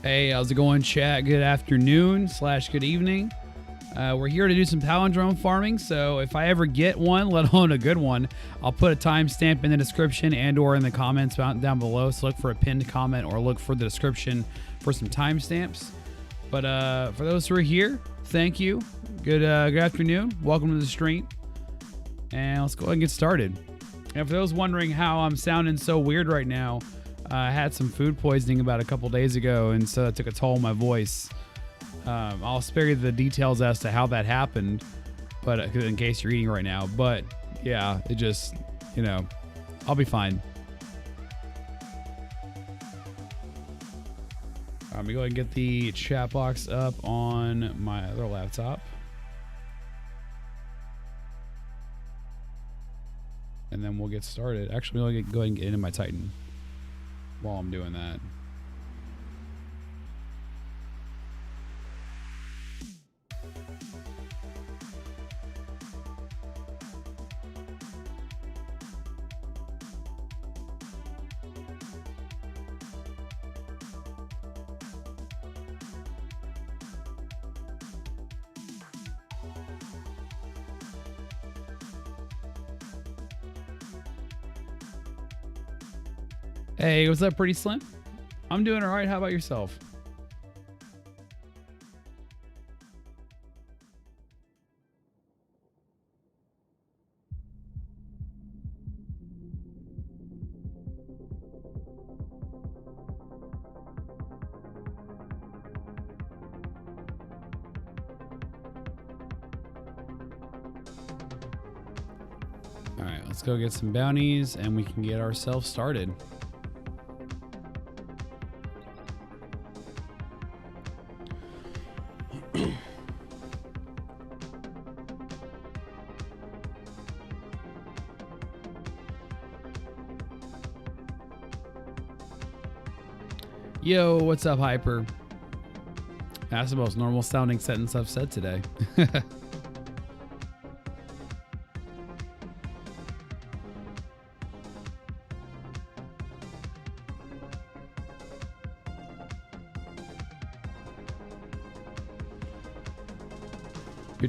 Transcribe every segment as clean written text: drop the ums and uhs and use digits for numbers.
Hey, how's it going, chat? Good afternoon / good evening. We're here to do some palindrome farming, so if I ever get one, let alone a good one, I'll put a timestamp in the description and or in the comments down below. So look for a pinned comment or look for the description for some timestamps. But for those who are here, thank you. Good afternoon. Welcome to the stream. And let's go ahead and get started. And for those wondering how I'm sounding so weird right now, I had some food poisoning about a couple days ago, and so it took a toll on my voice. I'll spare you the details as to how that happened, but in case you're eating right now. But yeah, it just, you know, I'll be fine. Let me go ahead and get the chat box up on my other laptop. And then we'll get started. Actually, I'll go ahead and get into my Titan while I'm doing that. Hey, what's up, Pretty Slim? I'm doing all right. How about yourself? All right, let's go get some bounties and we can get ourselves started. Yo, what's up, Hyper? That's the most normal sounding sentence I've said today. Your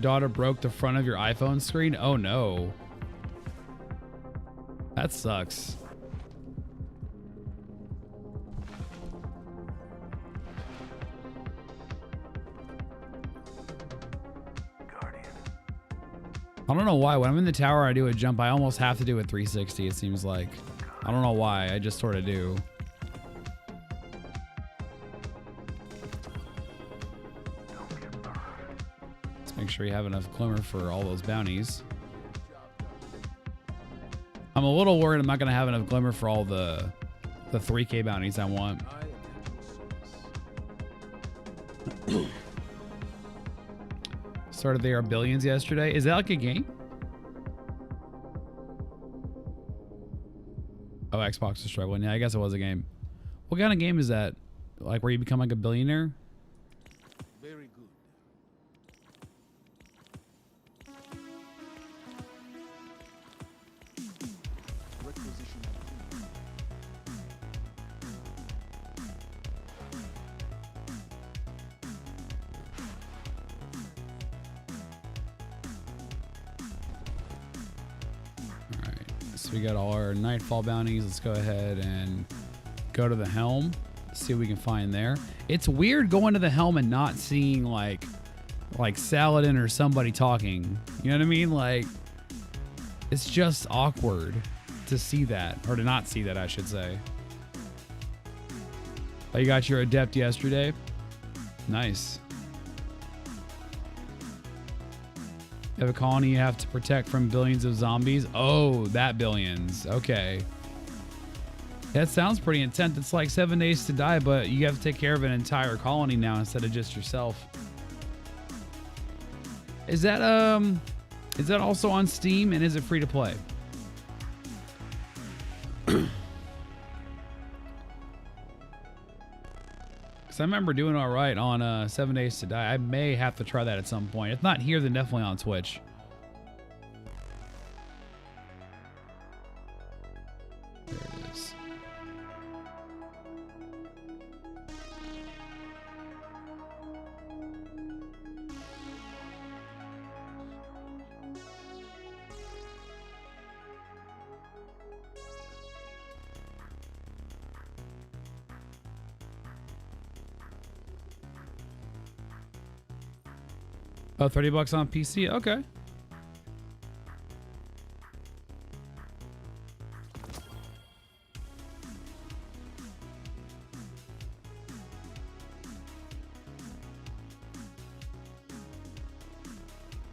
daughter broke the front of your iPhone screen? Oh no. That sucks. I don't know why. When I'm in the tower, I do a jump. I almost have to do a 360, it seems like. I don't know why. I just sort of do. Let's make sure you have enough glimmer for all those bounties. I'm a little worried I'm not going to have enough glimmer for all the 3K bounties I want. Started There Are Billions yesterday. Is that like a game? Oh, Xbox is struggling. Yeah, I guess it was a game. What kind of game is that? Like where you become like a billionaire? Very good. Requisition approved. So we got all our Nightfall bounties. Let's go ahead and go to the Helm. See what we can find there. It's weird going to the Helm and not seeing like Saladin or somebody talking. You know what I mean? Like, it's just awkward to see that, or to not see that, I should say. Oh, you got your Adept yesterday? Nice. You have a colony you have to protect from billions of zombies. Oh, that billions. Okay. That sounds pretty intense. It's like 7 days to die, but you have to take care of an entire colony now instead of just yourself. Is that also on Steam, and is it free to play? Because I remember doing all right on 7 Days to Die. I may have to try that at some point. If not here, then definitely on Twitch. There it is. Oh, 30 bucks on PC. Okay.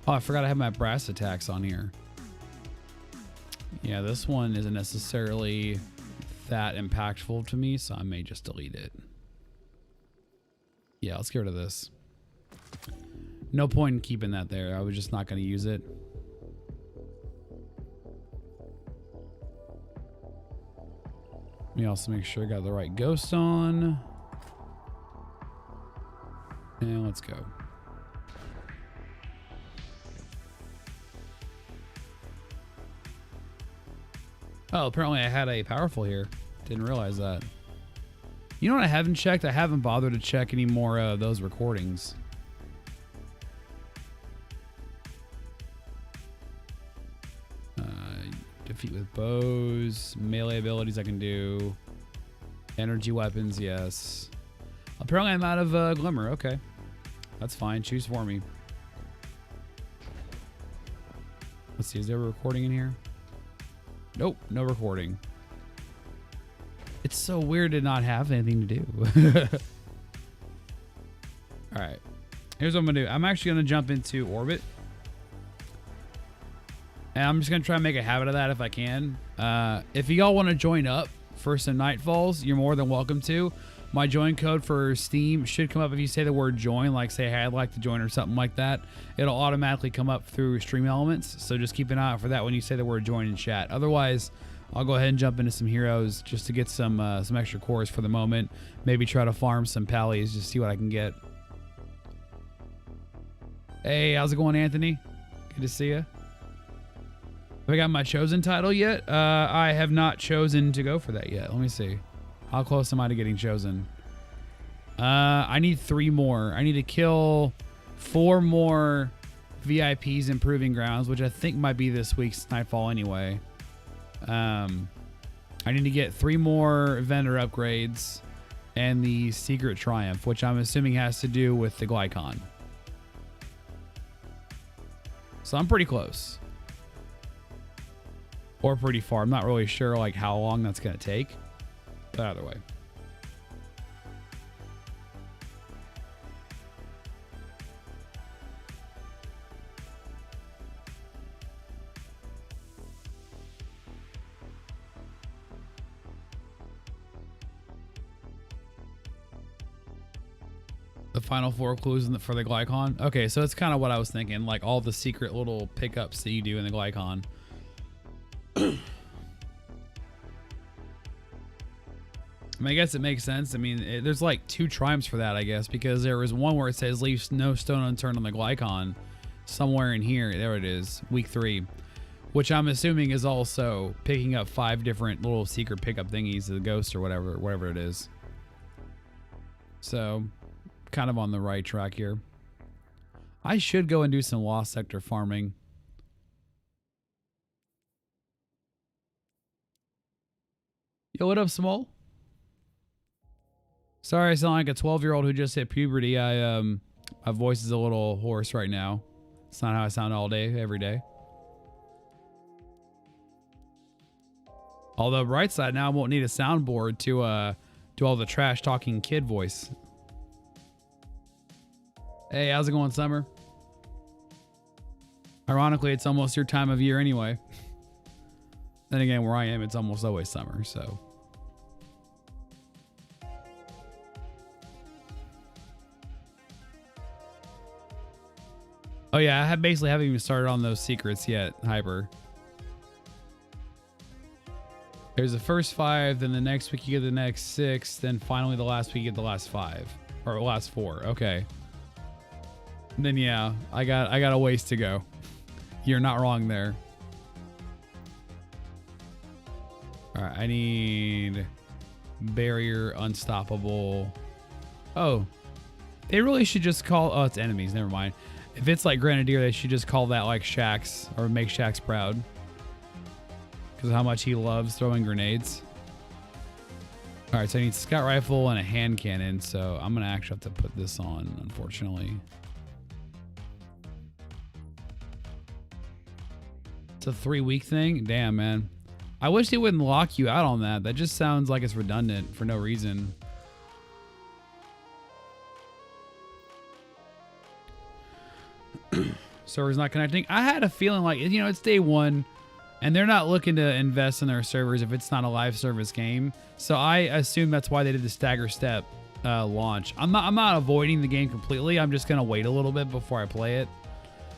Oh, I forgot I have my brass attacks on here. Yeah, this one isn't necessarily that impactful to me, so I may just delete it. Yeah, let's get rid of this. No point in keeping that there. I was just not going to use it. Let me also make sure I got the right ghost on. And let's go. Oh, apparently I had a powerful here. Didn't realize that. You know what I haven't checked? I haven't bothered to check any more of those recordings. Defeat with bows. Melee abilities I can do. Energy weapons, yes. Apparently I'm out of Glimmer. Okay. That's fine. Choose for me. Let's see. Is there a recording in here? Nope. No recording. It's so weird to not have anything to do. All right. Here's what I'm going to do. I'm actually going to jump into orbit. And I'm just going to try and make a habit of that if I can. If y'all want to join up for some Nightfalls, you're more than welcome to. My join code for Steam should come up if you say the word join, like say, hey, I'd like to join or something like that. It'll automatically come up through Stream Elements. So just keep an eye out for that when you say the word join in chat. Otherwise, I'll go ahead and jump into some heroes just to get some extra cores for the moment. Maybe try to farm some pallies, just see what I can get. Hey, how's it going, Anthony? Good to see you. Have I got my chosen title yet? I have not chosen to go for that yet. Let me see. How close am I to getting chosen? I need 3 more. I need to kill 4 more VIPs in Proving Grounds, which I think might be this week's Nightfall anyway. I need to get 3 more vendor upgrades and the Secret Triumph, which I'm assuming has to do with the Glycon. So I'm pretty close. Or pretty far. I'm not really sure like how long that's going to take. But either way. The final 4 clues for the Glycon. Okay, so it's kind of what I was thinking. Like all the secret little pickups that you do in the Glycon. I mean, I guess it makes sense. I mean, there's like 2 triumphs for that, I guess, because there was one where it says leave no stone unturned on the Glycon somewhere in here. There it is, week 3, which I'm assuming is also picking up 5 different little secret pickup thingies, the ghost or whatever it is. So, kind of on the right track here. I should go and do some Lost Sector farming. Yo, what up, Small? Sorry, I sound like a 12-year-old who just hit puberty. My voice is a little hoarse right now. It's not how I sound all day, every day. Although, bright side, now I won't need a soundboard to do all the trash-talking kid voice. Hey, how's it going, Summer? Ironically, it's almost your time of year anyway. Then again, where I am, it's almost always summer, so... Oh yeah, I basically haven't even started on those secrets yet, Hyper. There's the first 5, then the next week you get the next 6, then finally the last week you get the last 5. Or last 4, okay. And then yeah, I got a ways to go. You're not wrong there. Alright, I need barrier, unstoppable. Oh. They really should just call, oh, it's enemies, never mind. If it's like Grenadier, they should just call that like Shax, or make Shax proud. Because of how much he loves throwing grenades. Alright, so I need Scout Rifle and a hand cannon, so I'm going to actually have to put this on, unfortunately. It's a 3-week thing? Damn, man. I wish they wouldn't lock you out on that. That just sounds like it's redundant for no reason. Server's not connecting. I had a feeling like, you know, it's day one and they're not looking to invest in their servers if it's not a live service game. So I assume that's why they did the stagger step launch. I'm not avoiding the game completely. I'm just going to wait a little bit before I play it.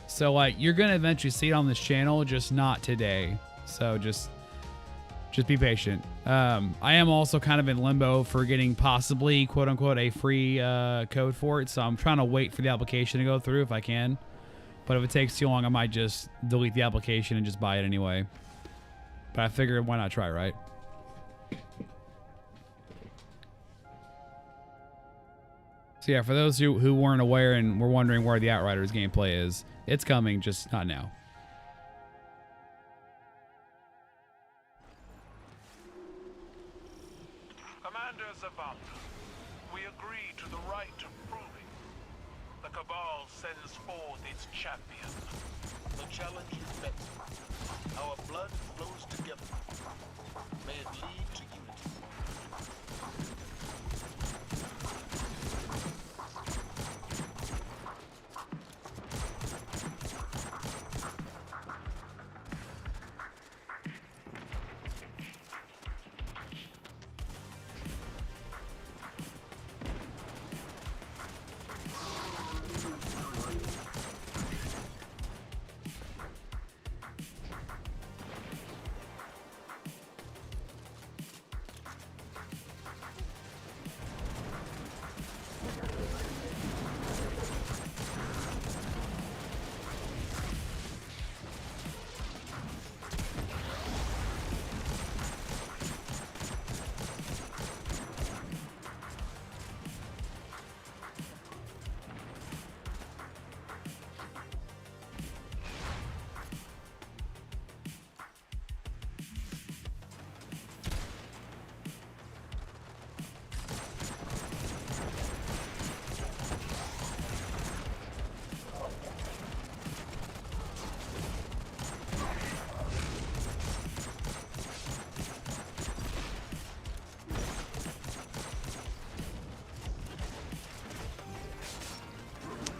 So like you're going to eventually see it on this channel, just not today. So just be patient. I am also kind of in limbo for getting possibly quote unquote a free code for it. So I'm trying to wait for the application to go through if I can. But if it takes too long, I might just delete the application and just buy it anyway. But I figured why not try, right? So yeah, for those who weren't aware and were wondering where the Outriders gameplay is, it's coming, just not now. Commander ZAVALA, we agree to the right of proving. The Cabal sends forth its champion. The challenge is met. Our blood flows together. May it lead to unity.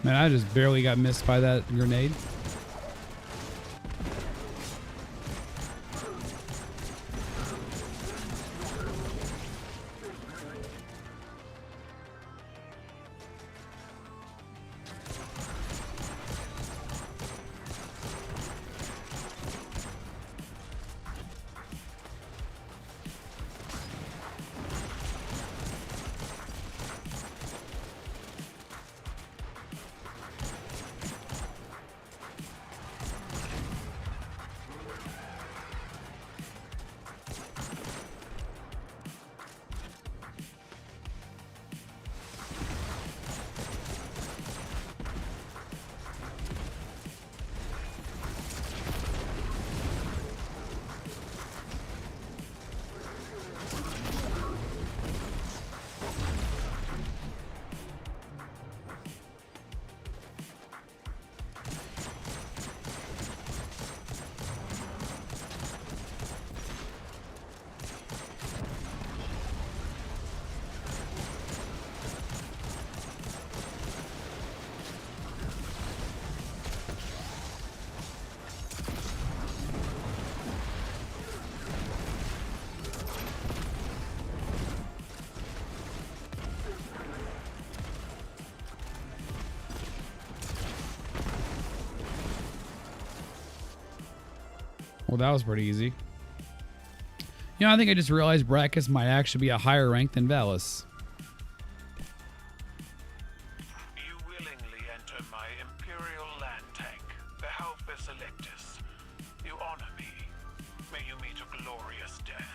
Man, I just barely got missed by that grenade. Well, that was pretty easy. You know, I think I just realized Brackus might actually be a higher rank than Valis. You willingly enter my Imperial land tank, the Halpus Electus. You honor me. May you meet a glorious death.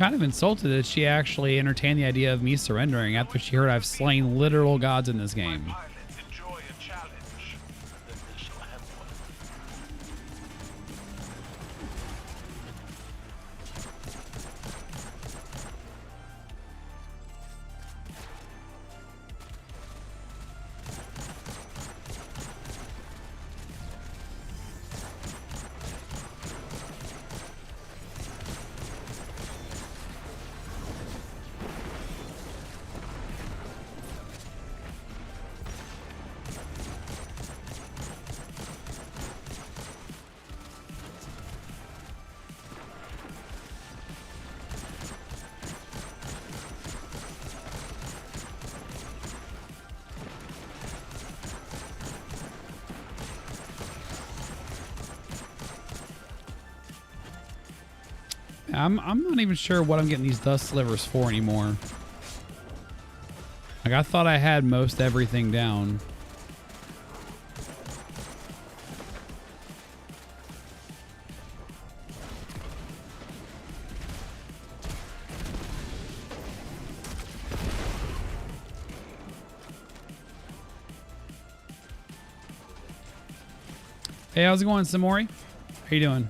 kind of insulted that she actually entertained the idea of me surrendering after she heard I've slain literal gods in this game. Pilots enjoy a challenge. Then they shall have one. I'm not even sure what I'm getting these dust slivers for anymore. Like, I thought I had most everything down. Hey, how's it going, Samori? How you doing?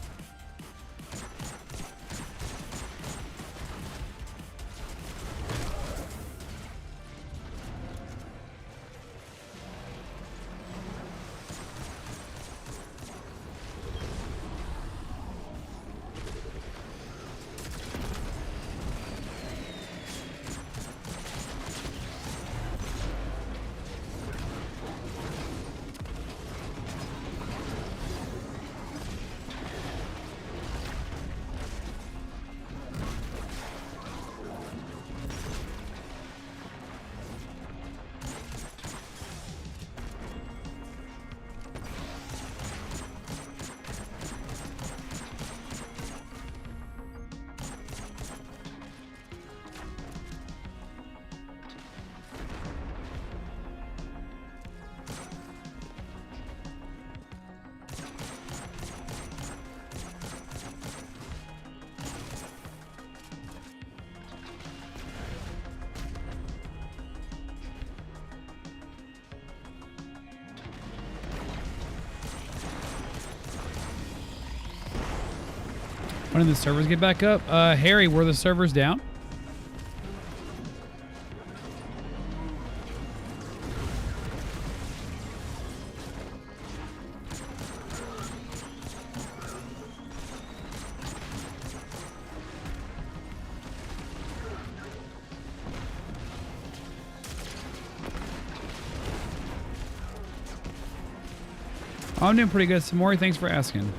When did the servers get back up? Harry, were the servers down? I'm doing pretty good. Samori, thanks for asking.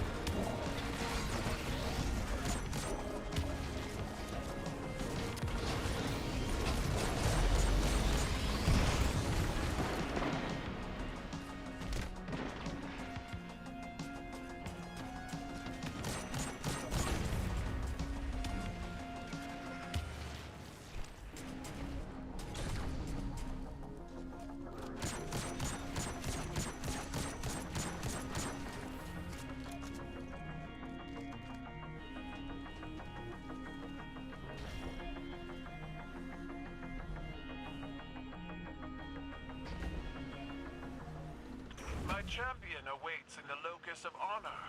My champion awaits in the locus of honor.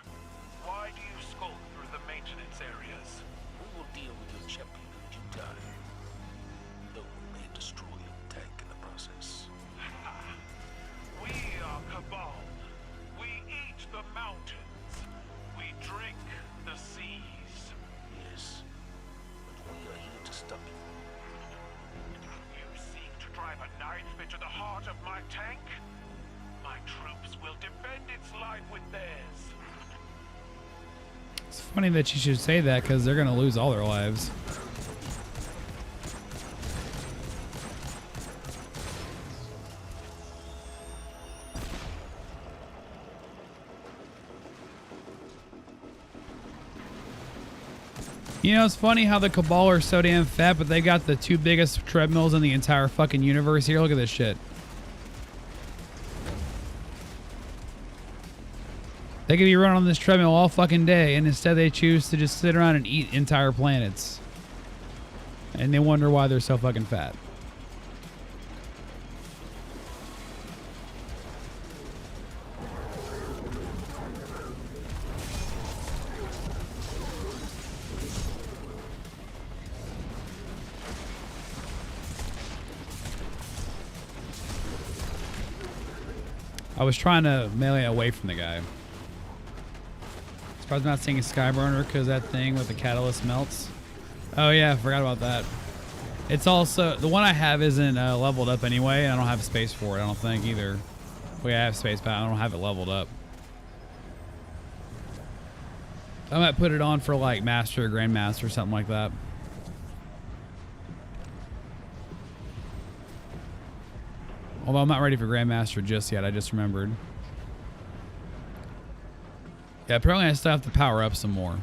Why do you skulk through the maintenance areas? We will deal with your champion in due time. Though we may destroy your tank in the process. We are Cabal. We eat the mountains. We drink the seas. Yes, but we are here to stop you. You seek to drive a knife into the heart of my tank? My troops will defend its life with theirs. It's funny that you should say that because they're going to lose all their lives. You know, it's funny how the Cabal are so damn fat, but they got the two biggest treadmills in the entire fucking universe here. Look at this shit. They could be running on this treadmill all fucking day, and instead they choose to just sit around and eat entire planets. And they wonder why they're so fucking fat. I was trying to melee away from the guy. Surprised I'm not seeing a Skyburner because that thing with the catalyst melts. Oh yeah, I forgot about that. It's also, the one I have isn't leveled up anyway, and I don't have space for it, I don't think either. Well, yeah, I have space, but I don't have it leveled up. I might put it on for like Master or Grandmaster or something like that. Although I'm not ready for Grandmaster just yet, I just remembered. Yeah, apparently I still have to power up some more.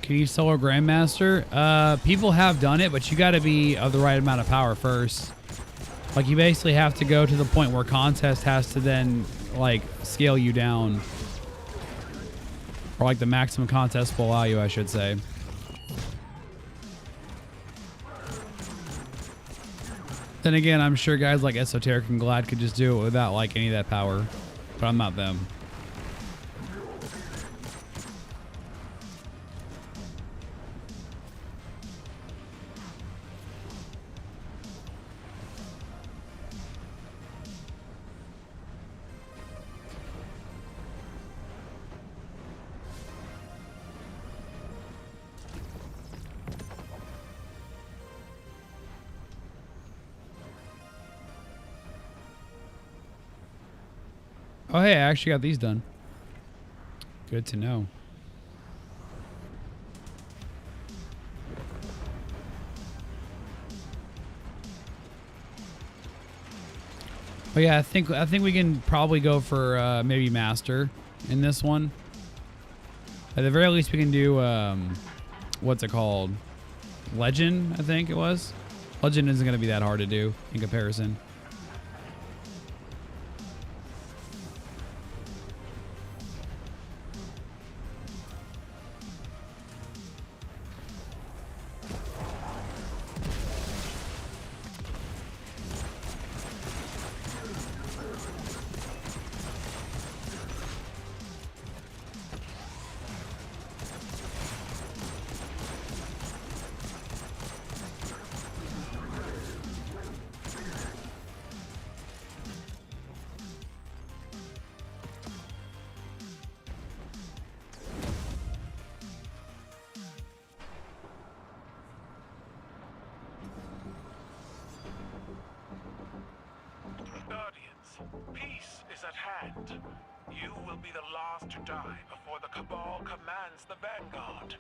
Can you solo Grandmaster? People have done it, but you got to be of the right amount of power first. Like, you basically have to go to the point where contest has to then, like, scale you down. Or, like, the maximum contest will allow you, I should say. Then again, I'm sure guys like Esoteric and Glad could just do it without, like, any of that power. But I'm not them. Oh, hey, I actually got these done. Good to know. Oh yeah, I think we can probably go for maybe Master in this one. At the very least, we can do what's it called? Legend, I think it was. Legend isn't going to be that hard to do in comparison. Peace is at hand. You will be the last to die before the Cabal commands the Vanguard.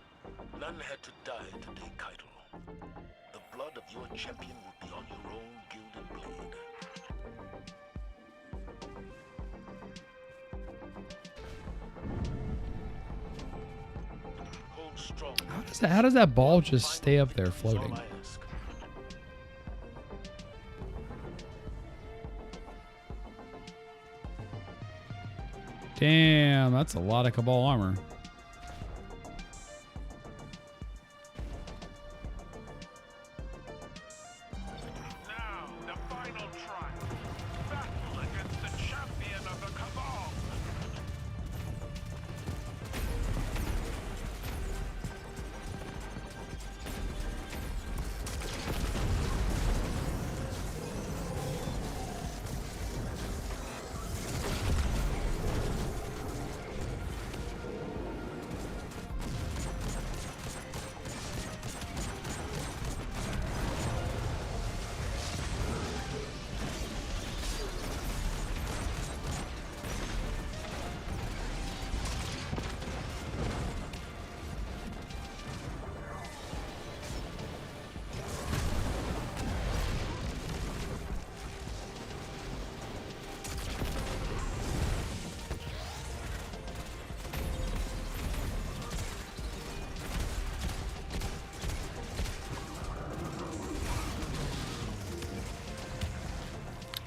None had to die today, Keitel. The blood of your champion will be on your own gilded blade. Hold strong. How does that ball just stay up there floating? Damn, that's a lot of Cabal armor. Now, the final trial. Battle against the champion of the Cabal.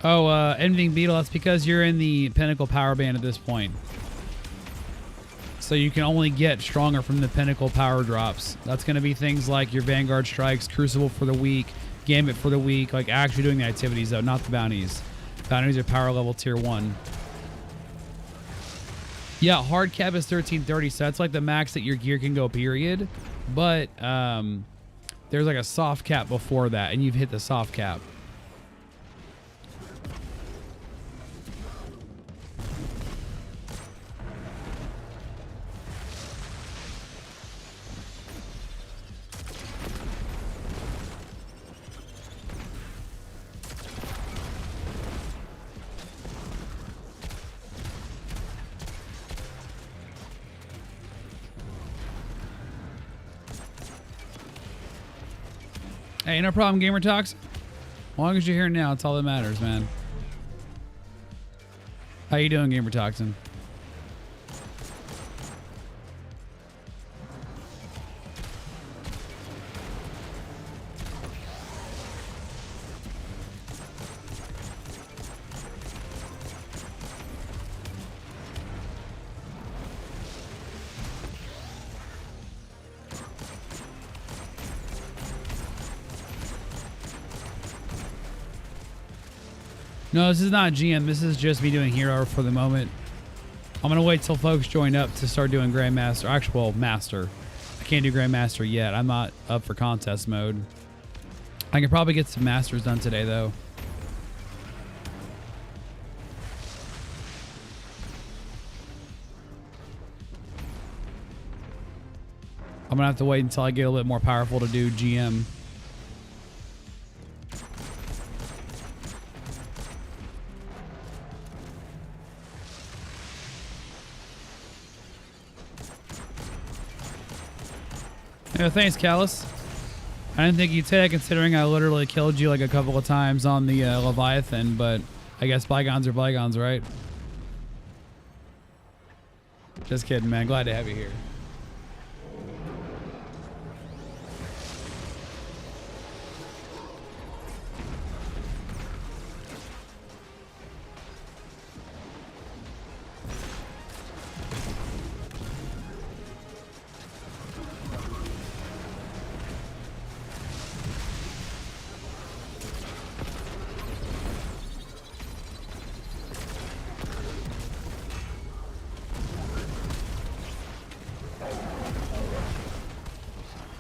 Oh, Envying Beetle, that's because you're in the Pinnacle Power Band at this point. So you can only get stronger from the Pinnacle Power Drops. That's going to be things like your Vanguard Strikes, Crucible for the week, Gambit for the week, like actually doing the activities though, not the bounties. Bounties are power level tier 1. Yeah, hard cap is 1330, so that's like the max that your gear can go, period. But there's like a soft cap before that, and you've hit the soft cap. Hey, no problem, Gamer Talks. As long as you're here now, it's all that matters, man. How you doing, Gamer Toxin? No, this is not GM. This is just me doing hero for the moment. I'm going to wait till folks join up to start doing Grandmaster. Actually, well, Master. I can't do Grandmaster yet. I'm not up for contest mode. I can probably get some Masters done today, though. I'm going to have to wait until I get a little bit more powerful to do GM. Yeah, thanks, Callus. I didn't think you'd say that considering I literally killed you like a couple of times on the Leviathan, but I guess bygones are bygones, right? Just kidding, man. Glad to have you here.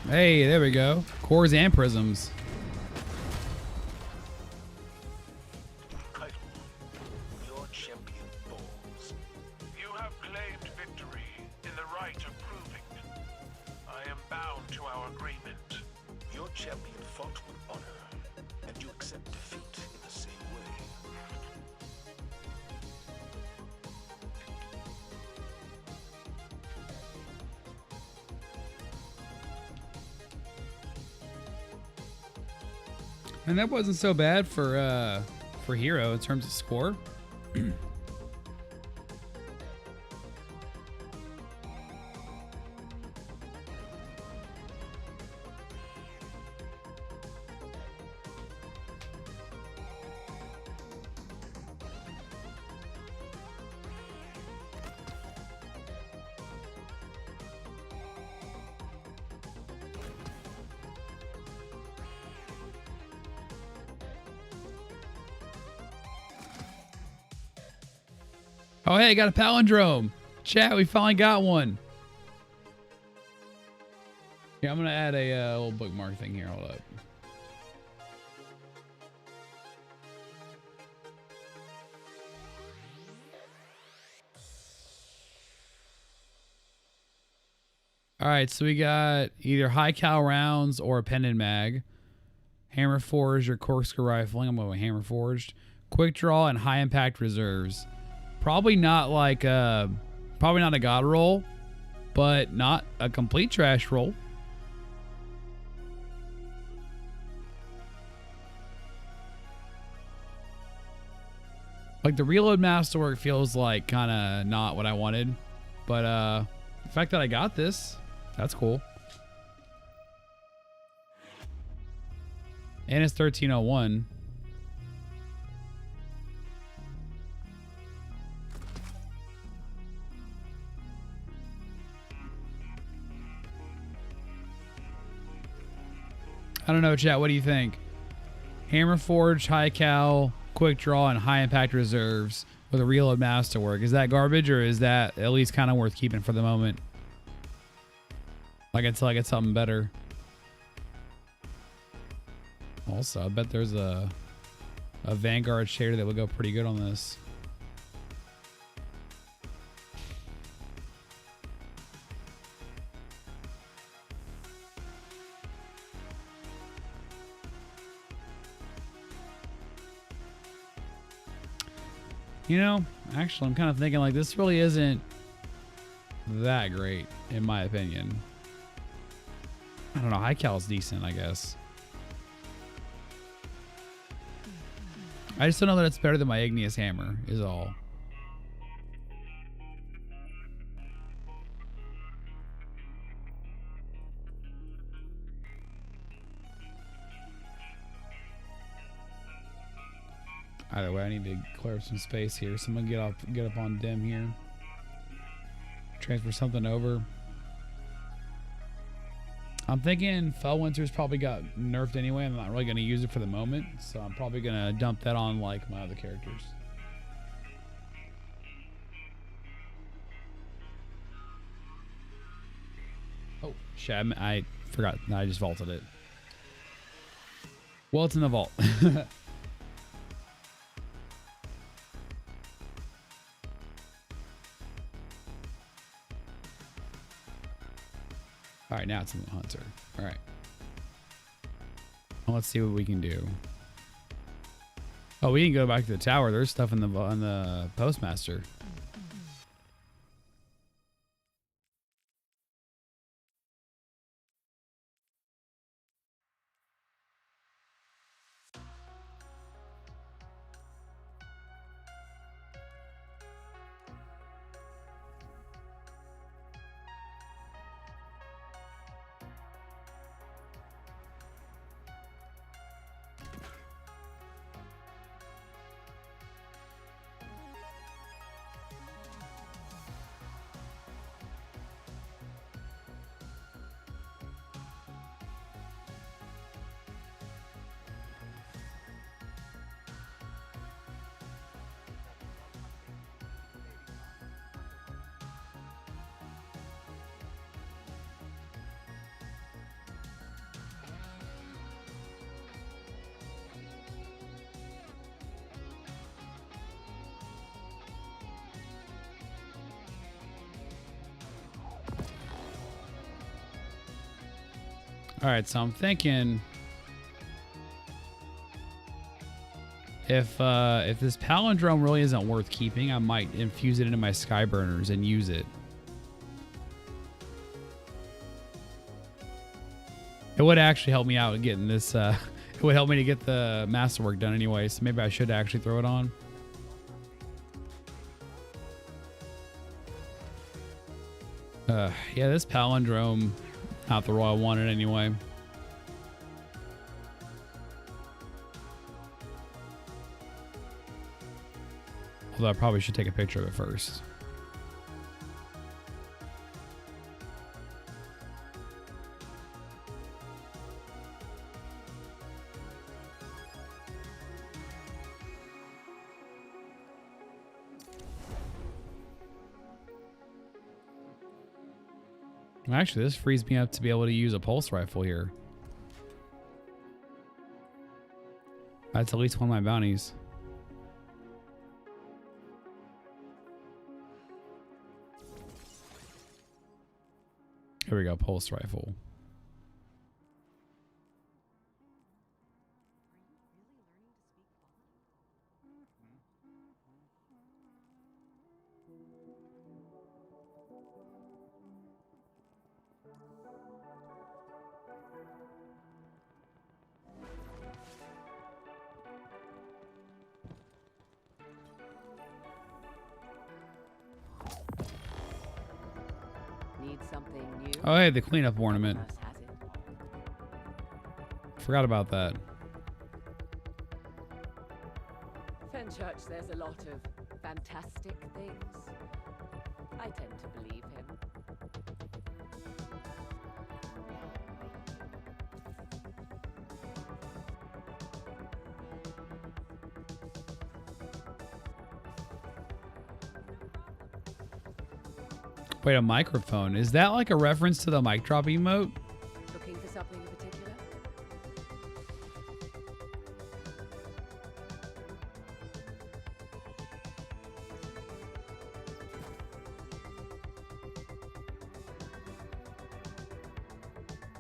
Hey, there we go. Cores and prisms. Title. Your champion falls. You have claimed victory in the right of proving. I am bound to our agreement. Your champion fought with honor, and you accept defeat in the same way. And that wasn't so bad for Hero in terms of score. Oh, hey, got a palindrome. Chat, we finally got one. Yeah, I'm going to add a little bookmark thing here. Hold up. All right, so we got either high cal rounds or a pendant mag. Hammer forged or corkscrew rifling. I'm going with hammer forged. Quick draw and high impact reserves. Probably not like probably not a god roll, but not a complete trash roll. Like the reload masterwork feels like kind of not what I wanted, but the fact that I got this, that's cool. And it's 1301. I don't know, chat. What do you think? Hammer Forge, High Cal, Quick Draw, and High Impact Reserves with a Reload Masterwork. Is that garbage, or is that at least kind of worth keeping for the moment? Like until I get something better. Also, I bet there's a Vanguard shader that would go pretty good on this. You know, actually, I'm kind of thinking like this really isn't that great, in my opinion. I don't know. High Cal is decent, I guess. I just don't know that it's better than my Igneous Hammer, is all. Either way, I need to clear up some space here. Someone get up on dim here. Transfer something over. I'm thinking Fellwinter's probably got nerfed anyway. I'm not really going to use it for the moment, so I'm probably going to dump that on like my other characters. Oh, shit, I forgot. No, I just vaulted it. Well, it's in the vault. All right, now it's in the Hunter. All right. Well, let's see what we can do. Oh, we can go back to the tower. There's stuff in the Postmaster. All right, so I'm thinking if this palindrome really isn't worth keeping, I might infuse it into my skyburners and use it. It would actually help me out in getting this. It would help me to get the masterwork done anyway, so maybe I should actually throw it on. Yeah, this palindrome, not the role I wanted anyway. Although I probably should take a picture of it first. Actually, this frees me up to be able to use a pulse rifle here. That's at least one of my bounties. Here we go, pulse rifle. Oh, hey, the cleanup ornament. Forgot about that. Fenchurch says a lot of fantastic things. I tend to believe him. Wait, a microphone. Is that like a reference to the mic drop emote? Looking for something in particular?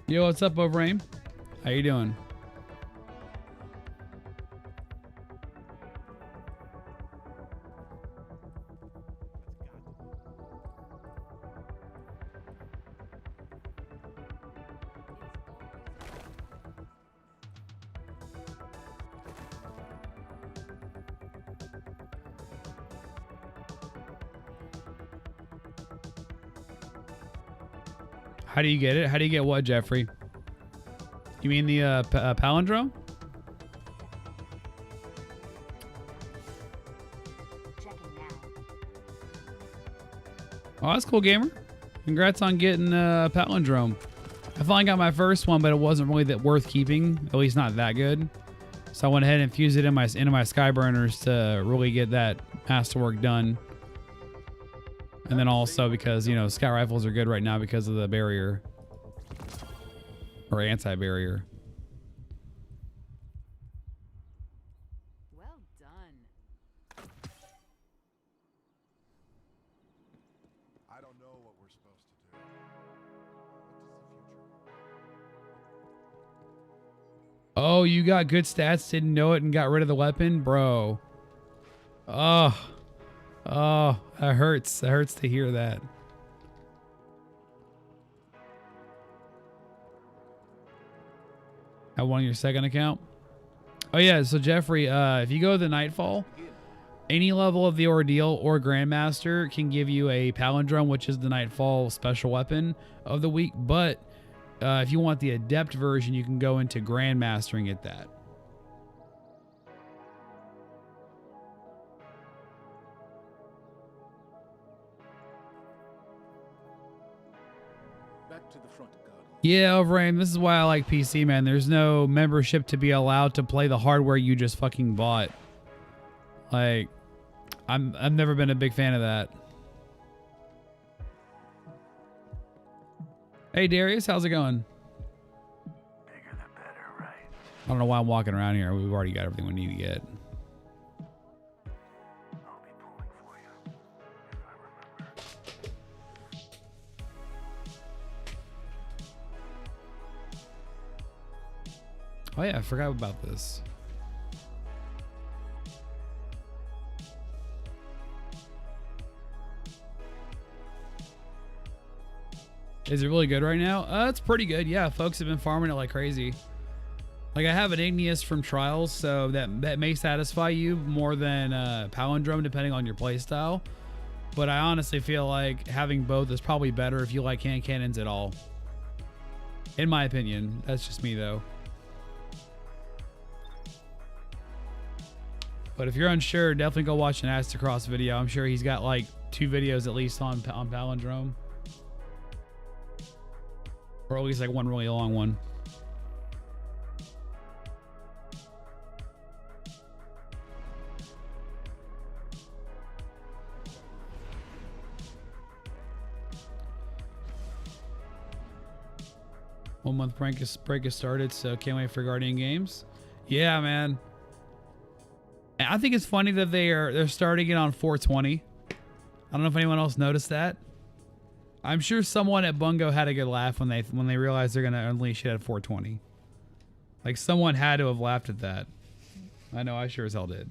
Yo, what's up, O'Brain? How you doing? How do you get it? How do you get what, Jeffrey? You mean the palindrome? Oh, that's cool, gamer. Congrats on getting palindrome. I finally got my first one, but it wasn't really that worth keeping. At least not that good. So I went ahead and fused it into my skyburners to really get that masterwork done. And then also because, you know, scout rifles are good right now because of the barrier. Or anti-barrier. Well done. I don't know what we're supposed to do. What does the future hold? Oh, you got good stats, didn't know it, and got rid of the weapon? Bro. Oh. Oh, that hurts. That hurts to hear that. Have one on your second account? Oh, yeah. So, Jeffrey, if you go to the Nightfall, any level of the Ordeal or Grandmaster can give you a Palindrome, which is the Nightfall special weapon of the week. But if you want the Adept version, you can go into Grandmaster and get that. Back to the front, Guardian. Yeah, Overaim, this is why I like PC, man. There's no membership to be allowed to play the hardware you just fucking bought. Like, I've never been a big fan of that. Hey, Darius, how's it going? Bigger the better, right? I don't know why I'm walking around here. We've already got everything we need to get. I'll be pulling for you, if I remember. Oh yeah, I forgot about this. Is it really good right now? It's pretty good. Yeah, folks have been farming it like crazy. Like I have an igneous from trials, so that may satisfy you more than palindrome depending on your playstyle. But I honestly feel like having both is probably better if you like hand cannons at all. In my opinion, that's just me though. But if you're unsure, definitely go watch an Astacross video. I'm sure he's got like 2 videos at least on palindrome. Or at least like one really long one. One-month break is started, so can't wait for Guardian Games. Yeah, man. I think it's funny that they're starting it on 420. I don't know if anyone else noticed that. I'm sure someone at Bungo had a good laugh when they realized they're gonna unleash it at 420. Like someone had to have laughed at that. I know I sure as hell did.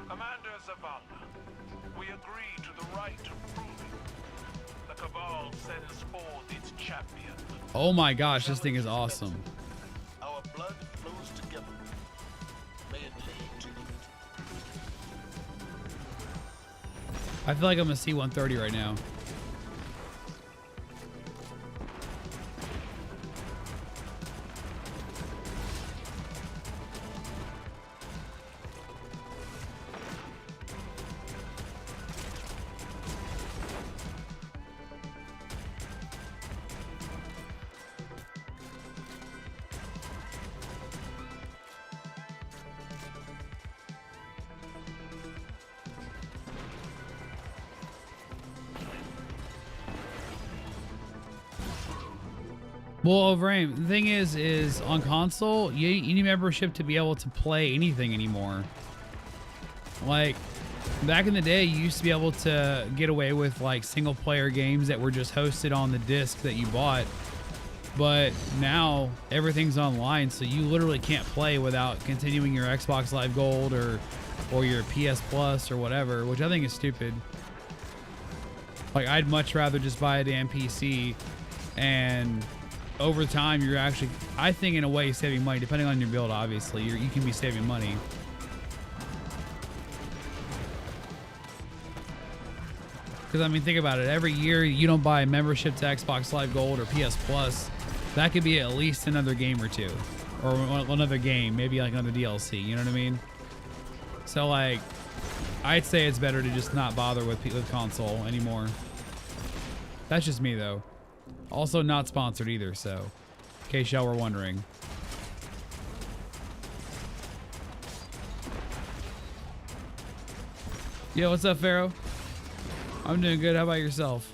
Commander ZAVALA, we agree to the right of ruling. The Cabal sends forth its champion. Oh my gosh, this thing is awesome. Our blood flows together. May it lead to unity. I feel like I'm a C-130 right now. Well, Vrame, the thing is on console, you need membership to be able to play anything anymore. Like, back in the day, you used to be able to get away with like single player games that were just hosted on the disc that you bought. But now everything's online, so you literally can't play without continuing your Xbox Live Gold or your PS Plus or whatever, which I think is stupid. Like, I'd much rather just buy a damn PC, and over time you're actually, I think, in a way saving money, depending on your build. Obviously you can be saving money. Because I mean, think about it, every year you don't buy a membership to Xbox Live Gold or PS Plus, that could be at least another game or two, or another game, maybe like another DLC, you know what I mean? So like, I'd say it's better to just not bother with console anymore. That's just me though. Also not sponsored either, so in case y'all were wondering. Yo, what's up, Pharaoh? I'm doing good. How about yourself?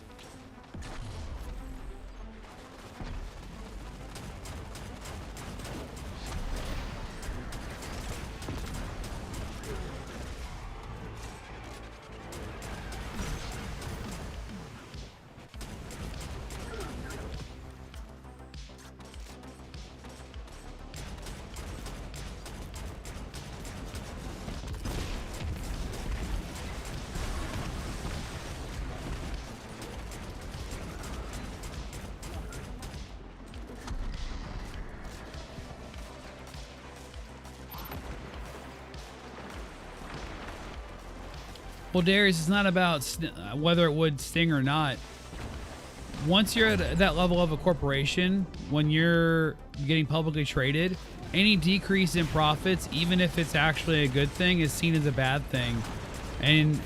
Well, Darius, it's not about whether it would sting or not. Once you're at that level of a corporation, when you're getting publicly traded, any decrease in profits, even if it's actually a good thing, is seen as a bad thing. And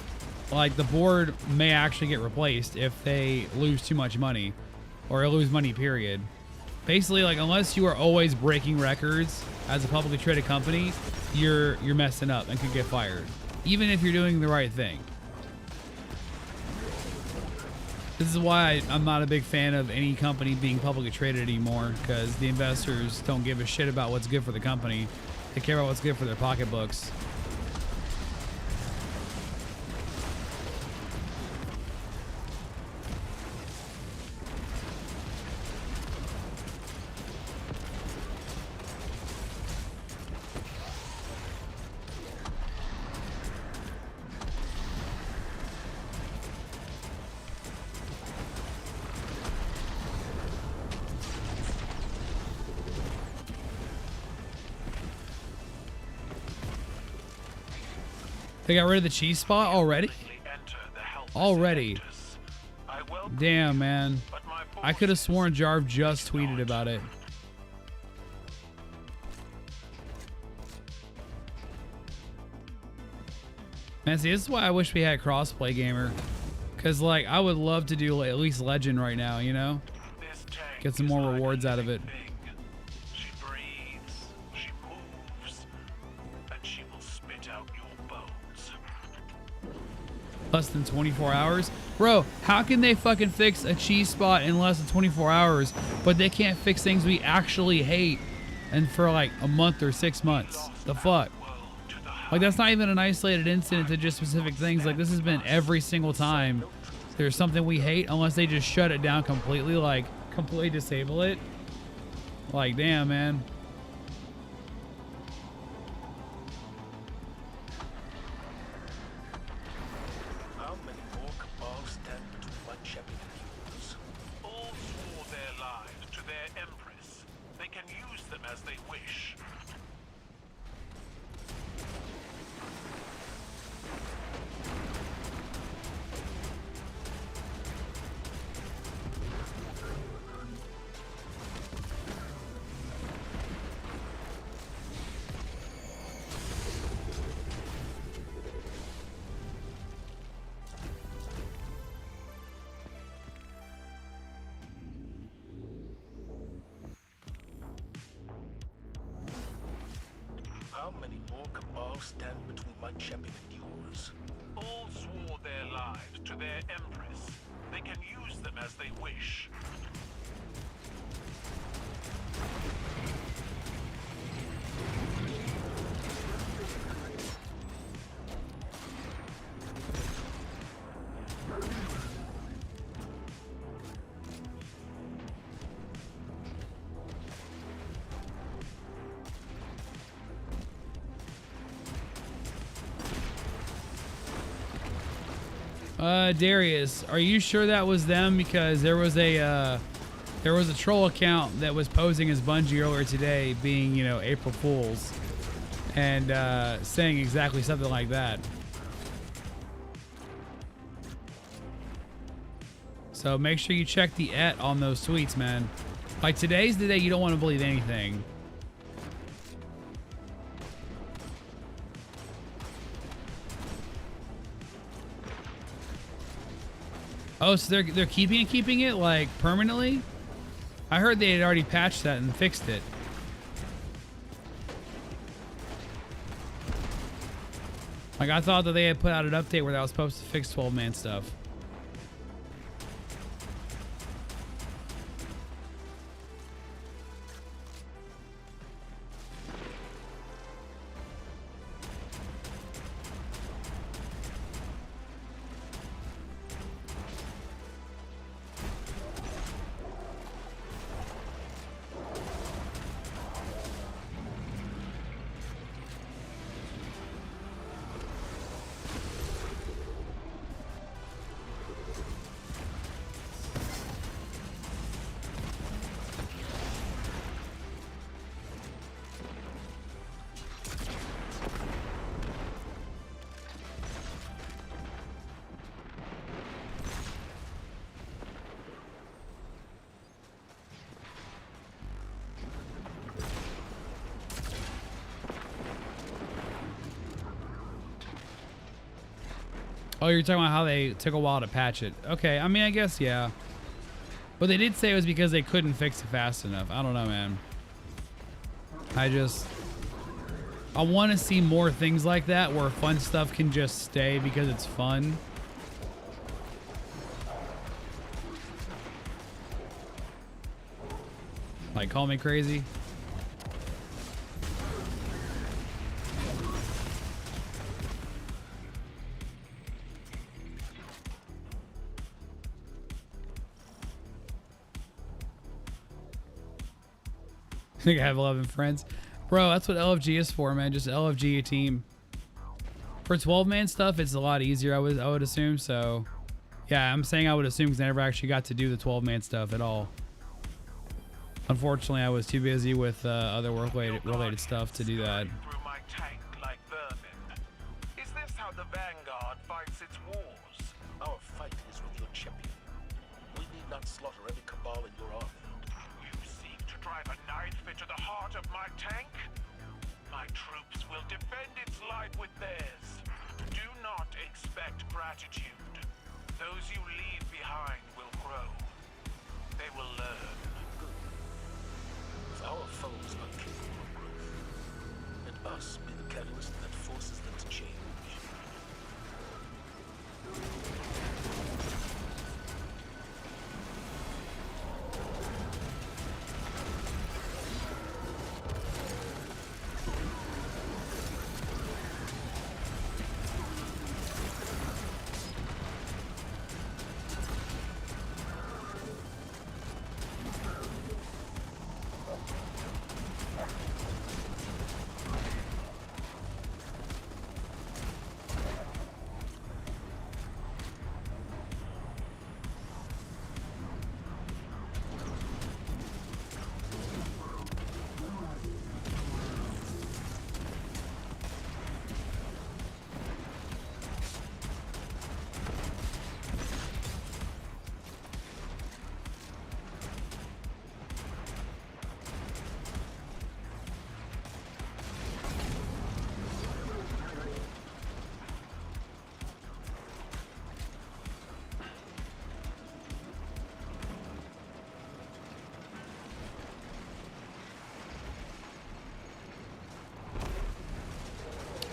like, the board may actually get replaced if they lose too much money, or lose money, period. Basically, like, unless you are always breaking records as a publicly traded company, you're messing up and could get fired, even if you're doing the right thing. This is why I'm not a big fan of any company being publicly traded anymore, because the investors don't give a shit about what's good for the company. They care about what's good for their pocketbooks. They got rid of the cheese spot already? Already. Damn, man. I could have sworn Jarv just tweeted about it. Man, see, this is why I wish we had crossplay gamer. Because, like, I would love to do at least Legend right now, you know? Get some more rewards out of it. Less than 24 hours? Bro, how can they fucking fix a cheese spot in less than 24 hours, but they can't fix things we actually hate and for like a month or 6 months? The fuck? Like, that's not even an isolated incident to just specific things. Like, this has been every single time there's something we hate, unless they just shut it down completely, like completely disable it. Like, damn, man. How many more cabals stand between my champion and yours? All swore their lives to their empress. They can use them as they wish. Darius, are you sure that was them? Because there was a troll account that was posing as Bungie earlier today, being, you know, April Fools, and saying exactly something like that. So make sure you check the @ on those tweets, man. Like, today's the day you don't want to believe anything. Oh, so they're keeping it like permanently? I heard they had already patched that and fixed it. Like, I thought that they had put out an update where that was supposed to fix 12-man stuff. Oh, you're talking about how they took a while to patch it. Okay, I mean, I guess, yeah. But they did say it was because they couldn't fix it fast enough. I don't know, man. I want to see more things like that where fun stuff can just stay because it's fun. Like, call me crazy. I think I have 11 friends. Bro, that's what LFG is for, man. Just LFG a team. For 12-man stuff, it's a lot easier, I would assume. So, yeah, I'm saying I would assume because I never actually got to do the 12-man stuff at all. Unfortunately, I was too busy with other work-related stuff to do that. Through my tank like vermin. Is this how the Vanguard fights its wars? Our fight is with your champion. We need not slaughter every cabal in your army. You seek to drive a knife into the heart of my tank? My troops will defend its life with theirs. Do not expect gratitude. Those you leave behind will grow. They will learn. If our foes are capable of growth, let us be the catalyst that forces them to change.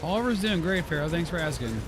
Oliver's doing great, Pharaoh. Thanks for asking.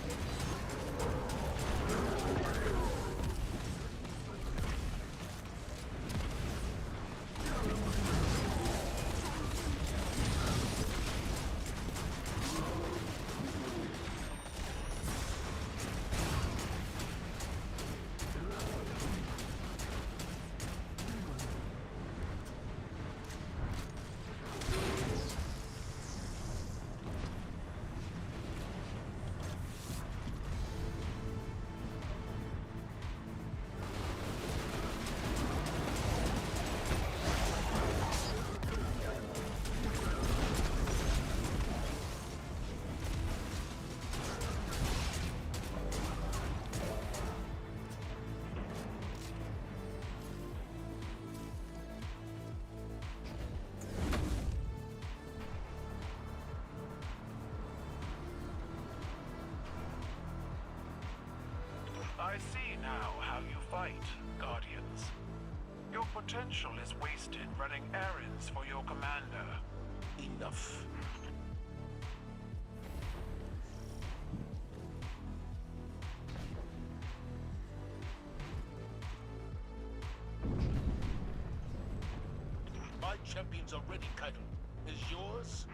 I see now how you fight, Guardians. Your potential is wasted running errands for your commander. Enough. My champions are ready, Kaido. Is yours?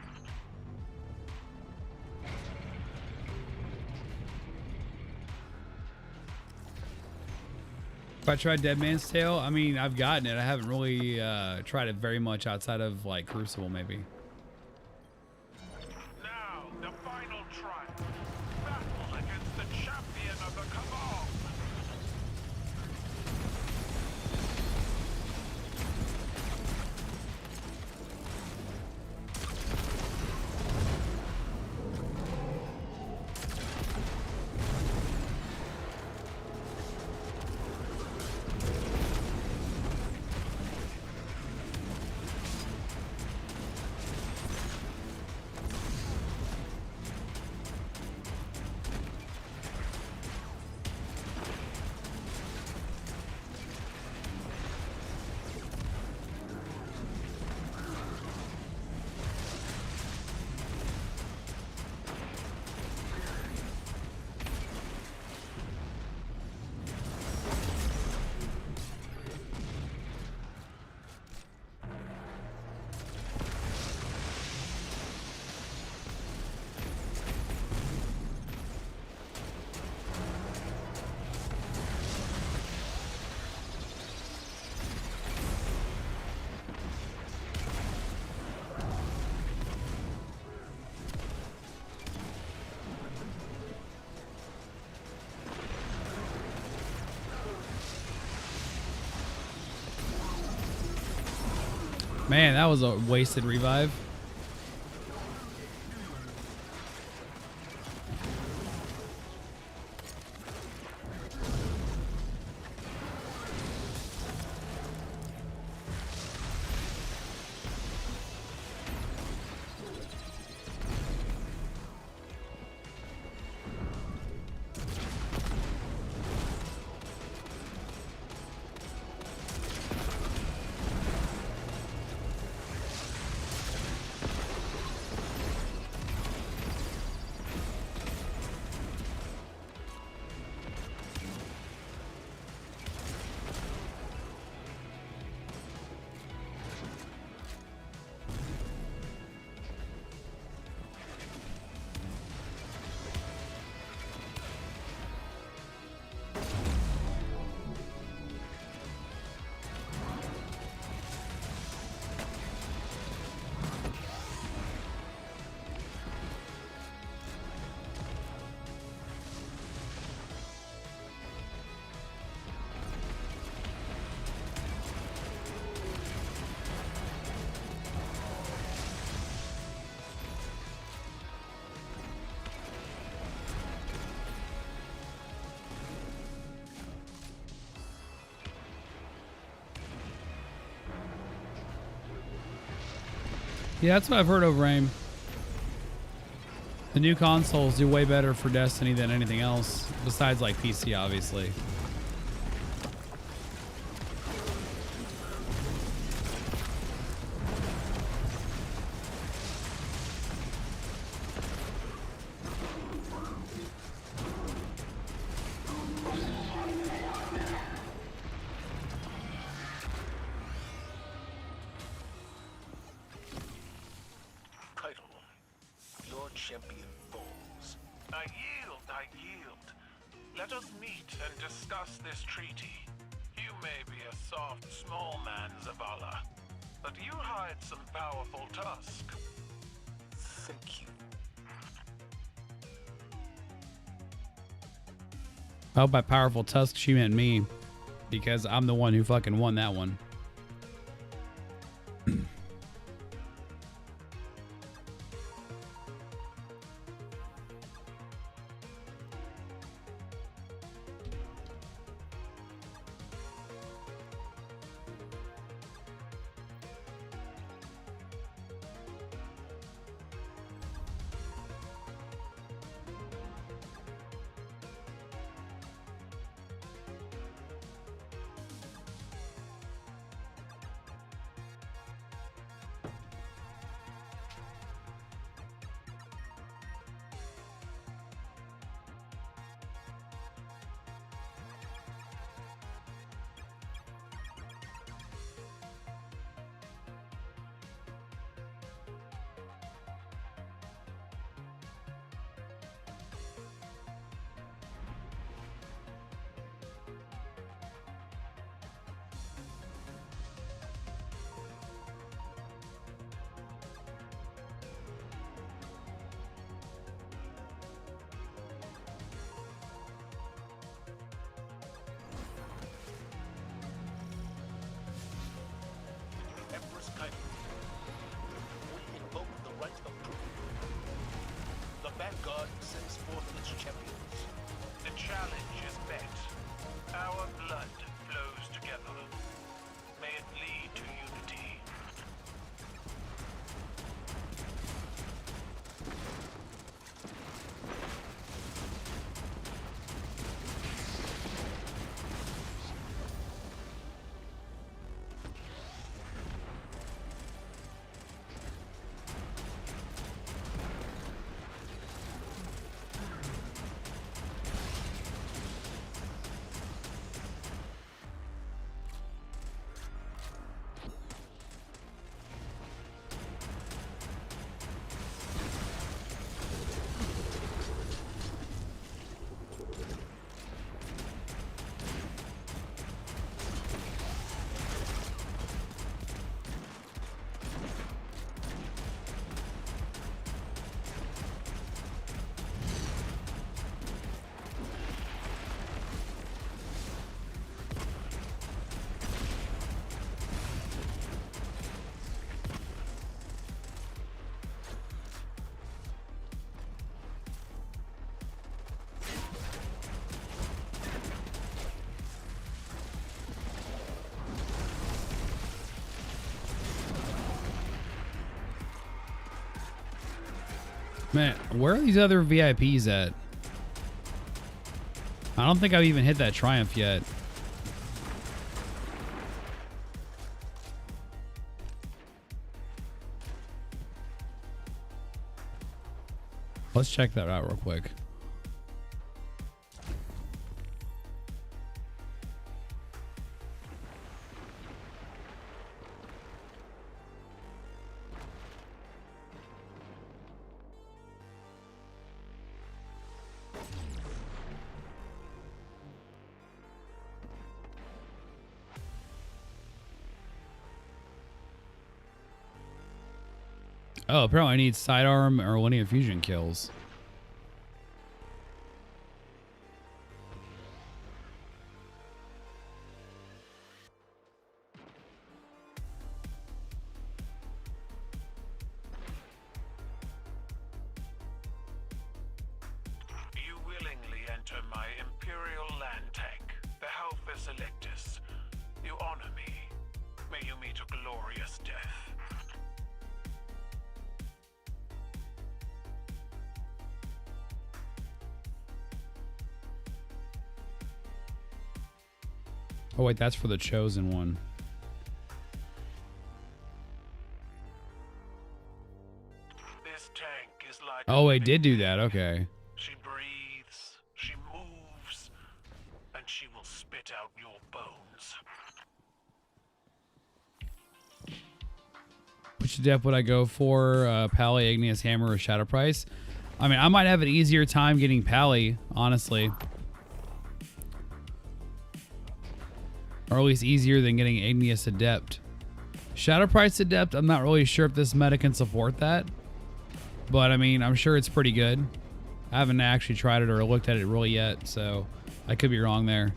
If I tried Dead Man's Tale, I mean, I've gotten it. I haven't really tried it very much outside of like Crucible, maybe. Now, the final trial. Battle against the champion of the Cabal. Man, that was a wasted revive. Yeah, that's what I've heard of Rain. The new consoles do way better for Destiny than anything else, besides like PC, obviously. Kaido, your champion falls. I yield, I yield. Let us meet and discuss this treaty. You may be a soft, small man, Zavala, but you hide some powerful tusk. Thank you. I hope by powerful tusk she meant me, because I'm the one who fucking won that one. champions. The challenge is met. Our blood flows together. May it lead to unity. Man, where are these other VIPs at? I don't think I've even hit that triumph yet. Let's check that out real quick. Oh, apparently I need sidearm or linear fusion kills. You willingly enter my Imperial land tank, the Halphus Electus. You honor me. May you meet a glorious death. Oh wait, that's for the chosen one. This tank is like Oh, a it did do living that. thing. Okay. She breathes, she moves, and she will spit out your bones. Which depth would I go for? Pally, Igneous Hammer, or Shadow Price? I mean, I might have an easier time getting Pally, honestly. Or at least easier than getting Igneous Adept. Shadow Price Adept, I'm not really sure if this meta can support that. But I mean, I'm sure it's pretty good. I haven't actually tried it or looked at it really yet, so I could be wrong there.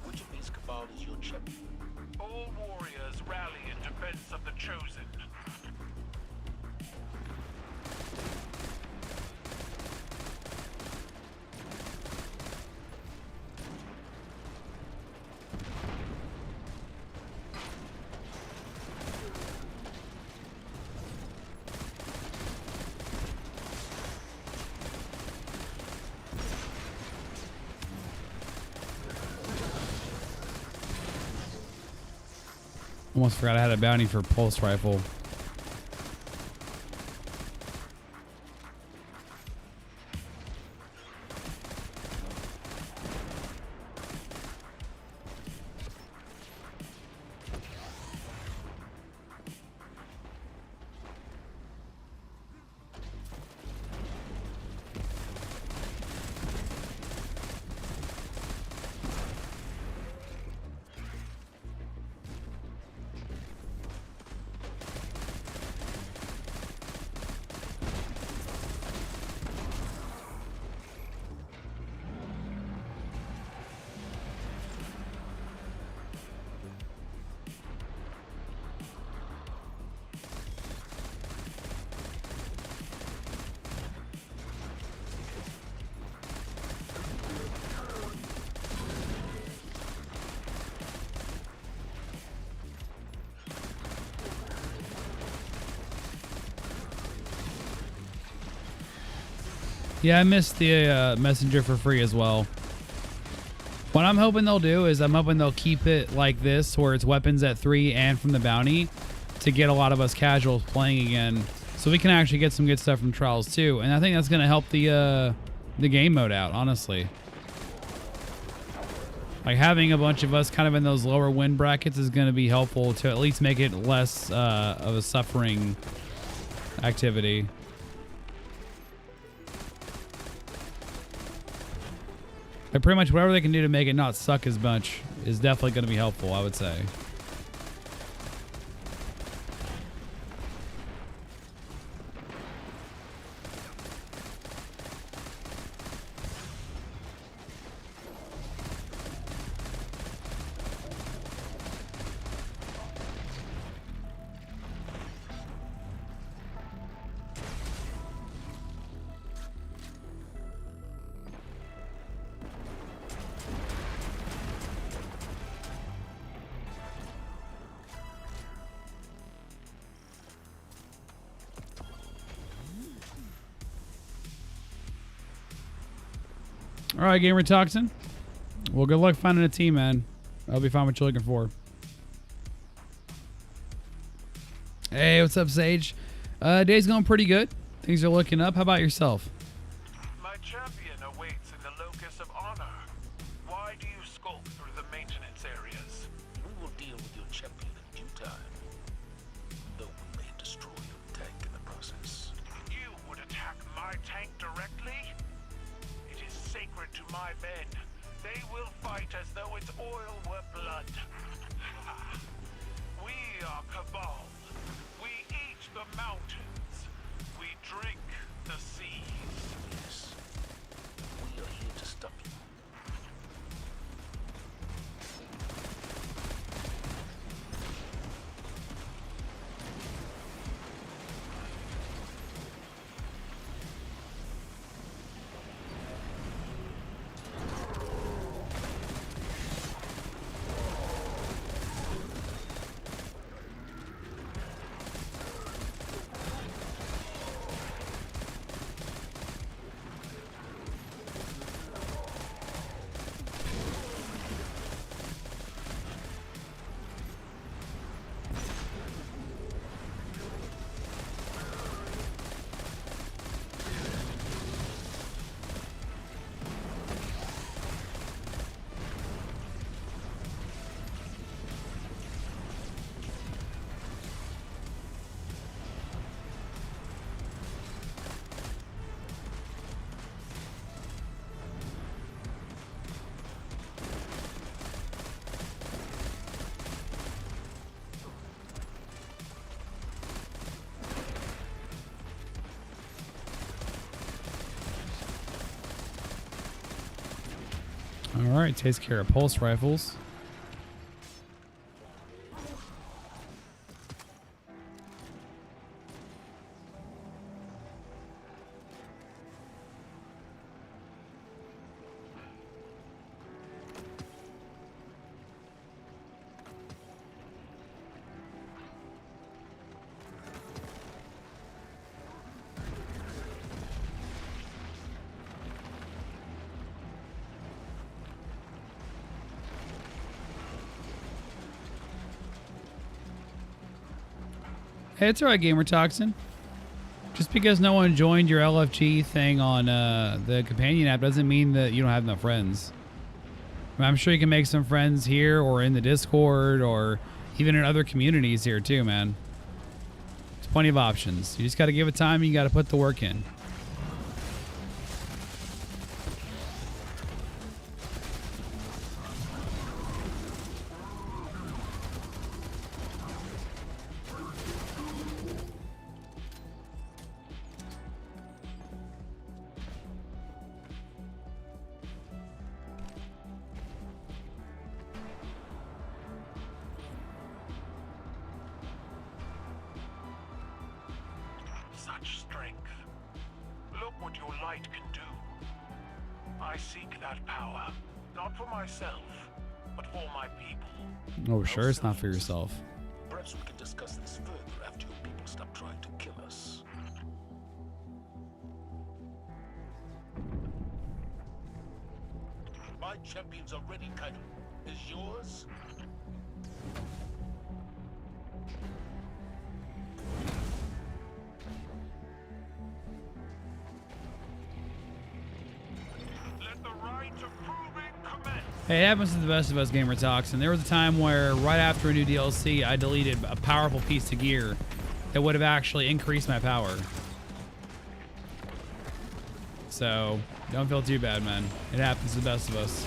Which of these cabal is your champion? All warriors rally in defense of the chosen. Almost forgot I had a bounty for pulse rifle. Yeah, I missed the messenger for free as well. What I'm hoping they'll do is I'm hoping they'll keep it like this, where it's weapons at 3 and from the bounty, to get a lot of us casuals playing again, so we can actually get some good stuff from Trials too. And I think that's going to help the game mode out, honestly. Like having a bunch of us kind of in those lower win brackets is going to be helpful to at least make it less of a suffering activity. But pretty much whatever they can do to make it not suck as much is definitely going to be helpful, I would say. All right, Gamer Toxin. Well, good luck finding a team, man. I'll be fine what you're looking for. Hey, what's up, Sage? Day's going pretty good. Things are looking up. How about yourself? My champion awaits in the locus of honor. Why do you skulk through the maintenance areas? We will deal with your champion in due time. Though we may destroy your tank in the process. You would attack my tank directly? It is sacred to my men. They will fight as though its oil were blood. We are Cabal. We eat the mountains. We drink the seas. Yes. We are here to stop you. All right, takes care of pulse rifles. Hey, it's all right, Gamer Toxin. Just because no one joined your LFG thing on the companion app doesn't mean that you don't have enough friends. I mean, I'm sure you can make some friends here or in the Discord or even in other communities here too, man. There's plenty of options. You just got to give it time and you got to put the work in. Such strength. Look what your light can do. I seek that power, not for myself, but for my people. Oh, sure, it's not for yourself. Perhaps we can discuss this further after your people stop trying to kill us. champions are ready, Kaido. Is yours? Let the rite of proving commence. Hey, it happens to the best of us, Gamer Talks, and there was a time where right after a new DLC, I deleted a powerful piece of gear that would have actually increased my power. So, don't feel too bad, man. It happens to the best of us.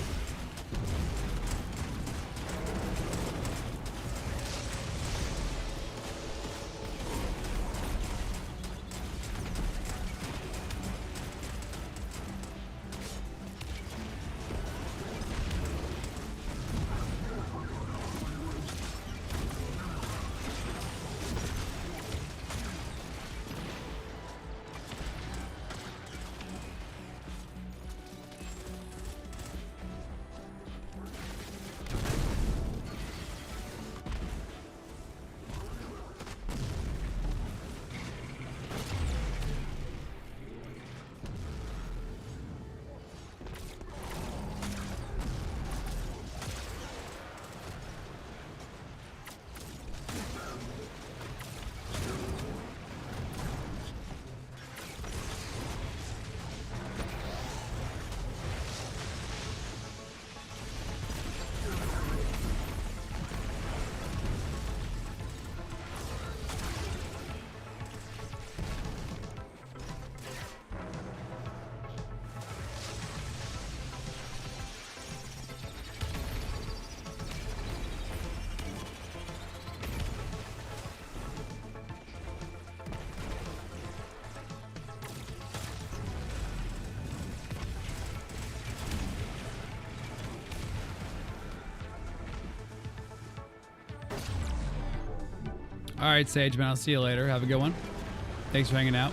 All right, Sage, man. I'll see you later. Have a good one. Thanks for hanging out.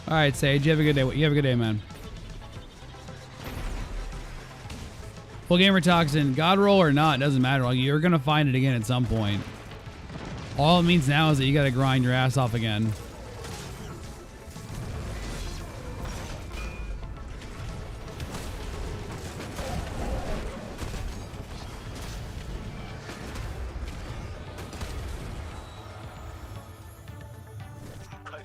All right, Sage. You have a good day. You have a good day, man. Well, Gamer Toxin, God roll or not, doesn't matter. Like, you're going to find it again at some point. All it means now is that you got to grind your ass off again. Kaido,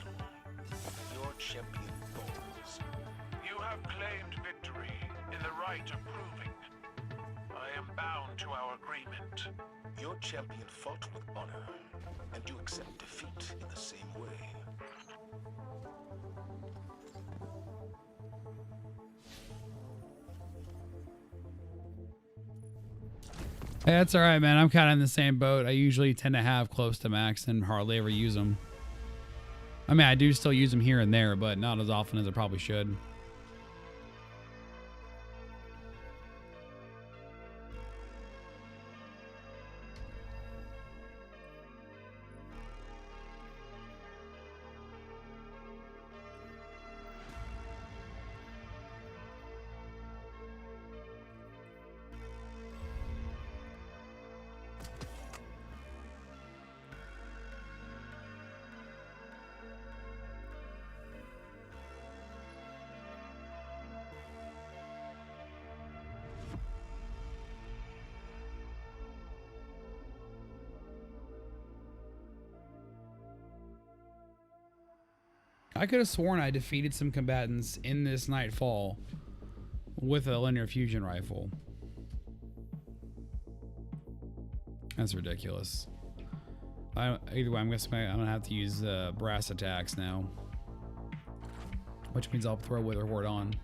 your champion falls. You have claimed victory in the rite of proving. I am bound to our agreement. Your champion fought with honor, and you accept defeat in the same way. Hey, that's all right, man. I'm kind of in the same boat. I usually tend to have close to max and hardly ever use them. I mean, I do still use them here and there, but not as often as I probably should. I could have sworn I defeated some combatants in this Nightfall with a linear fusion rifle. That's ridiculous. Either way, I'm gonna have to use brass attacks now, which means I'll throw Wither Horde on.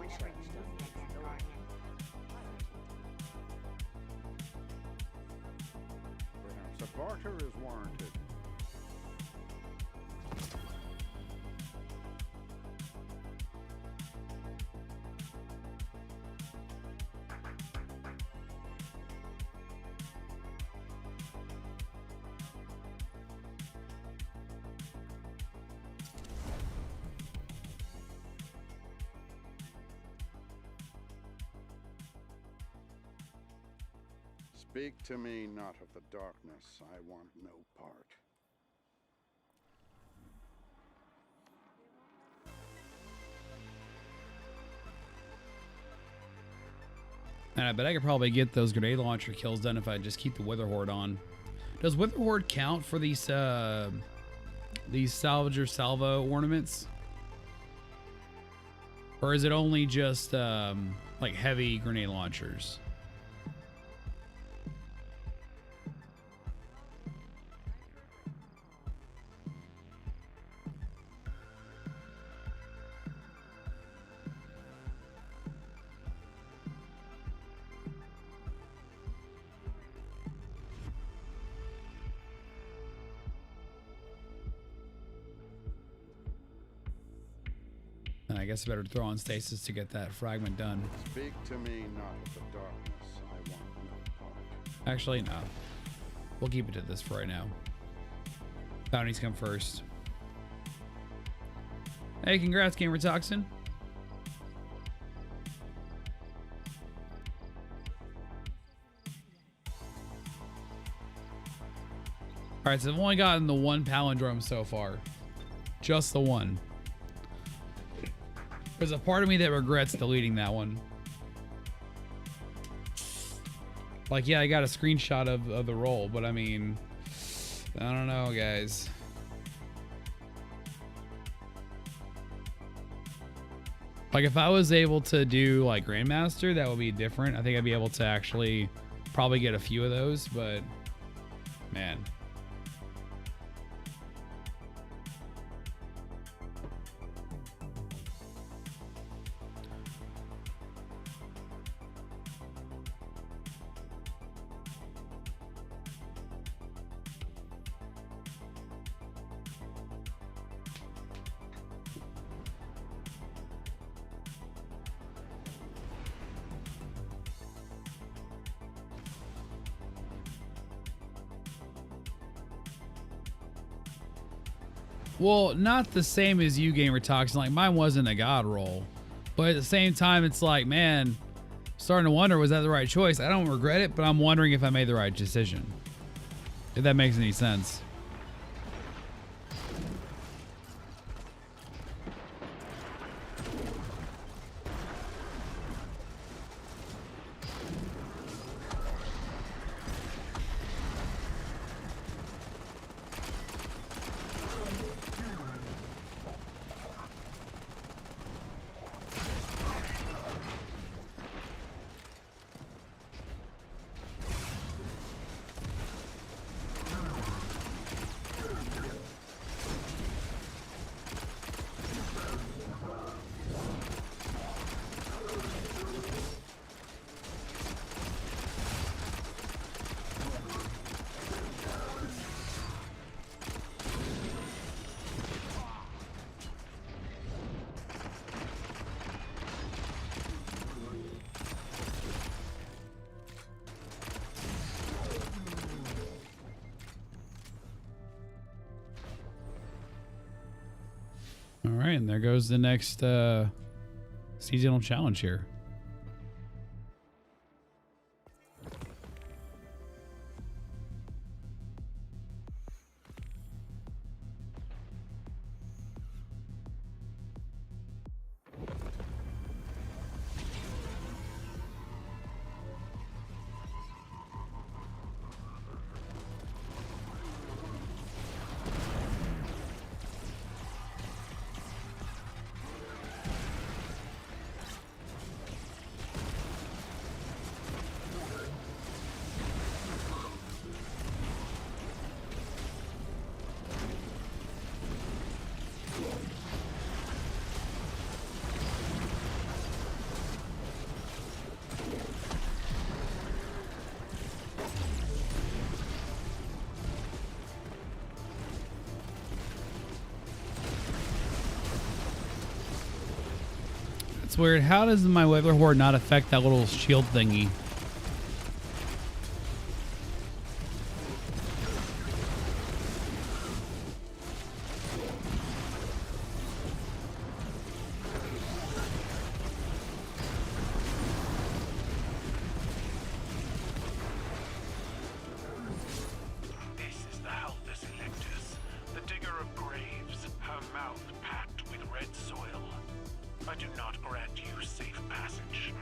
strange stuff next door. Perhaps a barter is warranted. Speak to me not of the darkness. I want no part. And I bet I could probably get those grenade launcher kills done if I just keep the Wither Horde on. Does Wither Horde count for these salvager salvo ornaments? Or is it only just like heavy grenade launchers? I guess I better throw on stasis to get that fragment done. Speak to me not of the darkness. I want no part. Actually, no. We'll keep it to this for right now. Bounties come first. Hey, congrats, Gamer Toxin. Alright, so I've only gotten the one palindrome so far. Just the one. There's a part of me that regrets deleting that one. Like, yeah, I got a screenshot of the roll, but I mean, I don't know, guys. Like, if I was able to do, like, Grandmaster, that would be different. I think I'd be able to actually probably get a few of those, but, man. Well, not the same as you, Gamer Toxin. Like, mine wasn't a god roll. But at the same time, it's like, man, starting to wonder, was that the right choice? I don't regret it, but I'm wondering if I made the right decision. If that makes any sense. All right, and there goes the next seasonal challenge here. That's weird. How does my Wiggler Horde not affect that little shield thingy? This is the Helpless Electus, the digger of graves, her mouth packed with red soil. I do not grant you safe passage.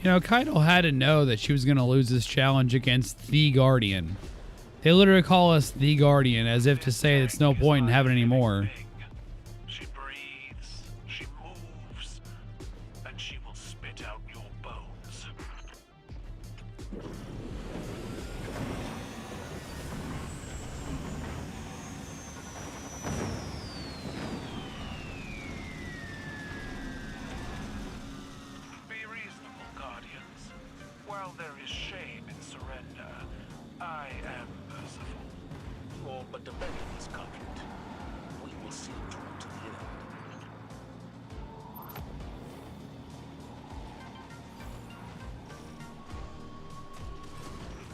You know, Kaido had to know that she was going to lose this challenge against the Guardian. They literally call us the Guardian as if to say it's no point in having any more. She breathes, she moves, and she will spit out your bones. Be reasonable, Guardians. While there is shame in surrender, I am merciful. Oh, but the battle is conflict. We will see it through to the end.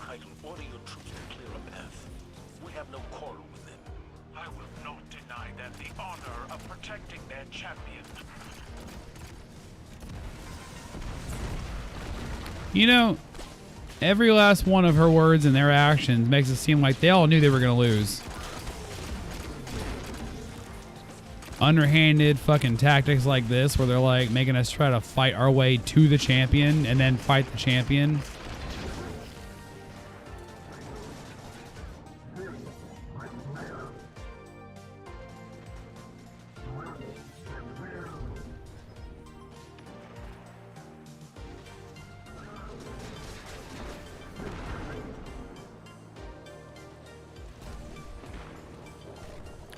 Kaido, order your troops to clear a path. We have no quarrel with them. I will not deny them the honor of protecting their champion. You know, every last one of her words and their actions makes it seem like they all knew they were going to lose. Underhanded fucking tactics like this where they're like making us try to fight our way to the champion and then fight the champion.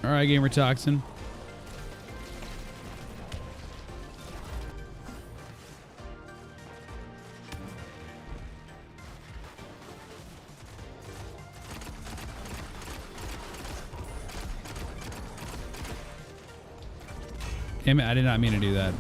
All right, Gamer Toxin. Damn it, I did not mean to do that.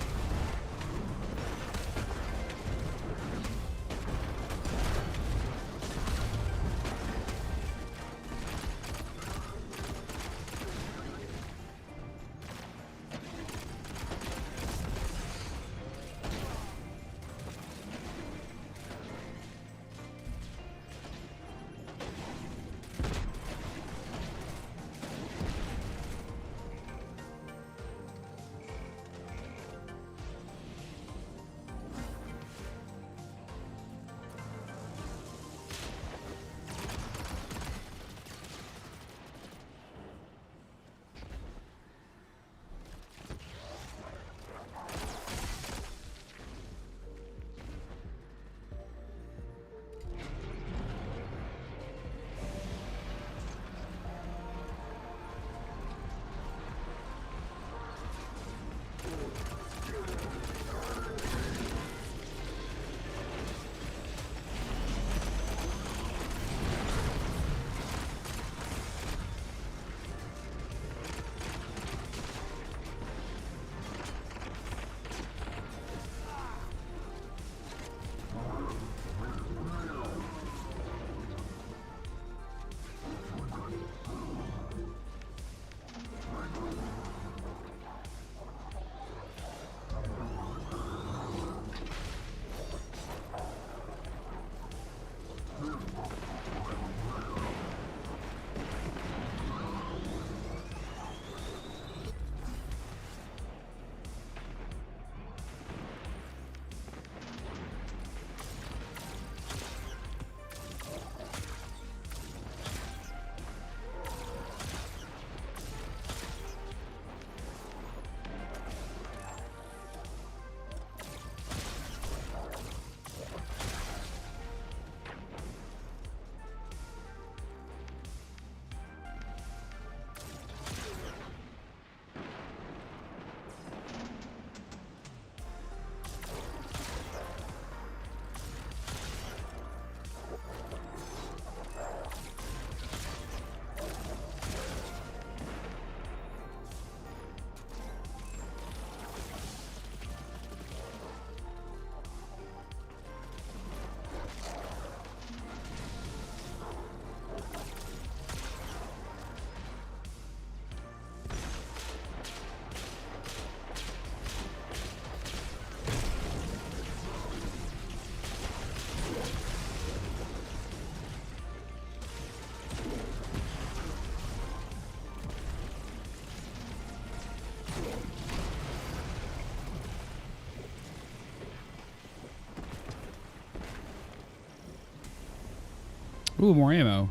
Ooh, more ammo.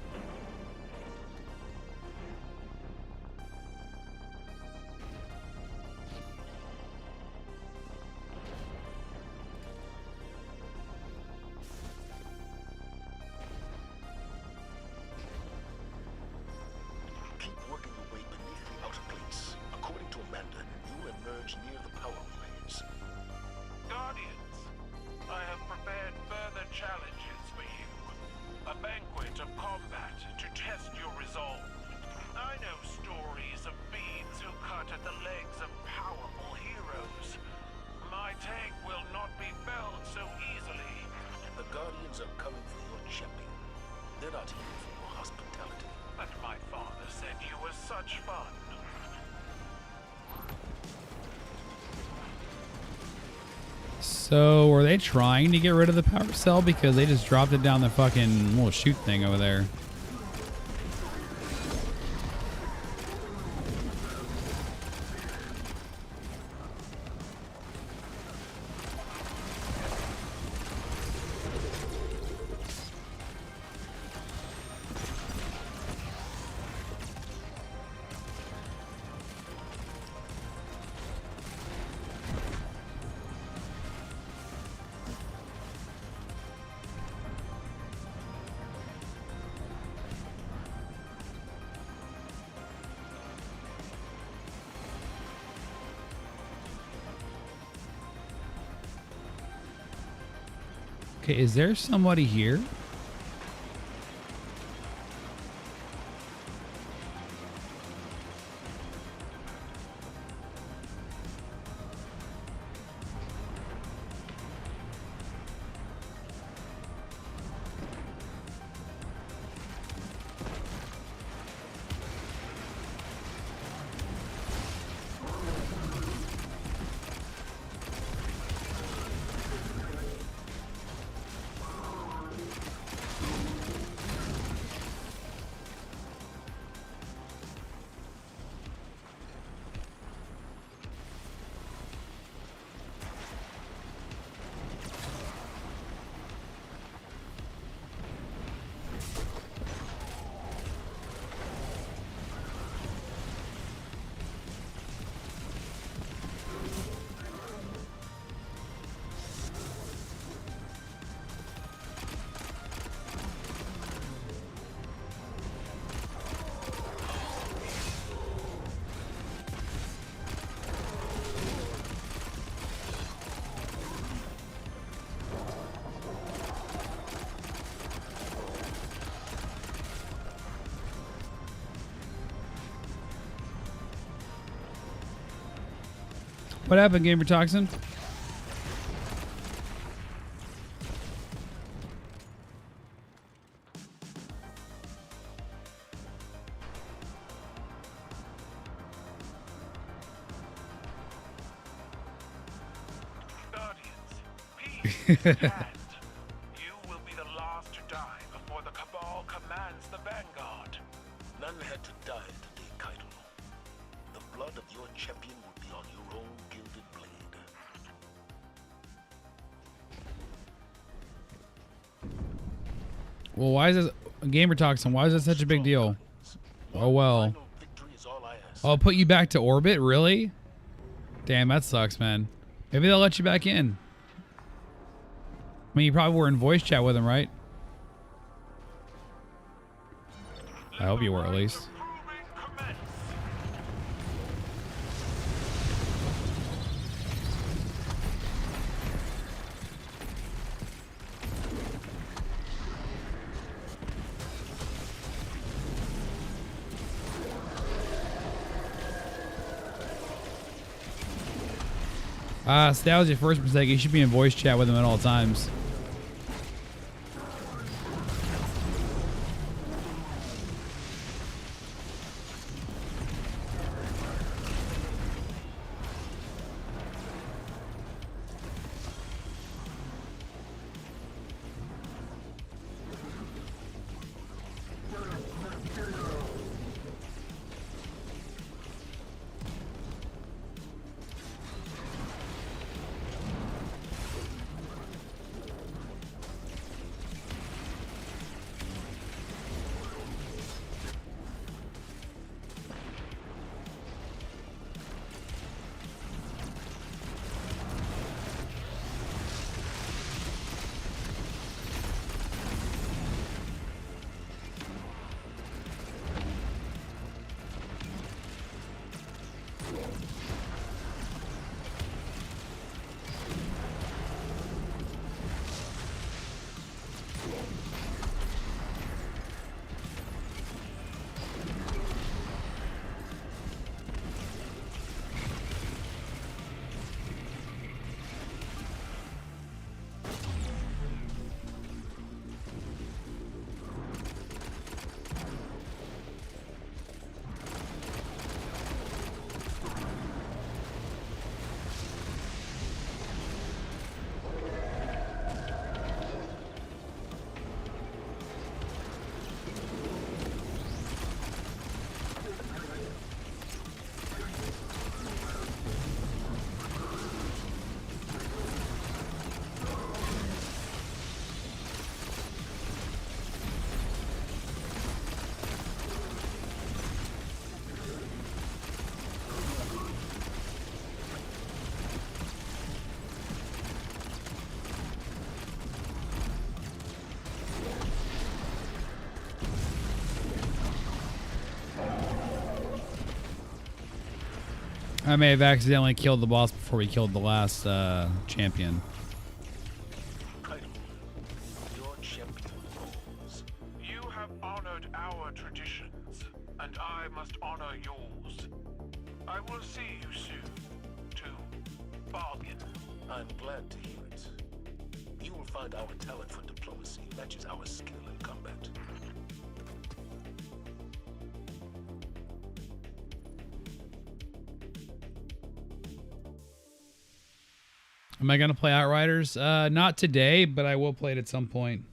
Keep working your way beneath the outer plates. According to Amanda, you will emerge near the power relays. Guardians, I have prepared further challenges for you. A banquet of combat to test your resolve. I know stories of fiends who cut at the legs of powerful heroes. My tank will not be felled so easily. The Guardians are coming for your champion. They're not here for your hospitality. But my father said you were such fun. So, were they trying to get rid of the power cell because they just dropped it down the fucking little chute thing over there? Okay, is there somebody here? What happened, Gamer Toxin? Guardians, peace is at hand. You will be the last to die before the Cabal commands the Vanguard. None had to die today, Kaito. The blood of your champion will be on your own gilded blade. Well, why is this Gamer Toxin? Why is that such a big deal? Oh well. Final victory is all I ask. I'll put you back to orbit, really? Damn, that sucks, man. Maybe they'll let you back in. I mean, you probably were in voice chat with him, right? I hope you were, at least. So that was your first mistake. You should be in voice chat with him at all times. I may have accidentally killed the boss before we killed the last champion. Kaido, your champion falls. You have honored our traditions, and I must honor yours. I will see you soon to bargain. I'm glad to hear it. You will find our talent for diplomacy matches our skill in combat. Am I going to play Outriders? Not today, but I will play it at some point.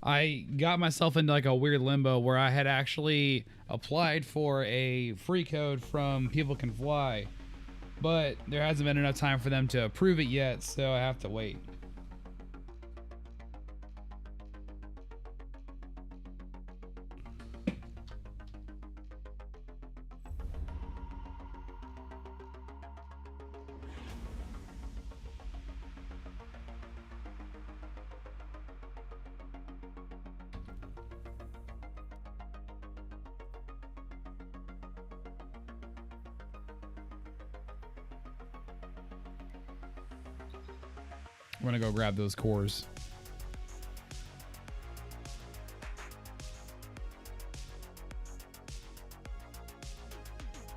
I got myself into like a weird limbo where I had actually applied for a free code from People Can Fly, but there hasn't been enough time for them to approve it yet, so I have to wait. I'm gonna go grab those cores.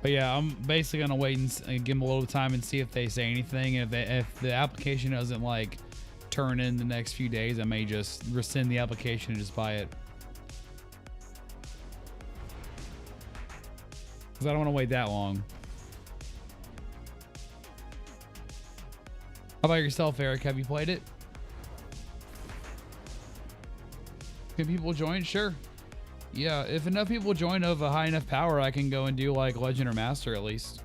But yeah, I'm basically gonna wait and give them a little time and see if they say anything. And if the application doesn't like turn in the next few days, I may just rescind the application and just buy it. Because I don't want to wait that long. How about yourself, Eric? Have you played it? Can people join? Sure. Yeah, if enough people join of a high enough power, I can go and do like Legend or Master at least.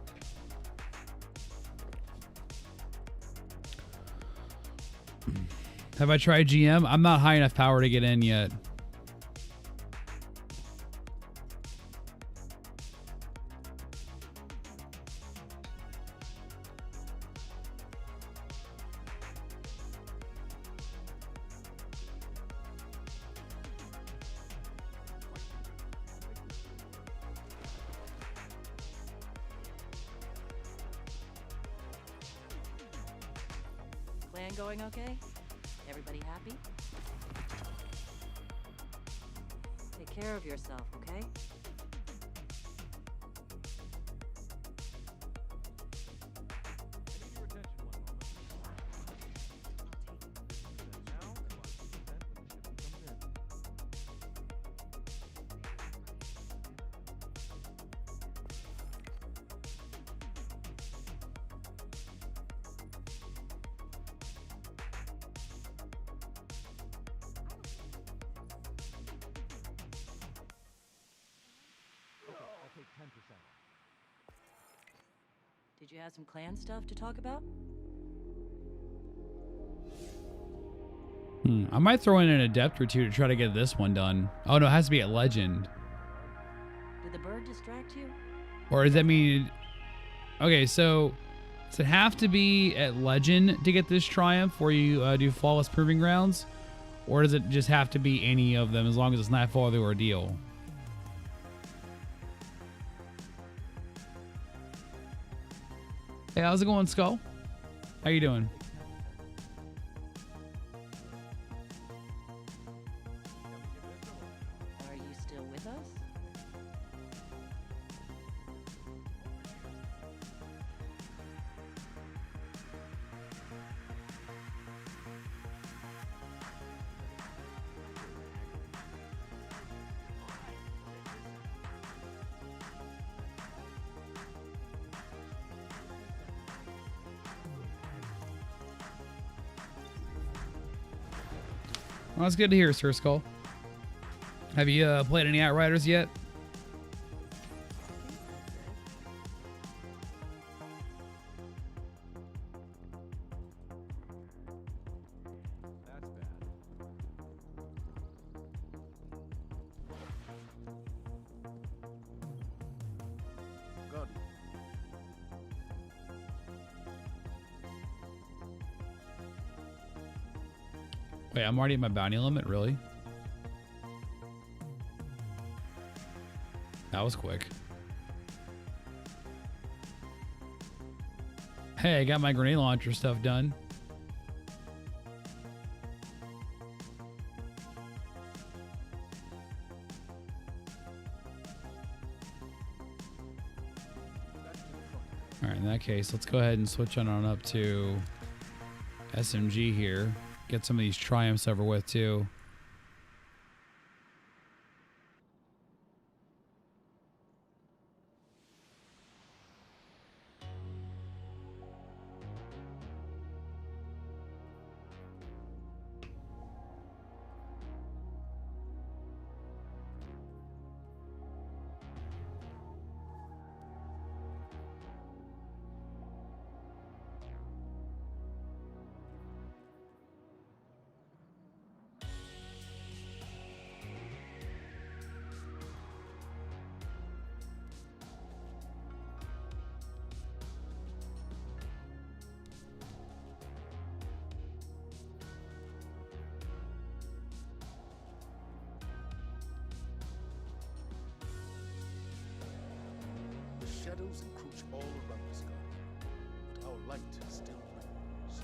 Have I tried GM? I'm not high enough power to get in yet. Plan going okay? Everybody happy? Take care of yourself, okay? Did you have some clan stuff to talk about? I might throw in an adept or two to try to get this one done. Oh no, it has to be at Legend. Did the bird distract you? Or does that mean... Okay, so does it have to be at Legend to get this triumph where you do Flawless Proving Grounds? Or does it just have to be any of them as long as it's Nightfall or the Ordeal? Hey, how's it going, Skull? How you doing? Are you still with us? Well, that's good to hear, Sir Skull. Have you played any Outriders yet? Good. Wait, I'm already at my bounty limit, really? That was quick. Hey, I got my grenade launcher stuff done. All right, in that case, let's go ahead and switch on up to SMG here. Get some of these triumphs over with too. The shadows encroach all around us, Guardian, but our light still remains.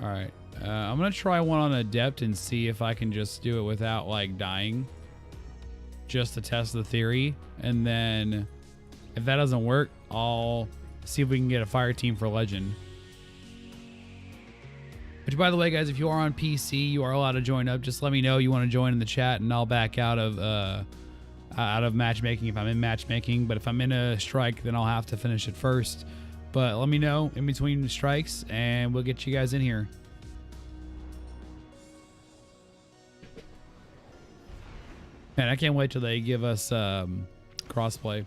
All right, I'm gonna try one on Adept and see if I can just do it without like dying, just to test the theory. And then if that doesn't work, I'll see if we can get a fire team for Legend. Which, by the way, guys, if you are on PC, you are allowed to join up. Just let me know you want to join in the chat, and I'll back out of matchmaking if I'm in matchmaking. But if I'm in a strike, then I'll have to finish it first. But let me know in between strikes, and we'll get you guys in here. Man, I can't wait till they give us crossplay.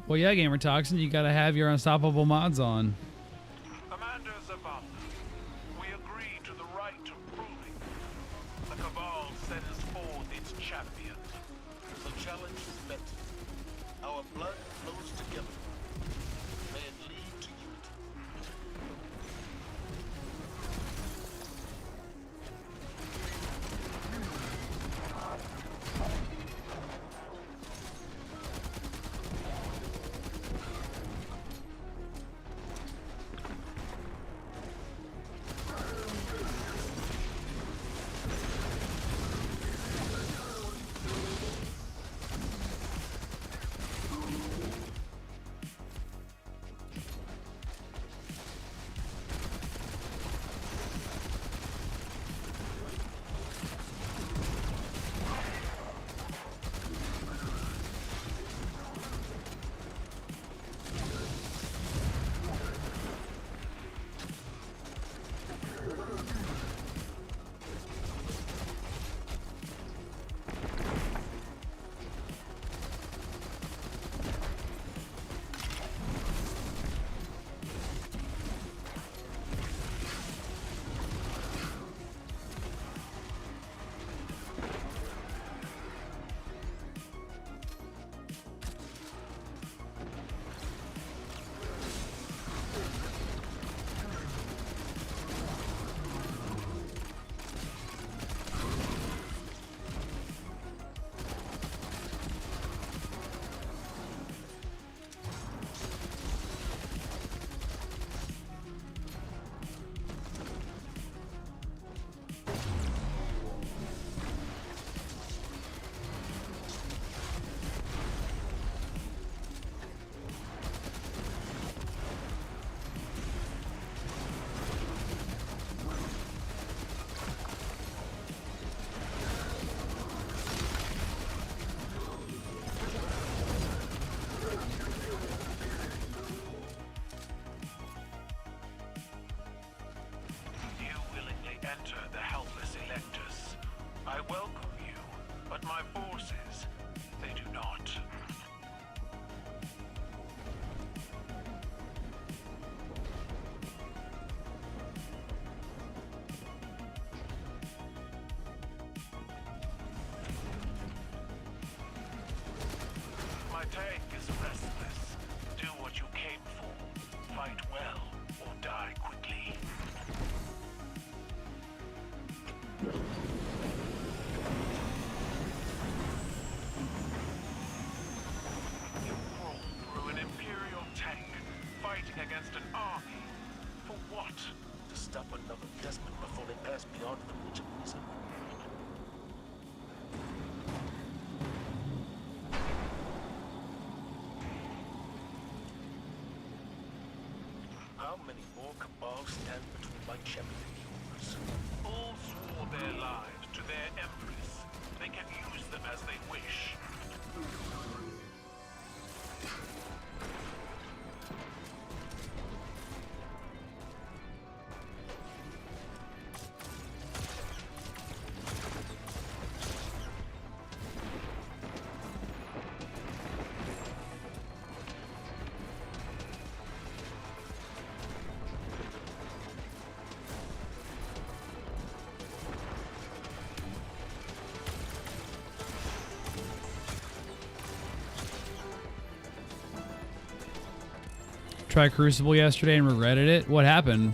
Well, yeah, Gamer Toxin, you gotta have your unstoppable mods on. Commander Zavala, we agree to the right of proving. The Cabal sends forth its champion. The challenge is met. Our blood flows together. May it lead to unity. my forces. They do not. My tank is restless. Do what you came for. Fight well or die quickly. You crawl through an Imperial tank, fighting against an army. For what? To stop another Desmond before they pass beyond the reach of reason. How many more cabals stand between my champion and yours? All swore their lives to their empress. They can use them as they wish. Tried Crucible yesterday and regretted it. What happened?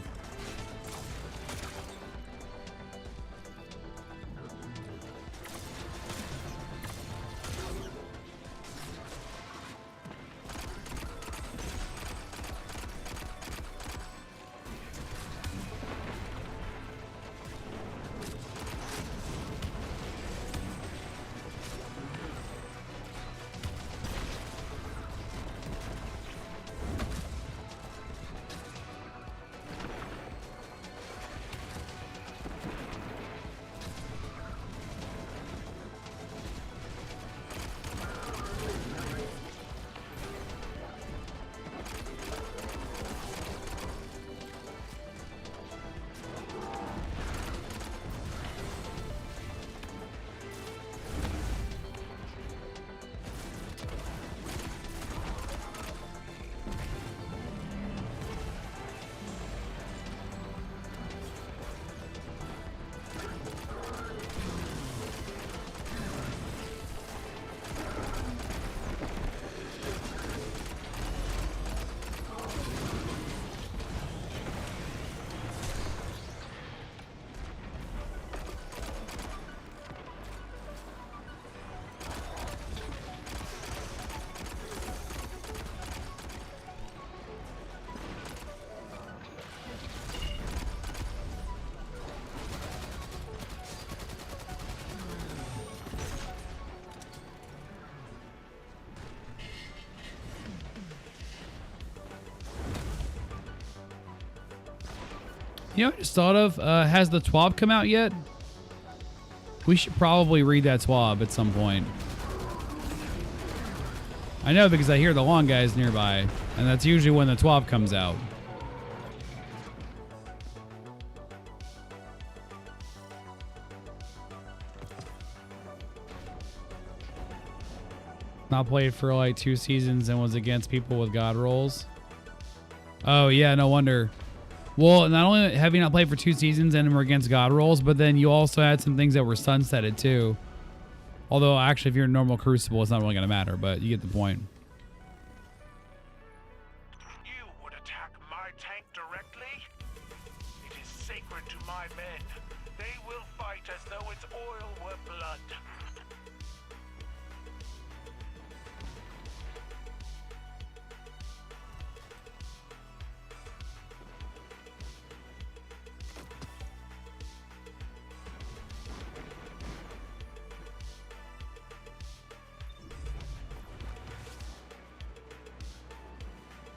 You know what I just thought of? Has the TWAB come out yet? We should probably read that TWAB at some point. I know because I hear the long guys nearby, and that's usually when the TWAB comes out. Not played for like 2 seasons and was against people with god rolls. Oh yeah, no wonder. Well, not only have you not played for 2 seasons and were against god rolls, but then you also had some things that were sunsetted too. Although actually if you're in normal Crucible, it's not really going to matter, but you get the point. You would attack my tank directly? It is sacred to my men. They will fight as though its oil were blood.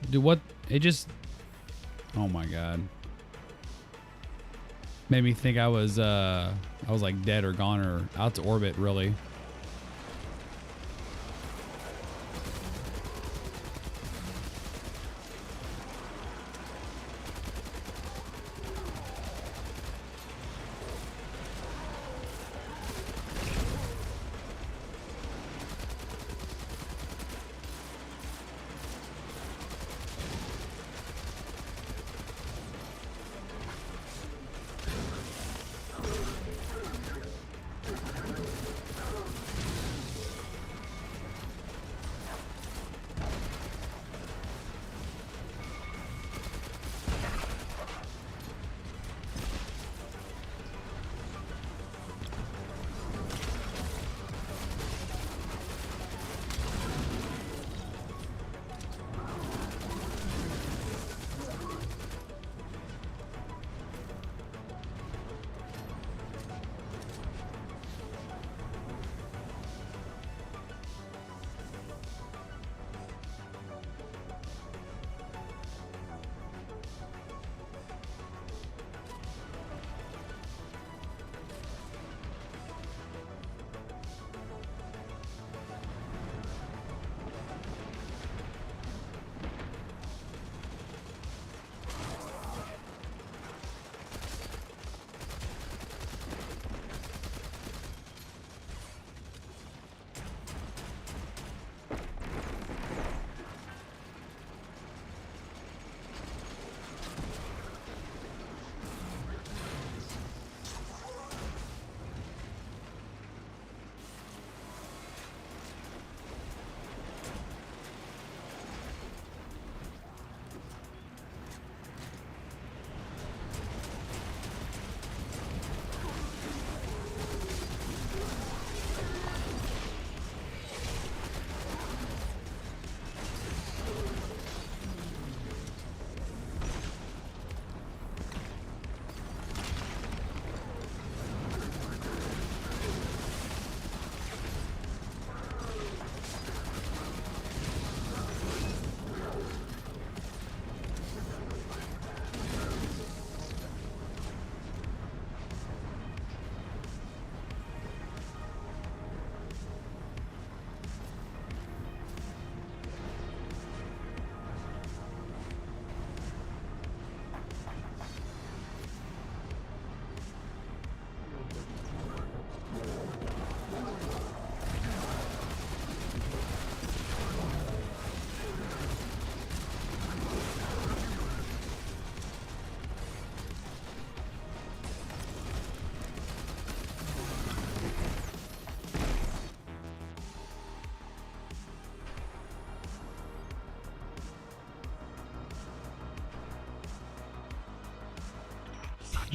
Dude, what? It just... Oh my god. Made me think I was like dead or gone or out to orbit, really.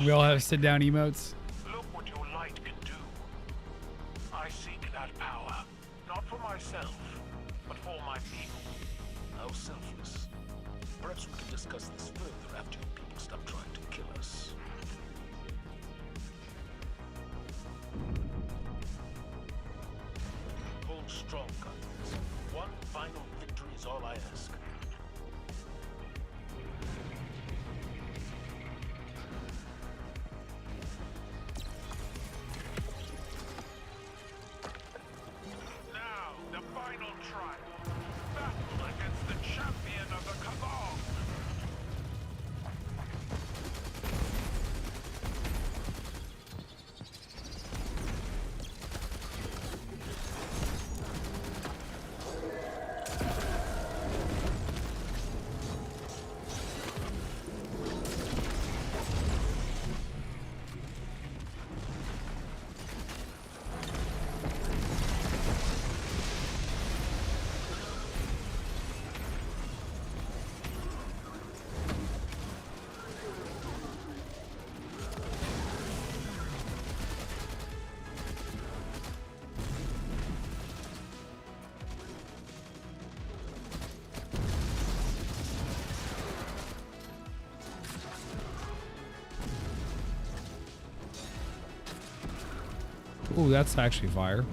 We all have sit down emotes. Look what your light can do. I seek that power, not for myself, but for my people. How selfless. Perhaps we can discuss this further after you people stop trying to kill us. Hold strong, guys. One final victory is all I ask. Now, the final trial. Battle against the champion of the Cabal. Ooh, that's actually fire.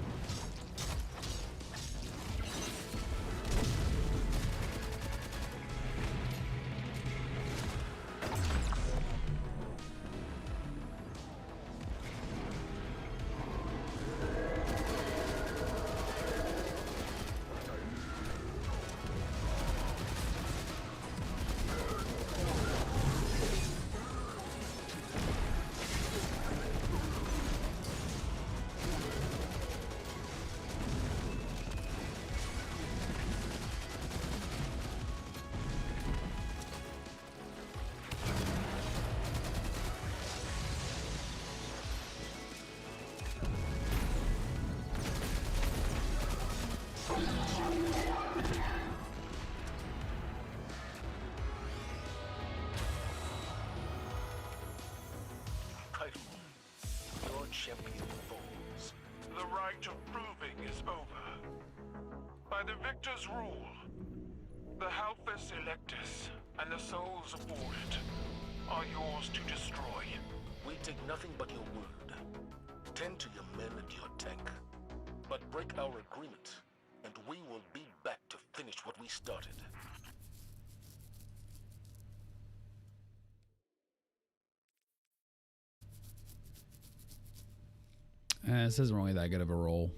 Your champion falls. The right of proving is over. By the victor's rule, the Halphus Electus and the souls aboard are yours to destroy. We take nothing but your word. Tend to your men and your tank. But break our agreement, and we will be back to finish what we started. This isn't really that good of a roll.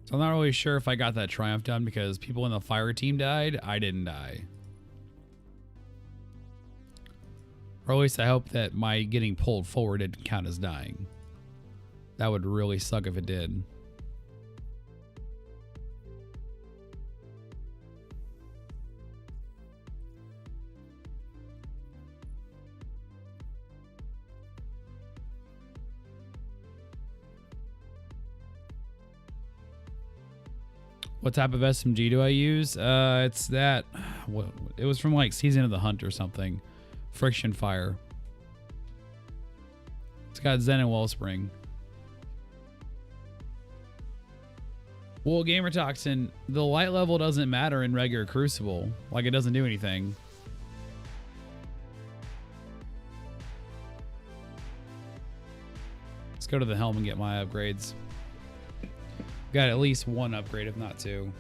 So I'm not really sure if I got that triumph done because people in the fire team died. I didn't die. Or at least I hope that my getting pulled forward didn't count as dying. That would really suck if it did. What type of SMG do I use? It's that. It was from like Season of the Hunt or something. Friction fire. It's got Zen and Wellspring. Well, Gamer Toxin, the light level doesn't matter in regular Crucible. Like, it doesn't do anything. Let's go to the helm and get my upgrades. Got at least one upgrade, if not two.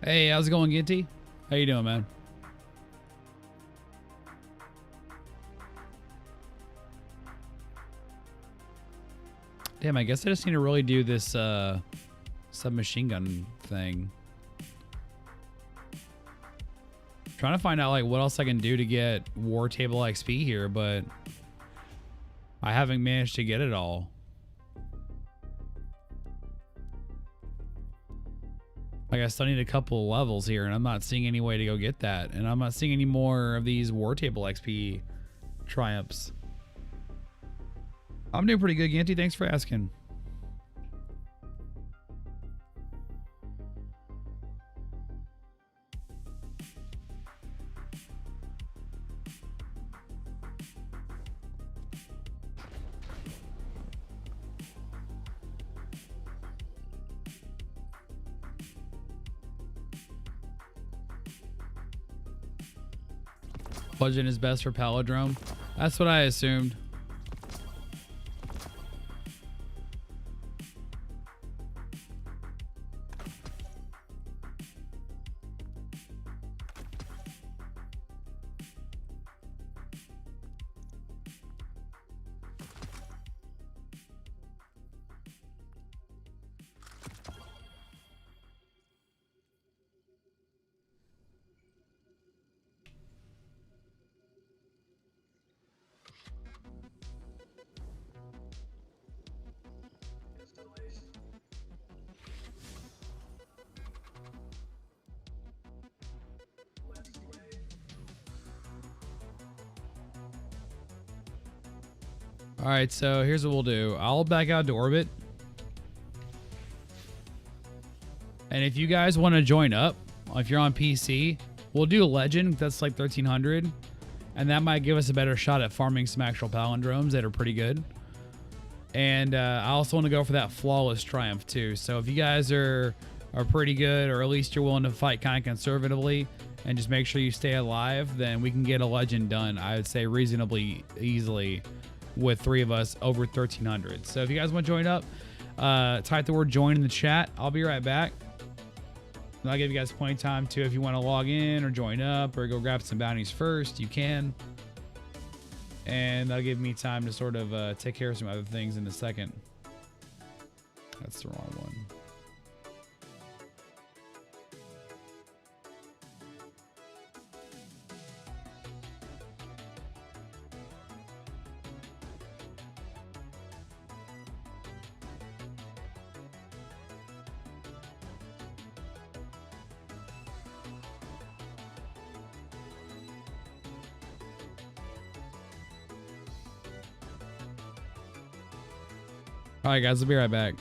Hey, how's it going, Ginty? How you doing, man? Damn, I guess I just need to really do this submachine gun thing. Trying to find out like what else I can do to get War Table XP here, but I haven't managed to get it all. Like I still need a couple of levels here, and I'm not seeing any way to go get that. And I'm not seeing any more of these War Table XP triumphs. I'm doing pretty good, Ganty. Thanks for asking. Bludgeon is best for Palindrome. That's what I assumed. All right, so here's what we'll do. I'll back out to orbit. And if you guys want to join up, if you're on PC, we'll do a legend. That's like 1300. And that might give us a better shot at farming some actual palindromes that are pretty good. And I also want to go for that flawless triumph too. So if you guys are pretty good, or at least you're willing to fight kind of conservatively and just make sure you stay alive, then we can get a legend done, I would say reasonably easily, with 3 of us over 1300. So if you guys want to join up, type the word join in the chat. I'll be right back. And I'll give you guys plenty of time too. If you want to log in or join up or go grab some bounties first, you can. And that'll give me time to sort of take care of some other things in a second. That's the wrong one. All right, guys, I'll be right back.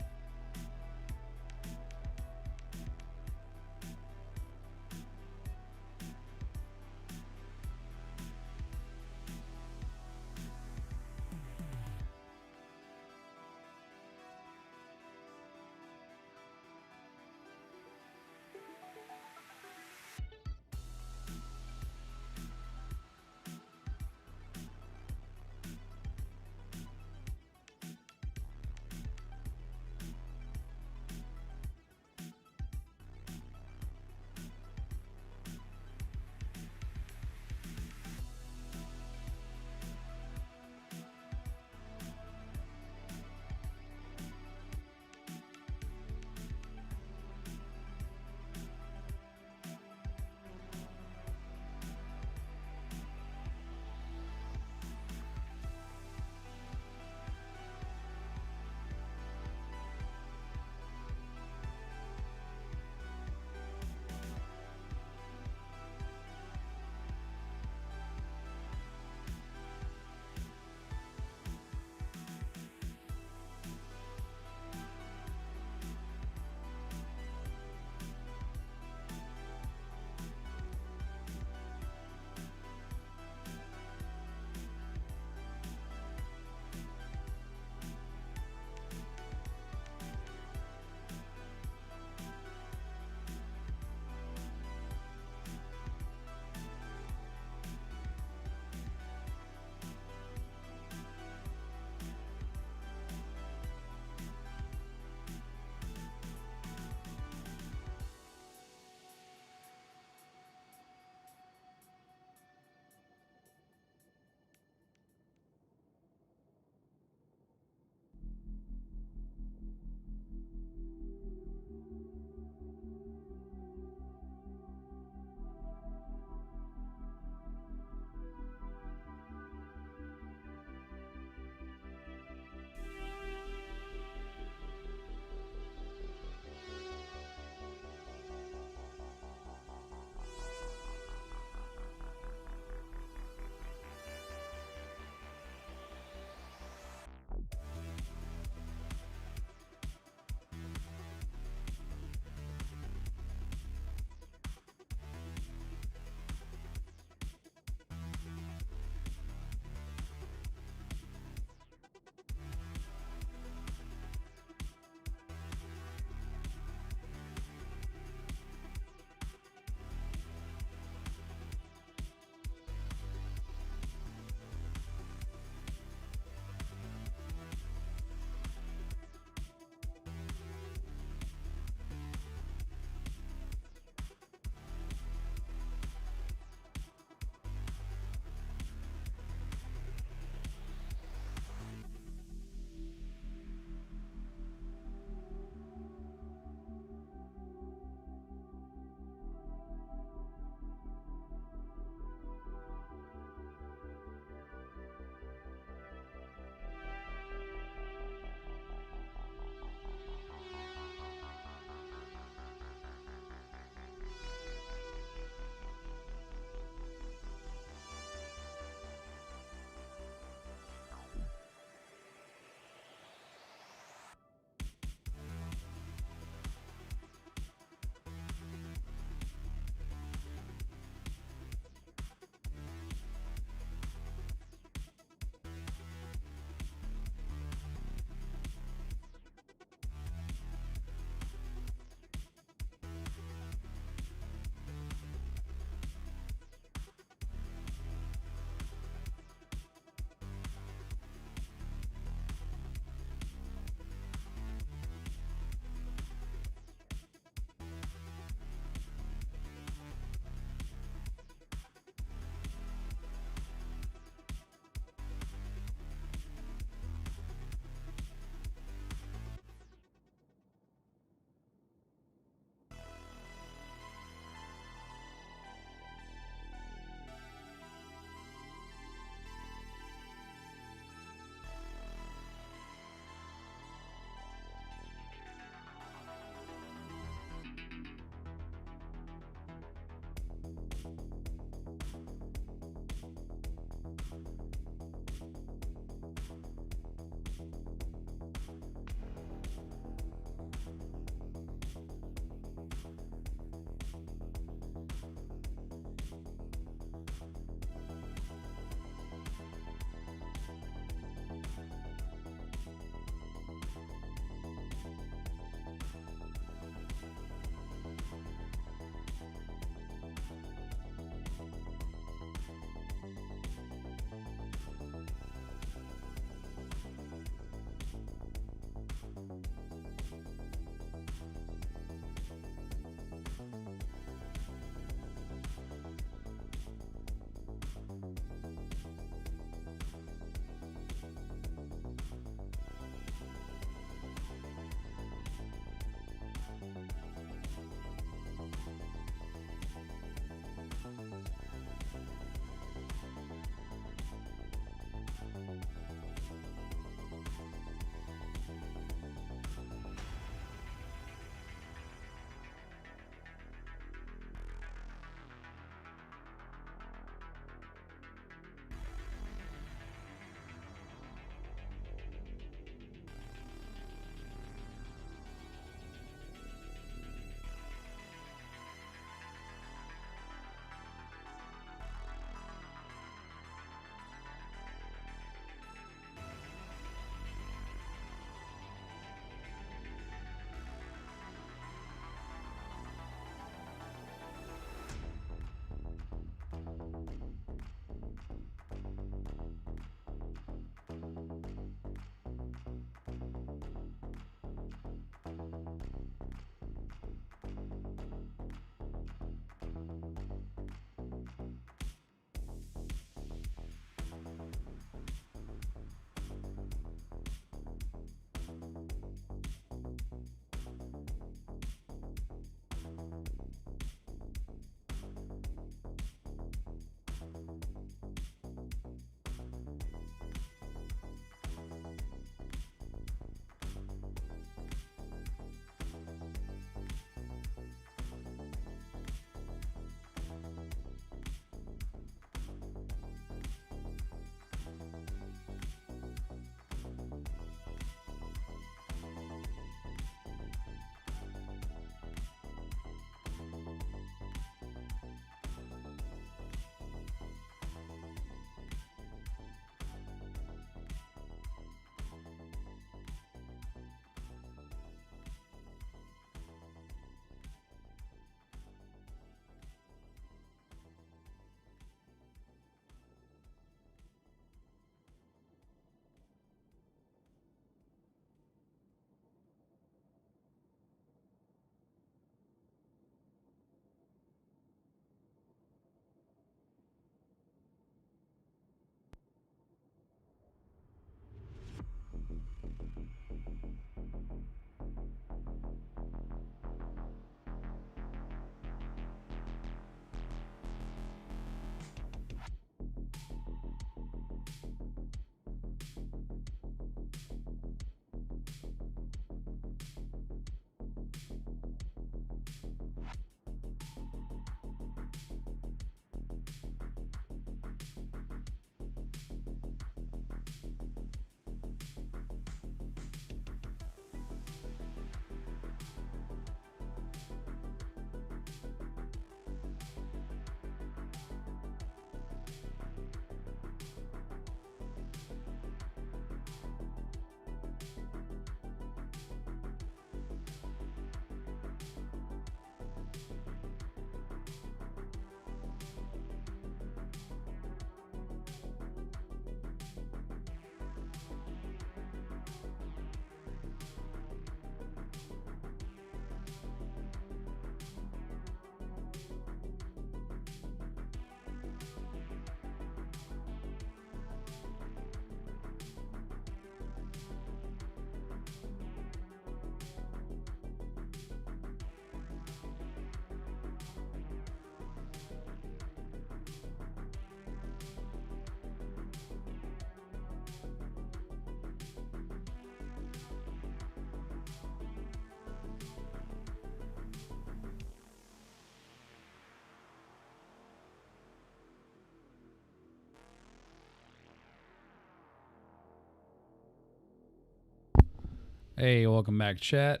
Hey, welcome back, chat.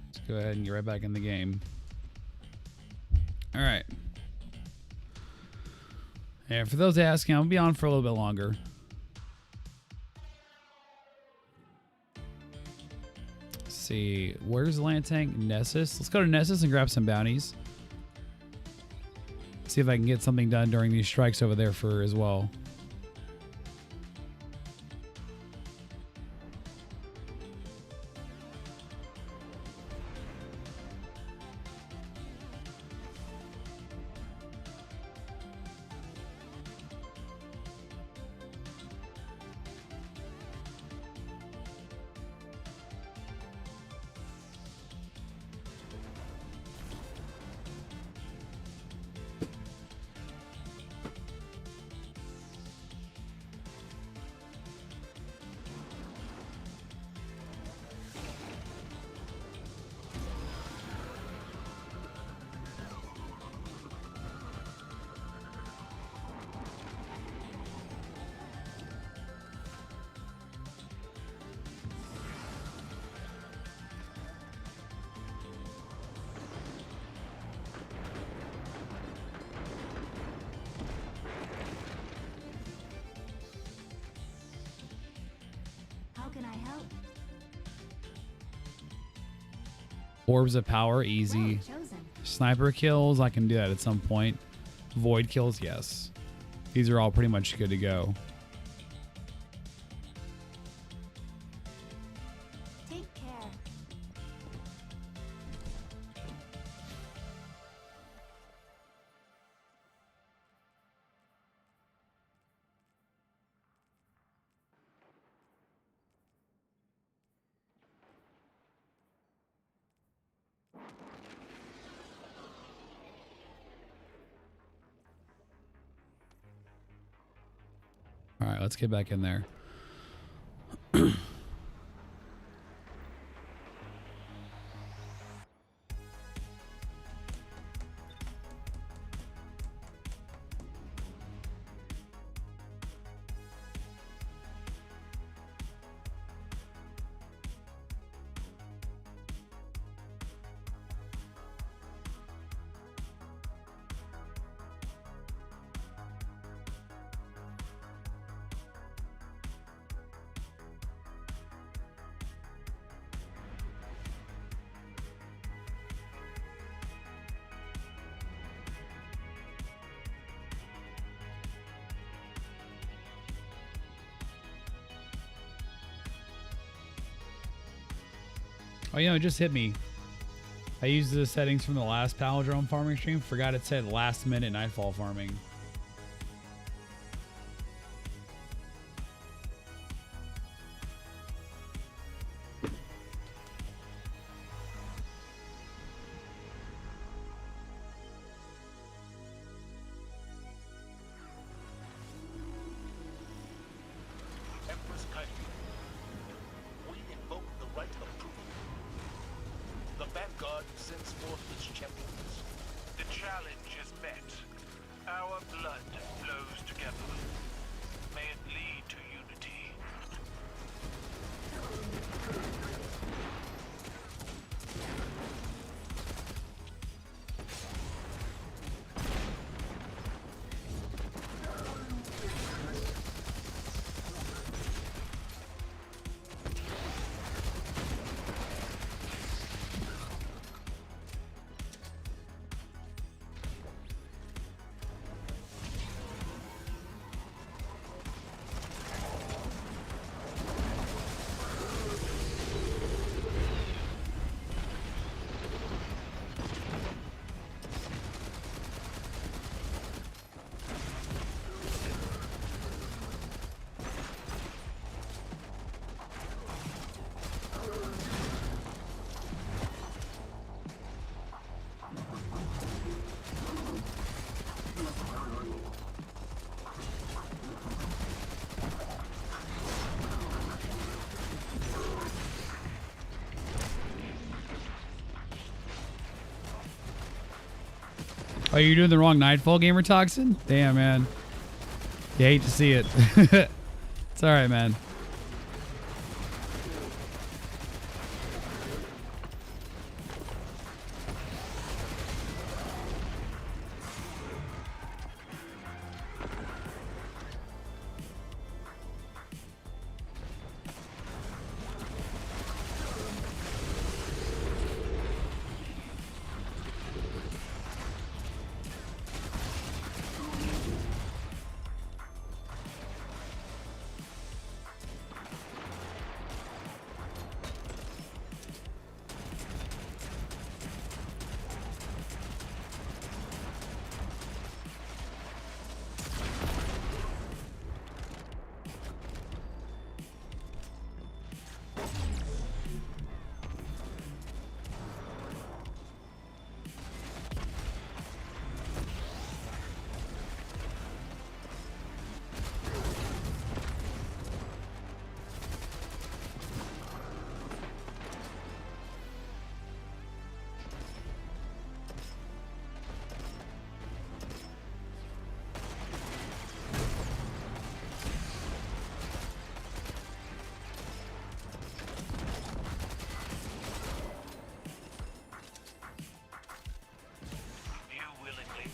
Let's go ahead and get right back in the game. All right. And for those asking, I'll be on for a little bit longer. Let's see, where's the land tank? Nessus. Let's go to Nessus and grab some bounties. See if I can get something done during these strikes over there for as well. Orbs of power, easy. Sniper kills, I can do that at some point. Void kills, yes. These are all pretty much good to go. Take care. All right, let's get back in there. Oh, you know, it just hit me. I used the settings from the last Palindrome farming stream. Forgot it said last minute Nightfall farming. Empress Kylie, we invoke the right of truth. The vanguard sends forth its champions. The challenge is met. Our blood flows together. May it lead to unity. Oh, you're doing the wrong Nightfall, Gamer Toxin? Damn, man. You hate to see it. It's all right, man.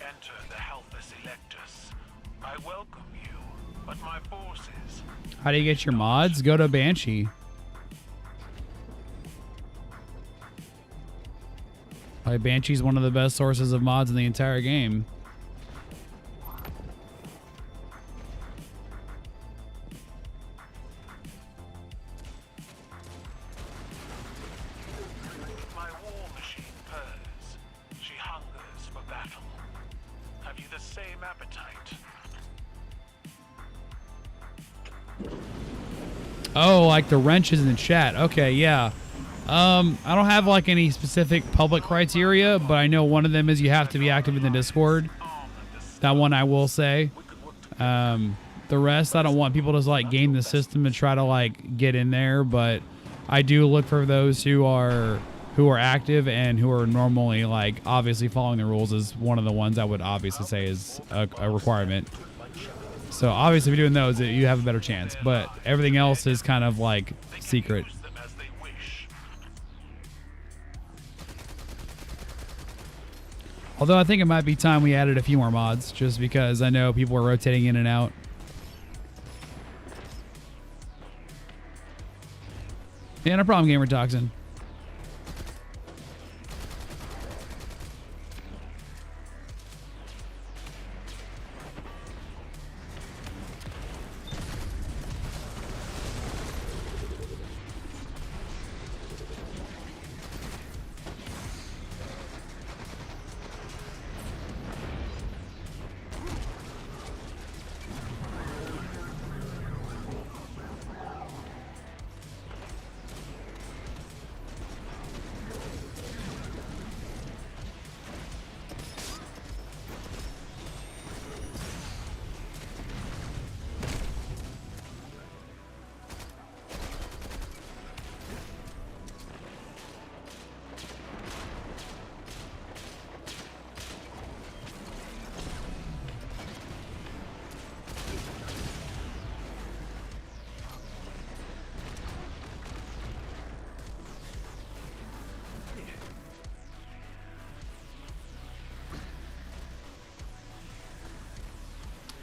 Enter the helpless electors. I welcome you, but my forces. How do you get your mods? Go to Banshee. Banshee's one of the best sources of mods in the entire game. My war machine purrs. She hungers for battle. Have you the same appetite? Oh, like the wrenches in the chat. Okay, yeah. I don't have like any specific public criteria, but I know one of them is you have to be active in the Discord. That one I will say. The rest, I don't want people to like game the system and try to like get in there, but I do look for those who are active and who are normally like obviously following the rules is one of the ones I would obviously say is a requirement. So obviously if you're doing those, you have a better chance, but everything else is kind of like secret. Although I think it might be time we added a few more mods, just because I know people are rotating in and out. Yeah, no problem, Gamer Toxin.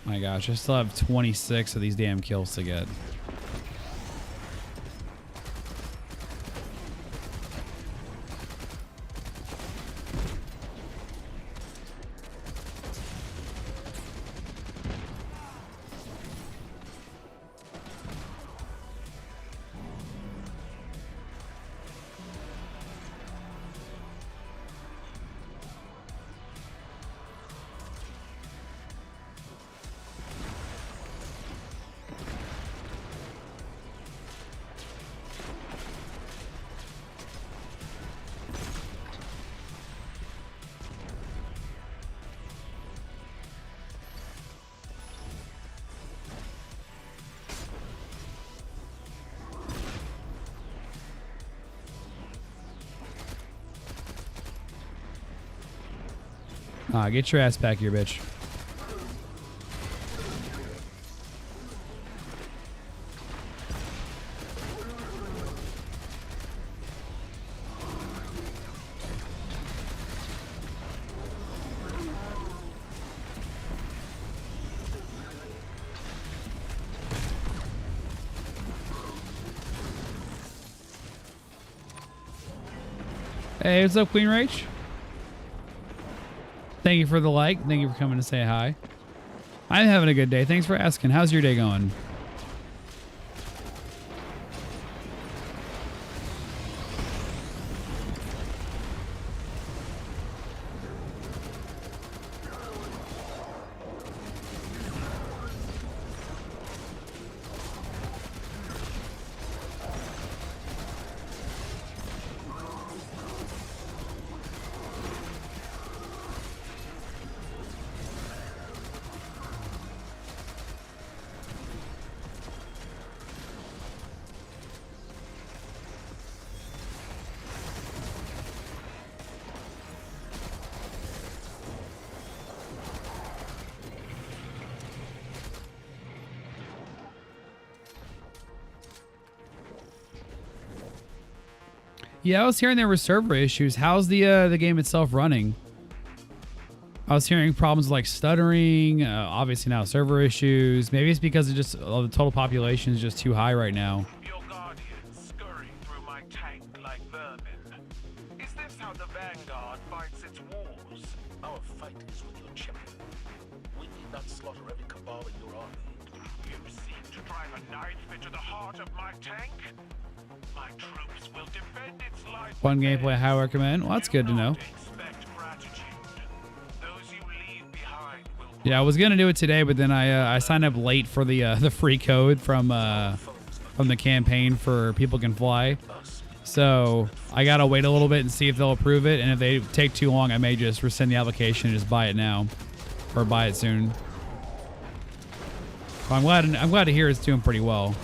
My gosh, I still have 26 of these damn kills to get. Get your ass back here, bitch. Hey, what's up, Queen Rach? Thank you for the like. Thank you for coming to say hi. I'm having a good day. Thanks for asking. How's your day going? Yeah, I was hearing there were server issues. How's the game itself running? I was hearing problems like stuttering. Obviously now server issues. Maybe it's because the total population is just too high right now. Your guardians scurry through my tank like vermin. Is this how the Vanguard fights its wars? Our fight is with your champion. We need not slaughter every cabal in your army. You seek to drive a knife into the heart of my tank? My troops will defend its life. Fun gameplay, I highly recommend. Well, that's good to know. Expect gratitude. Those you leave behind will. Yeah, I was gonna do it today, but then I signed up late for the free code from the campaign for People Can Fly. So I gotta wait a little bit and see if they'll approve it. And if they take too long, I may just rescind the application and just buy it now, or buy it soon. But I'm glad to hear it's doing pretty well.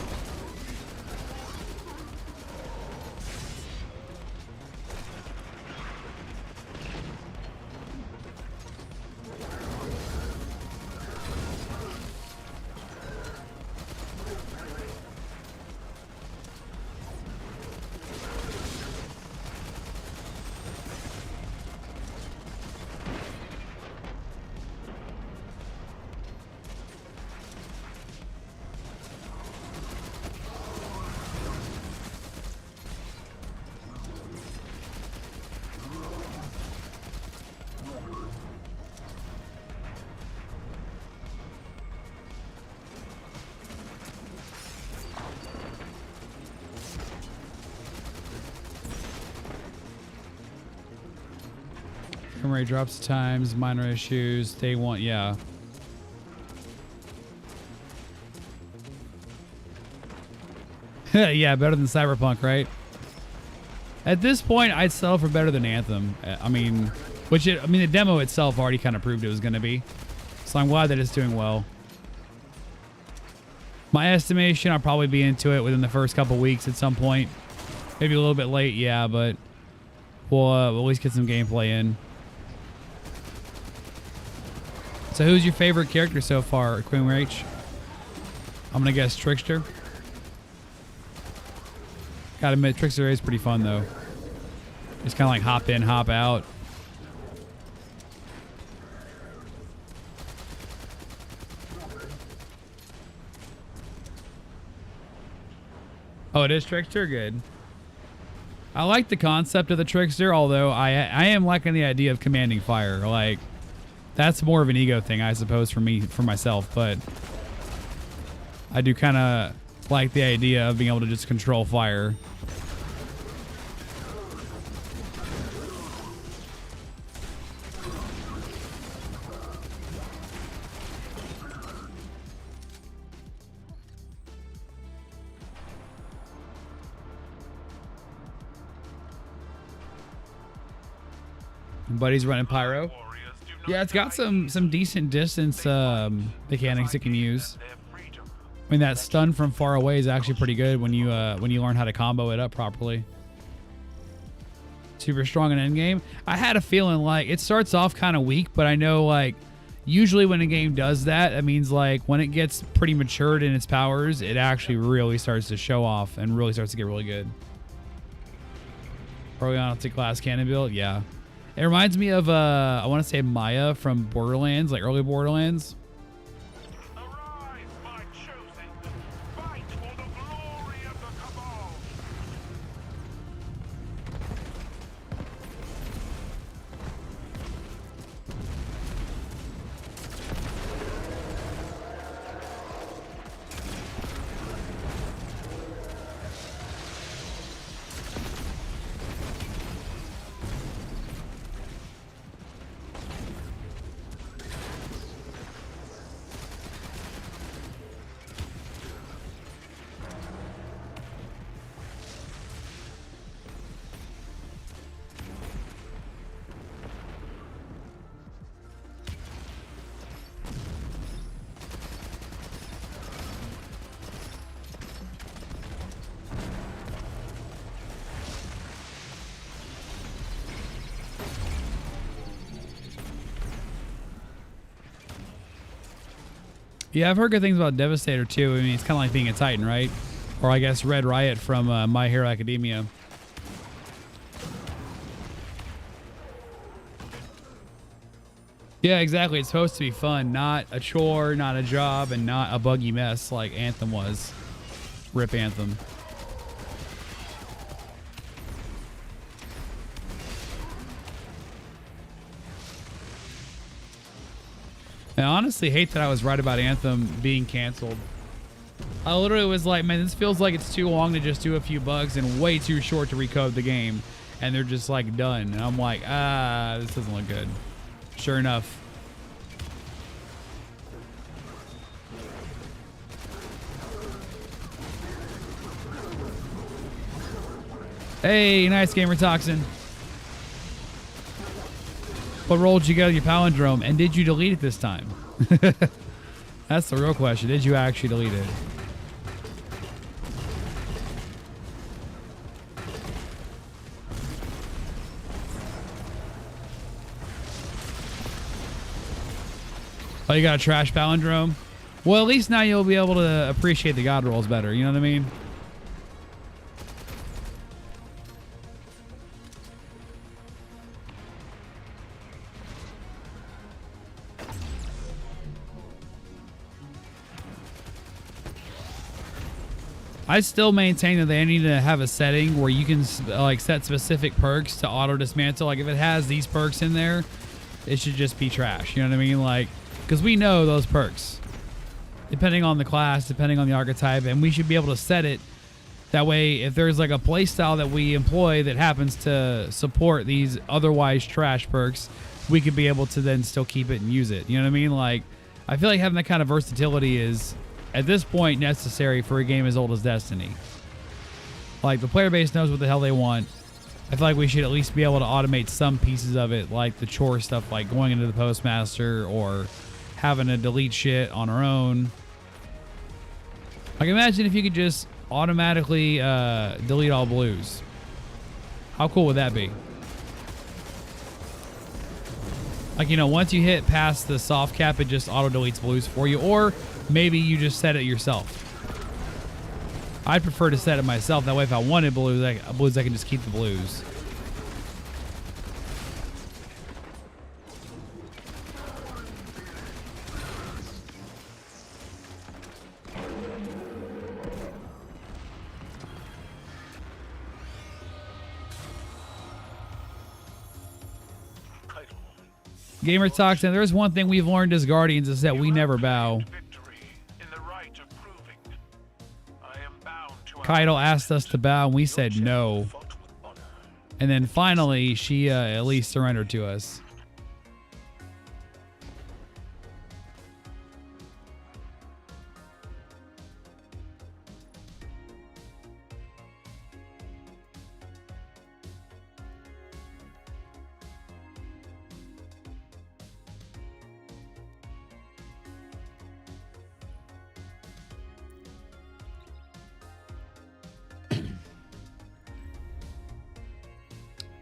Frame rate drops at times, minor issues. They want, yeah. Yeah, better than Cyberpunk, right? At this point, I'd settle for better than Anthem. I mean, the demo itself already kind of proved it was going to be. So I'm glad that it's doing well. My estimation, I'll probably be into it within the first couple weeks at some point. Maybe a little bit late, yeah, but we'll at least get some gameplay in. So who's your favorite character so far, Queen Rach? I'm going to guess Trickster. Gotta admit, Trickster is pretty fun, though. Just kind of like hop in, hop out. Oh, it is Trickster? Good. I like the concept of the Trickster, although I am liking the idea of commanding fire. Like, that's more of an ego thing, I suppose, for myself, but I do kind of like the idea of being able to just control fire. Buddy's running pyro. Yeah, it's got some decent distance mechanics it can use. I mean, that stun from far away is actually pretty good when you learn how to combo it up properly. Super strong in endgame. I had a feeling like it starts off kind of weak, but I know like usually when a game does that, it means like when it gets pretty matured in its powers, it actually really starts to show off and really starts to get really good. Early on, it's a glass cannon build, yeah. It reminds me of, I want to say Maya from Borderlands, like early Borderlands. Arise, my chosen. Fight for the glory of the Cabal. Yeah, I've heard good things about Devastator too. I mean, it's kind of like being a Titan, right? Or I guess Red Riot from My Hero Academia. Yeah, exactly. It's supposed to be fun, not a chore, not a job, and not a buggy mess like Anthem was. Rip Anthem. I honestly hate that I was right about Anthem being canceled. I literally was like, man, this feels like it's too long to just do a few bugs and way too short to recode the game. And they're just like done. And I'm like, this doesn't look good. Sure enough. Hey, nice gamer toxin. What role did you get on your palindrome, and did you delete it this time? That's the real question. Did you actually delete it? Oh, you got a trash palindrome? Well, at least now you'll be able to appreciate the god rolls better. You know what I mean? I still maintain that they need to have a setting where you can like set specific perks to auto dismantle. Like if it has these perks in there, it should just be trash. You know what I mean? Like, because we know those perks, depending on the class, depending on the archetype, and we should be able to set it that way. If there's like a play style that we employ that happens to support these otherwise trash perks, we could be able to then still keep it and use it. You know what I mean? Like, I feel like having that kind of versatility is, at this point, necessary for a game as old as Destiny. Like, the player base knows what the hell they want. I feel like we should at least be able to automate some pieces of it, like the chore stuff, like going into the postmaster or having to delete shit on our own. Like, imagine if you could just automatically delete all blues. How cool would that be? Like, you know, once you hit past the soft cap, it just auto-deletes blues for you. Or maybe you just set it yourself. I'd prefer to set it myself. That way, if I wanted blues, I can just keep the blues. Gamer Toxin, there's one thing we've learned as Guardians is that we never bow. Keitel asked us to bow and we said no. And then finally, she at least surrendered to us.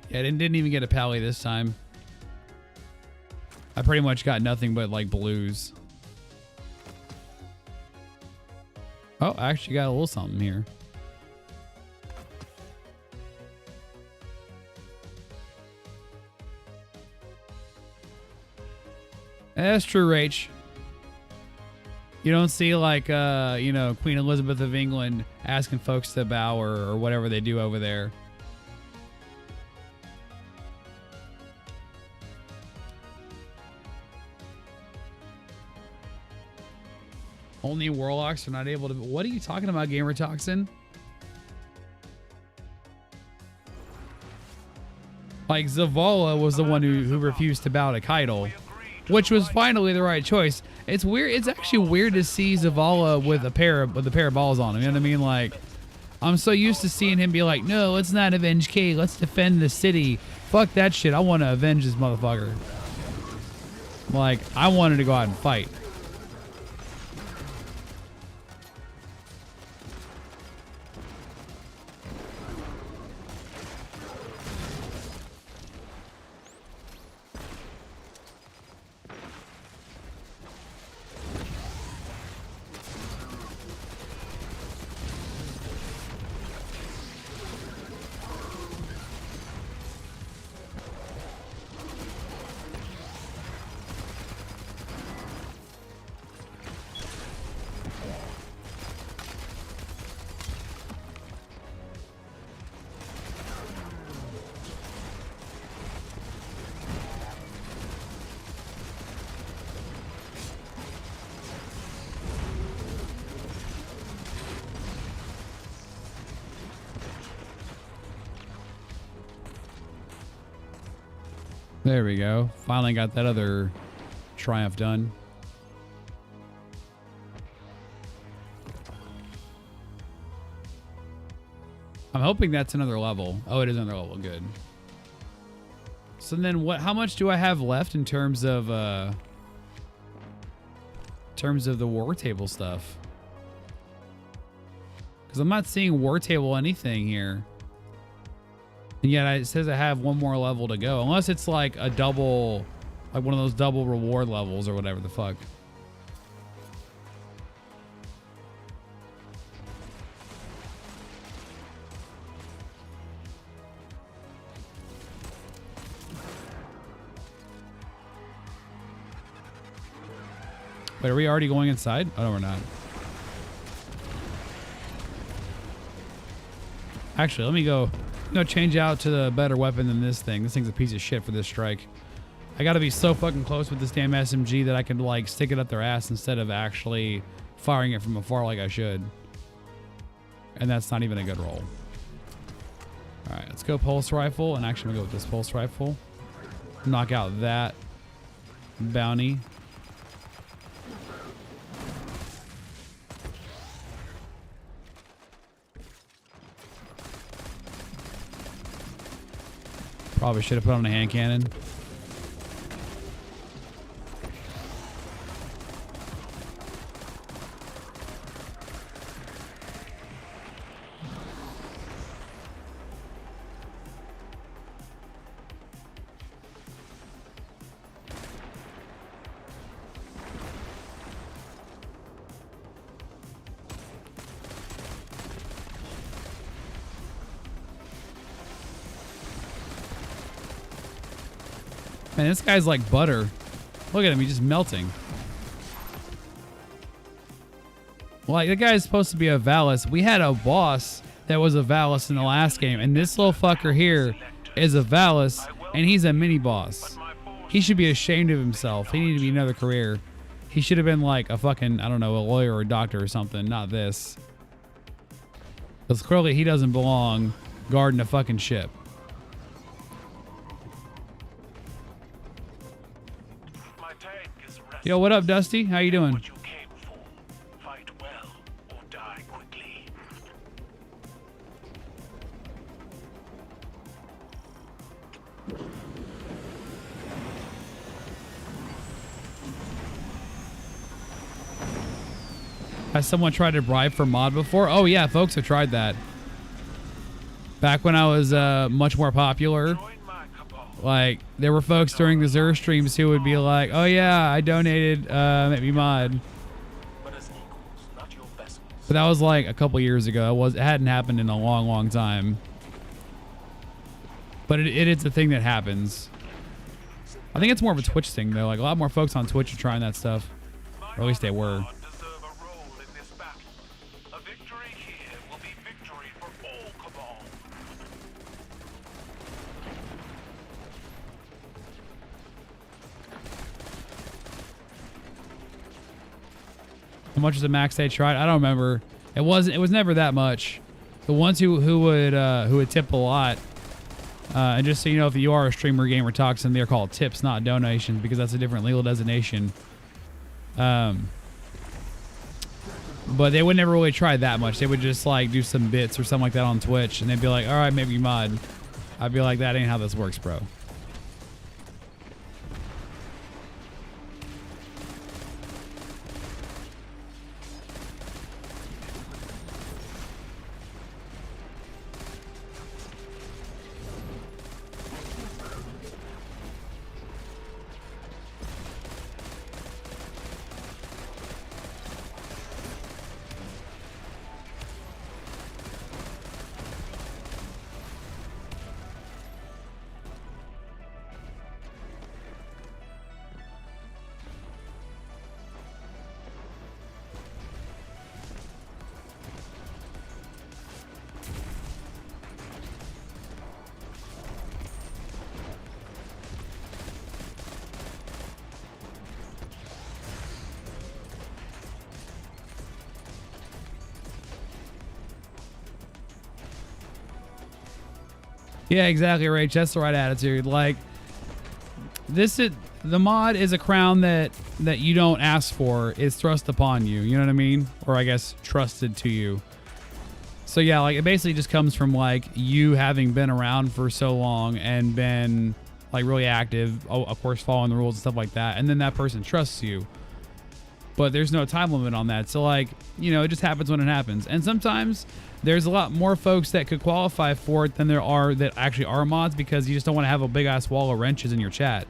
Yeah, I didn't even get a pally this time. I pretty much got nothing but like blues. Oh, I actually got a little something here. That's true, Rach. You don't see like, you know, Queen Elizabeth of England asking folks to bow or whatever they do over there. Only warlocks are not able to. What are you talking about, Gamer Toxin? Like, Zavala was the one who refused to bow to Keitel, which was finally the right choice. It's weird. It's actually weird to see Zavala with a pair of balls on him. You know what I mean? Like, I'm so used to seeing him be like, no, let's not avenge K. Let's defend the city. Fuck that shit. I want to avenge this motherfucker. Like, I wanted to go out and fight. There we go. Finally got that other triumph done. I'm hoping that's another level. Oh, it is another level. Good. So then what, how much do I have left in terms of the war table stuff? Because I'm not seeing war table anything here. And yet it says I have one more level to go. Unless it's like a double, like one of those double reward levels or whatever the fuck. Wait, are we already going inside? Oh, no, we're not. Actually, let me go change out to the better weapon than this thing. This thing's a piece of shit for this strike. I gotta be so fucking close with this damn SMG that I can like stick it up their ass instead of actually firing it from afar like I should. And that's not even a good roll. All right, let's go pulse rifle. And actually, I'm gonna go with this pulse rifle. Knock out that bounty. Probably should have put on a hand cannon. Man, this guy's like butter. Look at him, he's just melting. Like, the guy is supposed to be a Valis. We had a boss that was a Valis in the last game, and this little fucker here is a Valis, and he's a mini boss. He should be ashamed of himself. He needed to be another career. He should have been like a fucking, I don't know, a lawyer or a doctor or something, not this. Because clearly he doesn't belong guarding a fucking ship. Yo, what up, Dusty? How you doing? What you came for. Fight well or die quickly. Has someone tried to bribe for mod before? Oh yeah, folks have tried that. Back when I was much more popular. Like, there were folks during the Xur streams who would be like, oh yeah, I donated, make me mod. But that was like a couple years ago. It hadn't happened in a long, long time. But it is a thing that happens. I think it's more of a Twitch thing though. Like, a lot more folks on Twitch are trying that stuff. Or at least they were. How much was the max they tried? I don't remember. It was never that much. The ones who would tip a lot, and just so you know, if you are a streamer, gamer, toxin, they're called tips, not donations, because that's a different legal designation. But they would never really try that much. They would just like do some bits or something like that on Twitch, and they'd be like, all right, maybe mod. I'd be like, that ain't how this works, bro. Yeah, exactly, Rach. That's the right attitude. Like, the mod is a crown that you don't ask for. It's thrust upon you. You know what I mean? Or I guess trusted to you. So yeah, like it basically just comes from like you having been around for so long and been like really active. Oh, of course, following the rules and stuff like that. And then that person trusts you. But there's no time limit on that. So like, you know, it just happens when it happens. And sometimes there's a lot more folks that could qualify for it than there are that actually are mods, because you just don't want to have a big ass wall of wrenches in your chat.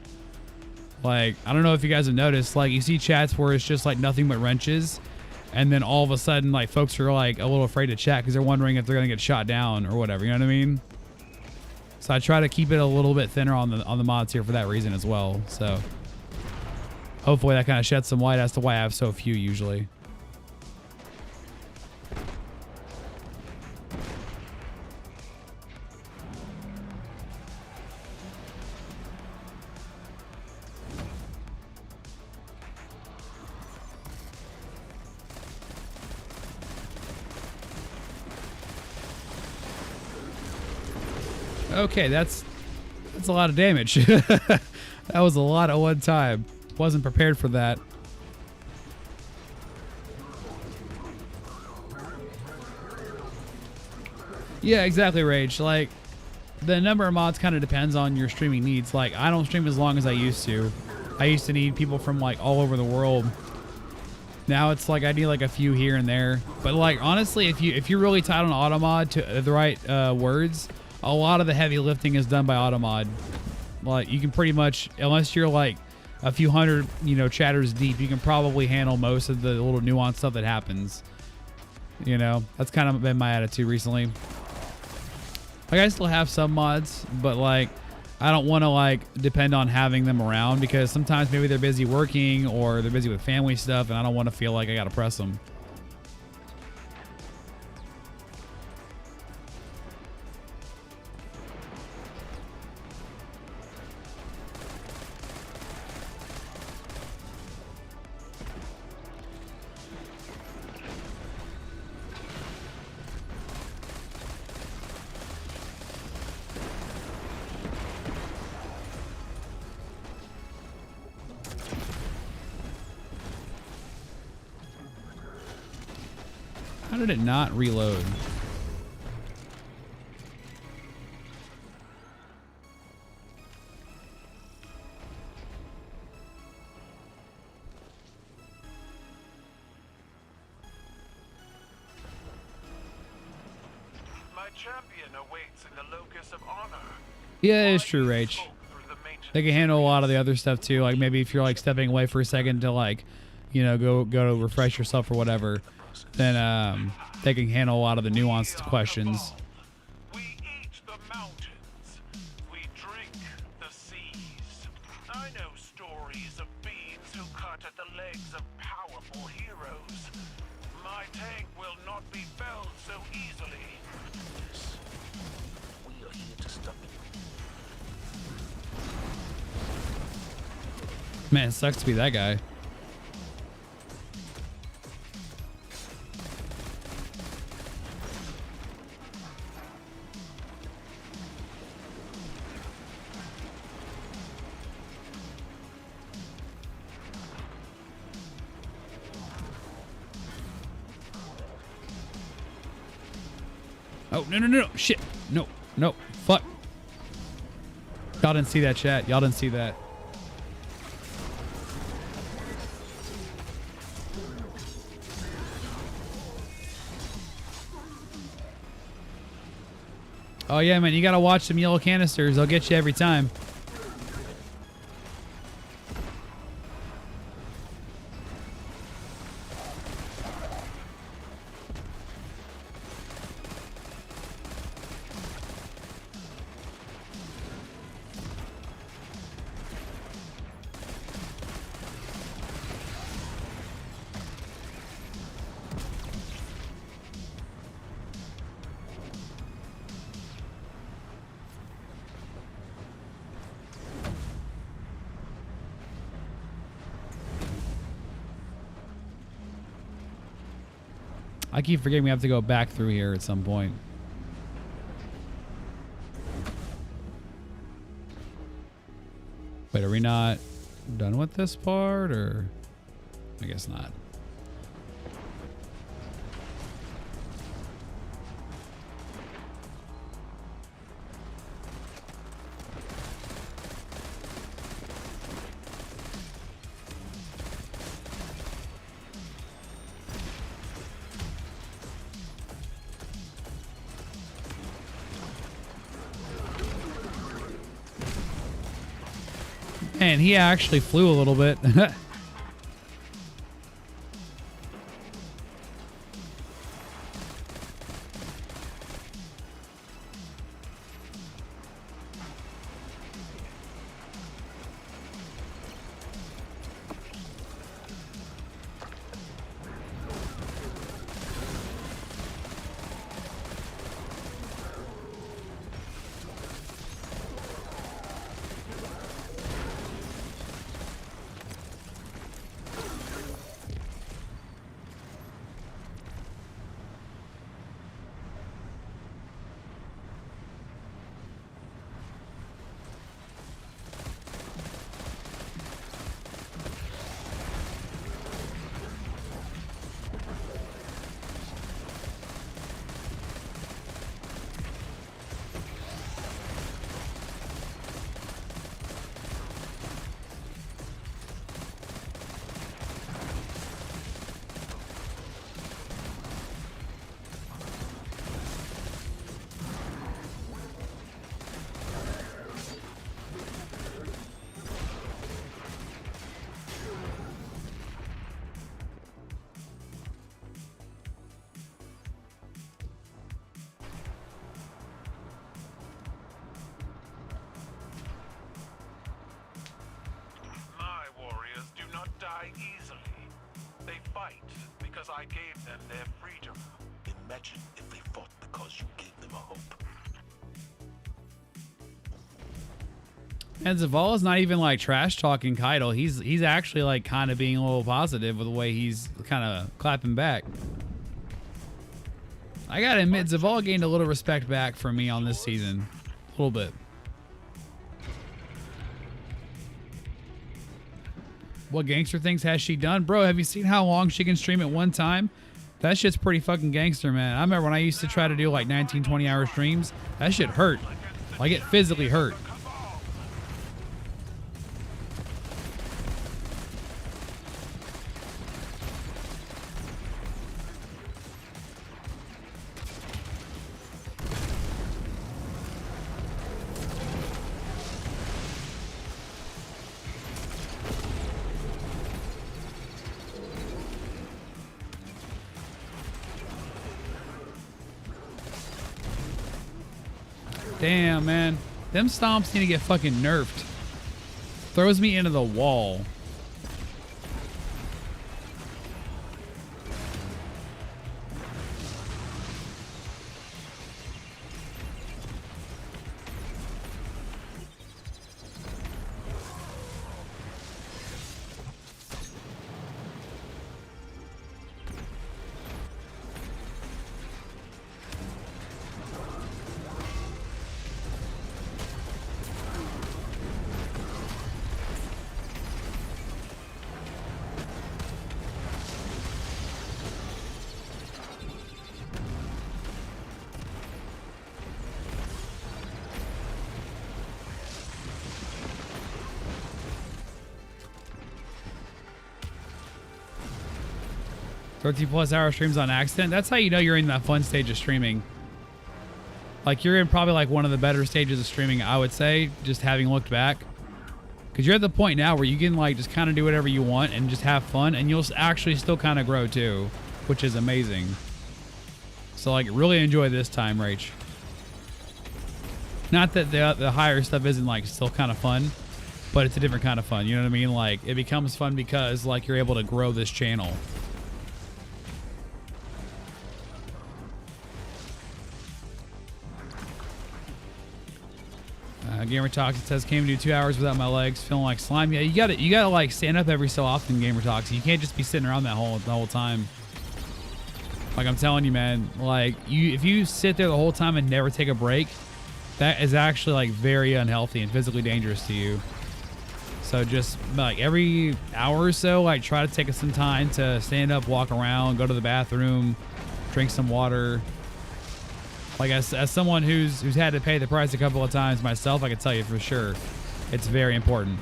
Like, I don't know if you guys have noticed, like you see chats where it's just like nothing but wrenches. And then all of a sudden, like folks are like a little afraid to chat because they're wondering if they're going to get shot down or whatever. You know what I mean? So I try to keep it a little bit thinner on the mods here for that reason as well. So hopefully that kind of sheds some light as to why I have so few usually. Okay, that's a lot of damage. That was a lot at one time. Wasn't prepared for that. Yeah, exactly, Rage. Like, the number of mods kind of depends on your streaming needs. Like, I don't stream as long as I used to. I used to need people from like all over the world. Now it's like I need like a few here and there. But like honestly, if you're really tight on automod to the right words, a lot of the heavy lifting is done by automod. Like you can pretty much, unless you're like a few hundred, you know, chatters deep, you can probably handle most of the little nuanced stuff that happens. You know, that's kind of been my attitude recently. Like I still have some mods, but like I don't want to like depend on having them around, because sometimes maybe they're busy working or they're busy with family stuff and I don't want to feel like I got to press them. How did it not reload? My champion awaits in the locus of honor. Yeah, it's true, Rach. They can handle a lot of the other stuff too. Like maybe if you're like stepping away for a second to like, you know, go to refresh yourself or whatever, then they can handle a lot of the nuanced questions. We eat the mountains. We drink the seas. I know stories of beings who cut at the legs of powerful heroes. My tank will not be felled so easily. We are here to stop you. Man, it sucks to be that guy. Oh, no. Shit. No. Fuck. Y'all didn't see that, chat. Y'all didn't see that. Oh, yeah, man. You got to watch some yellow canisters. They'll get you every time. I keep forgetting we have to go back through here at some point. Wait, are we not done with this part, or I guess not. Man, he actually flew a little bit. My warriors do not die easily. They fight because I gave them their freedom. Imagine if they fought because you gave them a hope. And Zavala's not even like trash talking Keitel. He's actually like kind of being a little positive with the way he's kind of clapping back. I gotta admit, Zavala gained a little respect back from me on this season. A little bit. What gangster things has she done? Bro, have you seen how long she can stream at one time? That shit's pretty fucking gangster, man. I remember when I used to try to do like 19, 20-hour streams. That shit hurt. Like, it physically hurt. Damn, man. Them stomps need to get fucking nerfed. Throws me into the wall. +30 streams on accident. That's how you know you're in that fun stage of streaming. Like, you're in probably like one of the better stages of streaming, I would say, just having looked back. Because you're at the point now where you can like just kind of do whatever you want and just have fun, and you'll actually still kind of grow too, which is amazing. So like, really enjoy this time, Rach. Not that the higher stuff isn't like still kind of fun, but it's a different kind of fun. You know what I mean? Like, it becomes fun because like you're able to grow this channel. Gamer Talks, it says, came to do 2 hours without my legs, feeling like slime. Yeah, you gotta like stand up every so often, Gamer Talks. You can't just be sitting around that the whole time. Like, I'm telling you, man, like, if you sit there the whole time and never take a break, that is actually like very unhealthy and physically dangerous to you. So just like every hour or so, like try to take some time to stand up, walk around, go to the bathroom, drink some water. Like as someone who's had to pay the price a couple of times myself, I can tell you for sure, it's very important.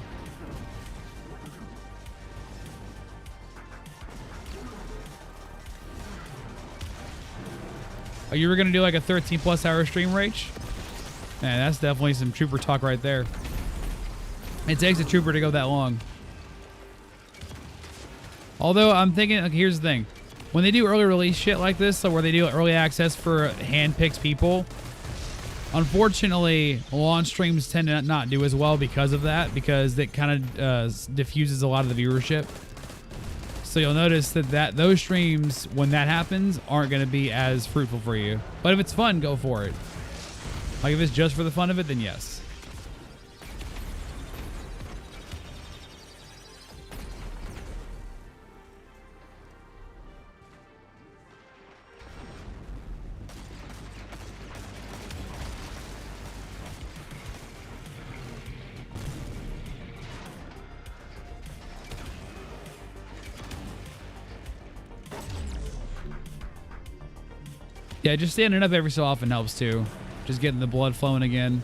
Oh, you were gonna do like a 13+ hour stream, Rach? Man, that's definitely some trooper talk right there. It takes a trooper to go that long. Although I'm thinking, okay, here's the thing. When they do early release shit like this, so where they do early access for hand-picked people, unfortunately, launch streams tend to not do as well because of that, because it kind of diffuses a lot of the viewership. So you'll notice that those streams, when that happens, aren't going to be as fruitful for you. But if it's fun, go for it. Like if it's just for the fun of it, then yes. Yeah, just standing up every so often helps too. Just getting the blood flowing again.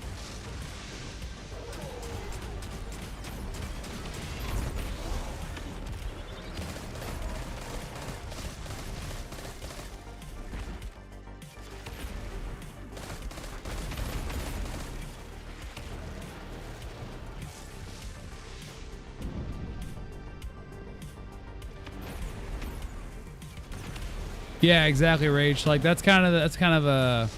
Yeah, exactly, Rach. Like that's kind of a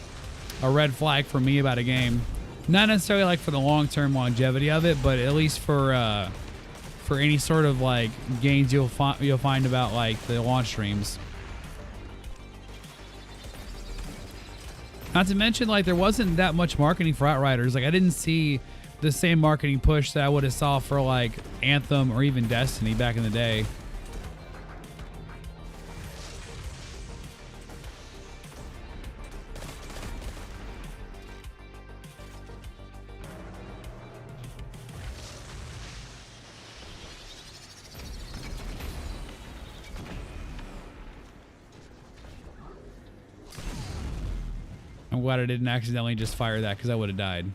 red flag for me about a game. Not necessarily like for the long-term longevity of it, but at least for any sort of like gains you'll find about like the launch streams. Not to mention, like there wasn't that much marketing for Outriders. Like I didn't see the same marketing push that I would have saw for like Anthem or even Destiny back in the day. I'm glad I didn't accidentally just fire that because I would have died.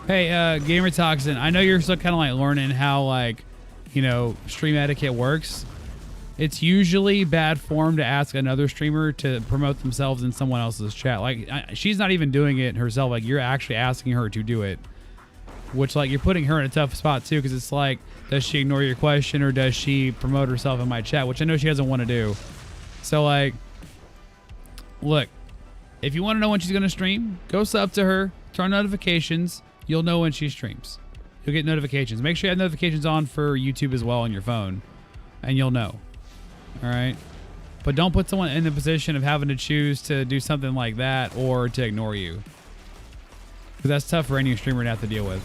Hey, Gamer Toxin, I know you're still kind of like learning how like, you know, stream etiquette works. It's usually bad form to ask another streamer to promote themselves in someone else's chat. Like she's not even doing it herself. Like you're actually asking her to do it, which like you're putting her in a tough spot too. Cause it's like, does she ignore your question or does she promote herself in my chat? Which I know she doesn't want to do. So like, look, if you want to know when she's going to stream, go sub to her, turn notifications. You'll know when she streams. You'll get notifications. Make sure you have notifications on for YouTube as well on your phone, and you'll know. All right? But don't put someone in the position of having to choose to do something like that or to ignore you. Because that's tough for any streamer to have to deal with.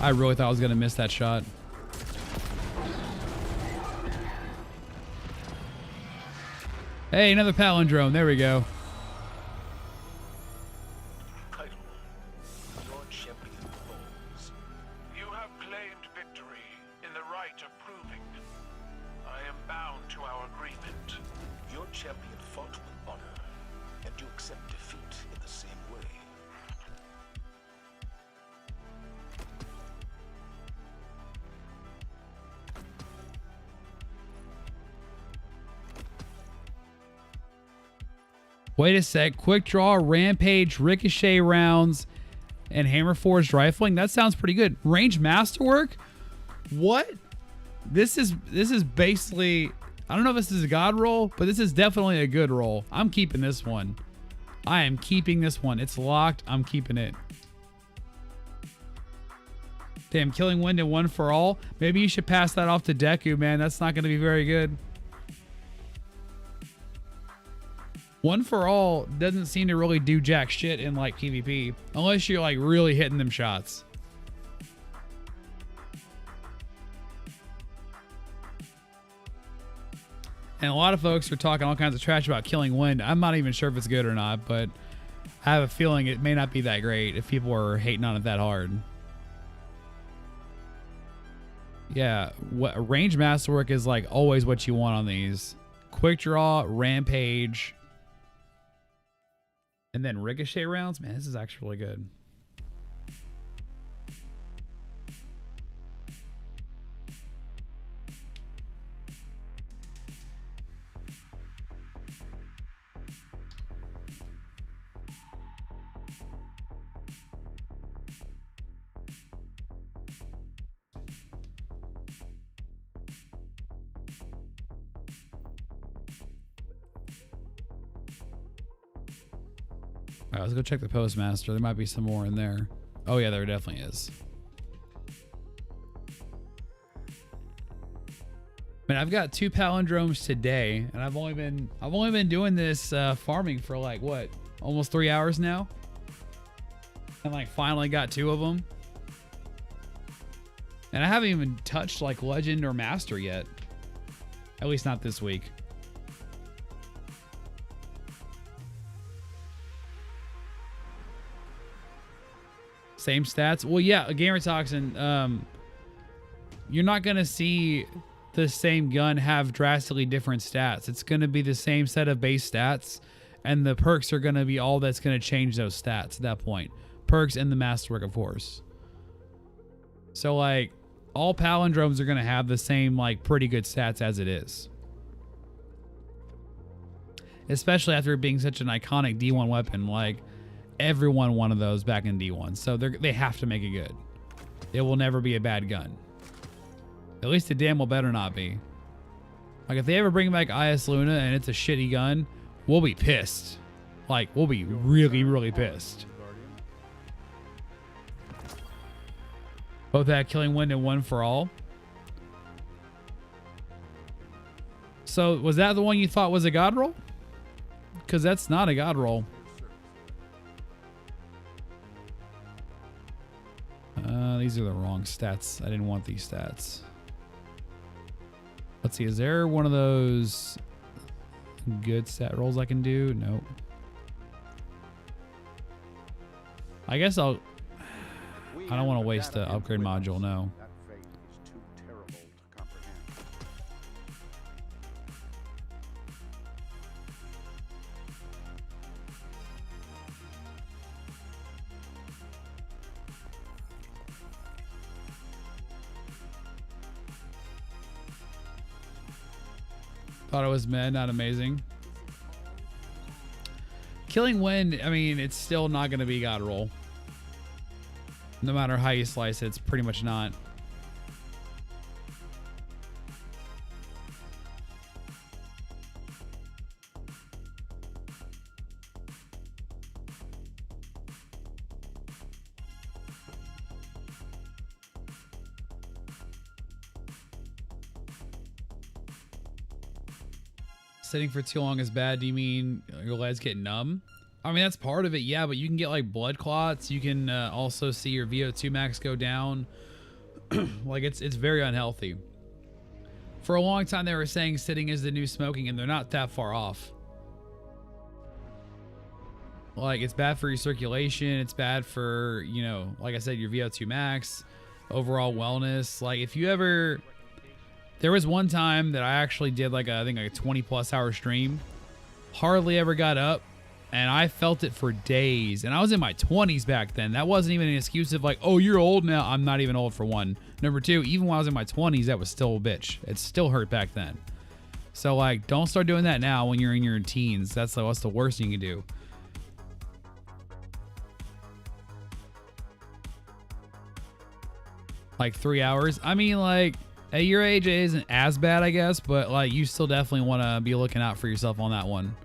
I really thought I was going to miss that shot. Hey, another palindrome. There we go. Title, your champion falls. You have claimed victory in the right of proving. I am bound to our agreement. Your champion accept defeat in the same way. Wait a sec. Quick draw, rampage, ricochet rounds, and hammer forged rifling. That sounds pretty good. Range masterwork? What? This is basically, I don't know if this is a god roll, but this is definitely a good roll. I'm keeping this one. I am keeping this one. It's locked. I'm keeping it. Damn, killing wind and one for all. Maybe you should pass that off to Deku, man. That's not going to be very good. One for all doesn't seem to really do jack shit in like PvP, unless you're like really hitting them shots. And a lot of folks are talking all kinds of trash about killing wind. I'm not even sure if it's good or not, but I have a feeling it may not be that great if people are hating on it that hard. Yeah, what range masterwork is like always what you want on these. Quick draw, rampage, and then ricochet rounds. Man, this is actually really good. All right, let's go check the postmaster. There might be some more in there. Oh yeah, there definitely is. Man, I've got 2 palindromes today, and I've only been doing this farming for like what, almost 3 hours now, and like finally got 2 of them. And I haven't even touched like legend or master yet. At least not this week. Same stats? Well, yeah, a Gamer Toxin, you're not going to see the same gun have drastically different stats. It's going to be the same set of base stats, and the perks are going to be all that's going to change those stats at that point. Perks and the masterwork, of course. So, like, all palindromes are going to have the same, like, pretty good stats as it is. Especially after it being such an iconic D1 weapon, like... Everyone wanted those back in D1, so they have to make it good. It will never be a bad gun. At least the damn will better not be. Like, if they ever bring back IS Luna and it's a shitty gun, we'll be pissed. Like, we'll be really, really pissed. Both had killing wind and one for all. So, was that the one you thought was a god roll? Because that's not a god roll. These are the wrong stats. I didn't want these stats. Let's see. Is there one of those good stat rolls I can do? Nope. I guess I don't want to waste the upgrade module. No. That fate is too terrible to comprehend. Thought it was meh, not amazing. Killing wind, I mean, it's still not going to be god roll. No matter how you slice it, it's pretty much not. Sitting for too long is bad. Do you mean your legs get numb? I mean, that's part of it, yeah, but you can get like blood clots. You can also see your VO2 max go down. Like it's very unhealthy. For a long time they were saying sitting is the new smoking, and they're not that far off. Like, it's bad for your circulation, it's bad for, you know, like I said, your VO2 max, overall wellness. Like, if you ever... There was one time that I actually did like I think like a 20+ hour stream. Hardly ever got up And I felt it for days. And I was in my 20s back then. That wasn't even an excuse of like, oh, you're old now. I'm not even old, for one. Number two, even when I was in my 20s, that was still a bitch. It still hurt back then. So, like, don't start doing that now when you're in your teens. That's the worst thing you can do. Like 3 hours. I mean, like, at your age, it isn't as bad, I guess. But, like, you still definitely want to be looking out for yourself on that one.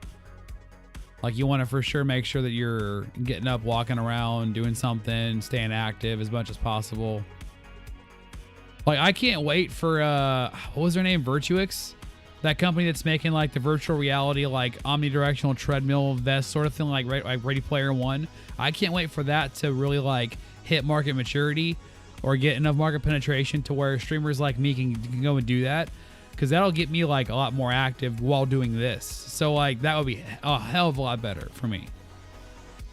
Like, you want to for sure make sure that you're getting up, walking around, doing something, staying active as much as possible. Like, I can't wait for, what was their name? Virtuix? That company that's making, like, the virtual reality, like, omnidirectional treadmill vest sort of thing, like Ready Player One. I can't wait for that to really, like, hit market maturity or get enough market penetration to where streamers like me can go and do that. Because that'll get me, like, a lot more active while doing this. So, like, that would be a hell of a lot better for me.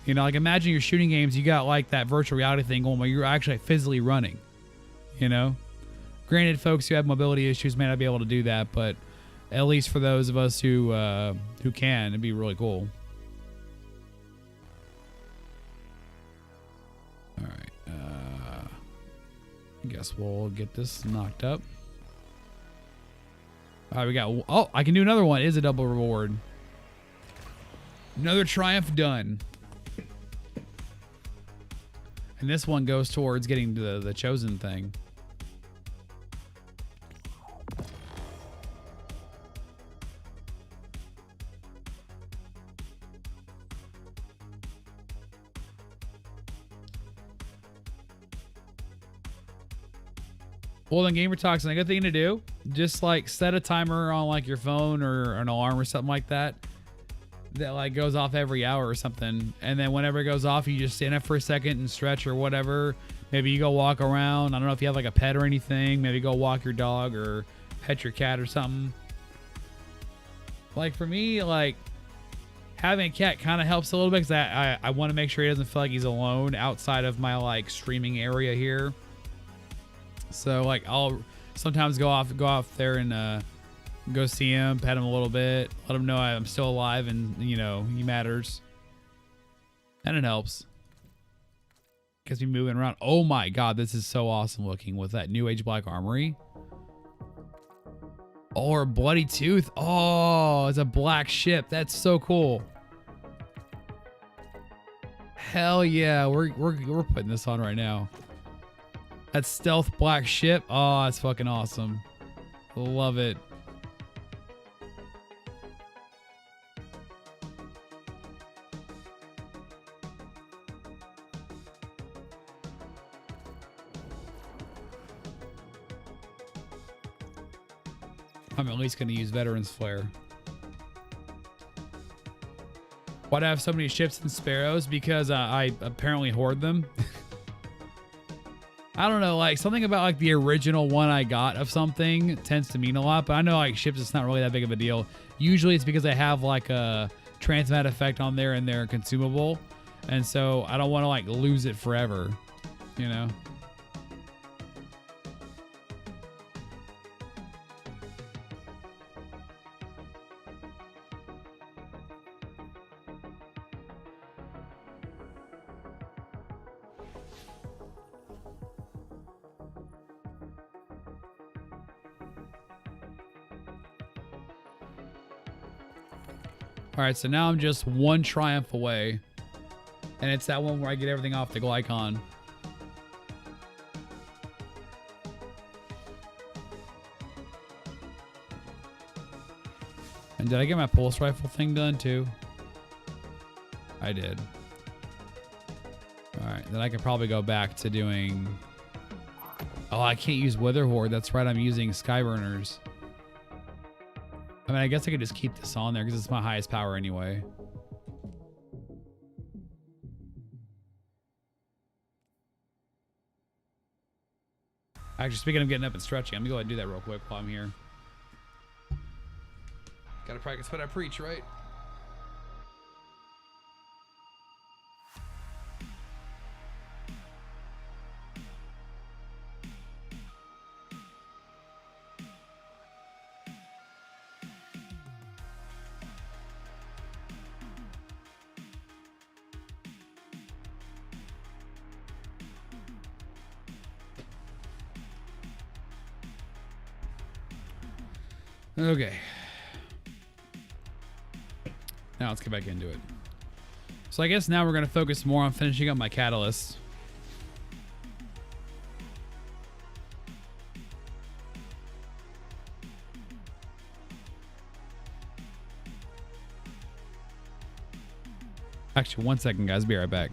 You know, like, imagine your shooting games, you got, like, that virtual reality thing going where you're actually physically running. You know? Granted, folks who have mobility issues may not be able to do that, but at least for those of us who can, it'd be really cool. All right. I guess we'll get this knocked up. All right, we got... Oh, I can do another one. It is a double reward. Another triumph done. And this one goes towards getting to the chosen thing. Well, then Gamer Talks, a good thing to do. Just like set a timer on like your phone or an alarm or something like that. That like goes off every hour or something. And then whenever it goes off, you just stand up for a second and stretch or whatever. Maybe you go walk around. I don't know if you have like a pet or anything. Maybe go walk your dog or pet your cat or something. Like for me, like having a cat kind of helps a little bit because I want to make sure he doesn't feel like he's alone outside of my like streaming area here. So like I'll sometimes go off there and go see him, pet him a little bit, let him know I'm still alive and you know he matters. And it helps. Gets me moving around. Oh my god, this is so awesome looking with that New Age Black Armory. Or Bloody Tooth. Oh, it's a black ship. That's so cool. Hell yeah, we're putting this on right now. That stealth black ship. Oh, that's fucking awesome. Love it. I'm at least going to use Veteran's Flare. Why do I have so many ships and sparrows? Because I apparently hoard them. I don't know, like something about like the original one I got of something tends to mean a lot, but I know like ships, it's not really that big of a deal. Usually it's because I have like a transmat effect on there and they're consumable. And so I don't want to like lose it forever, you know? All right, so now I'm just one triumph away. And it's that one where I get everything off the Glycon. And did I get my pulse rifle thing done too? I did. All right, then I can probably go back to doing... Oh, I can't use Wither Horde. That's right, I'm using Skyburners. I mean, I guess I could just keep this on there because it's my highest power anyway. Actually, speaking of getting up and stretching, I'm going to go ahead and do that real quick while I'm here. Gotta practice what I preach, right? Okay. Now let's get back into it. So I guess now we're going to focus more on finishing up my catalyst. Actually, 1 second, guys. Be right back.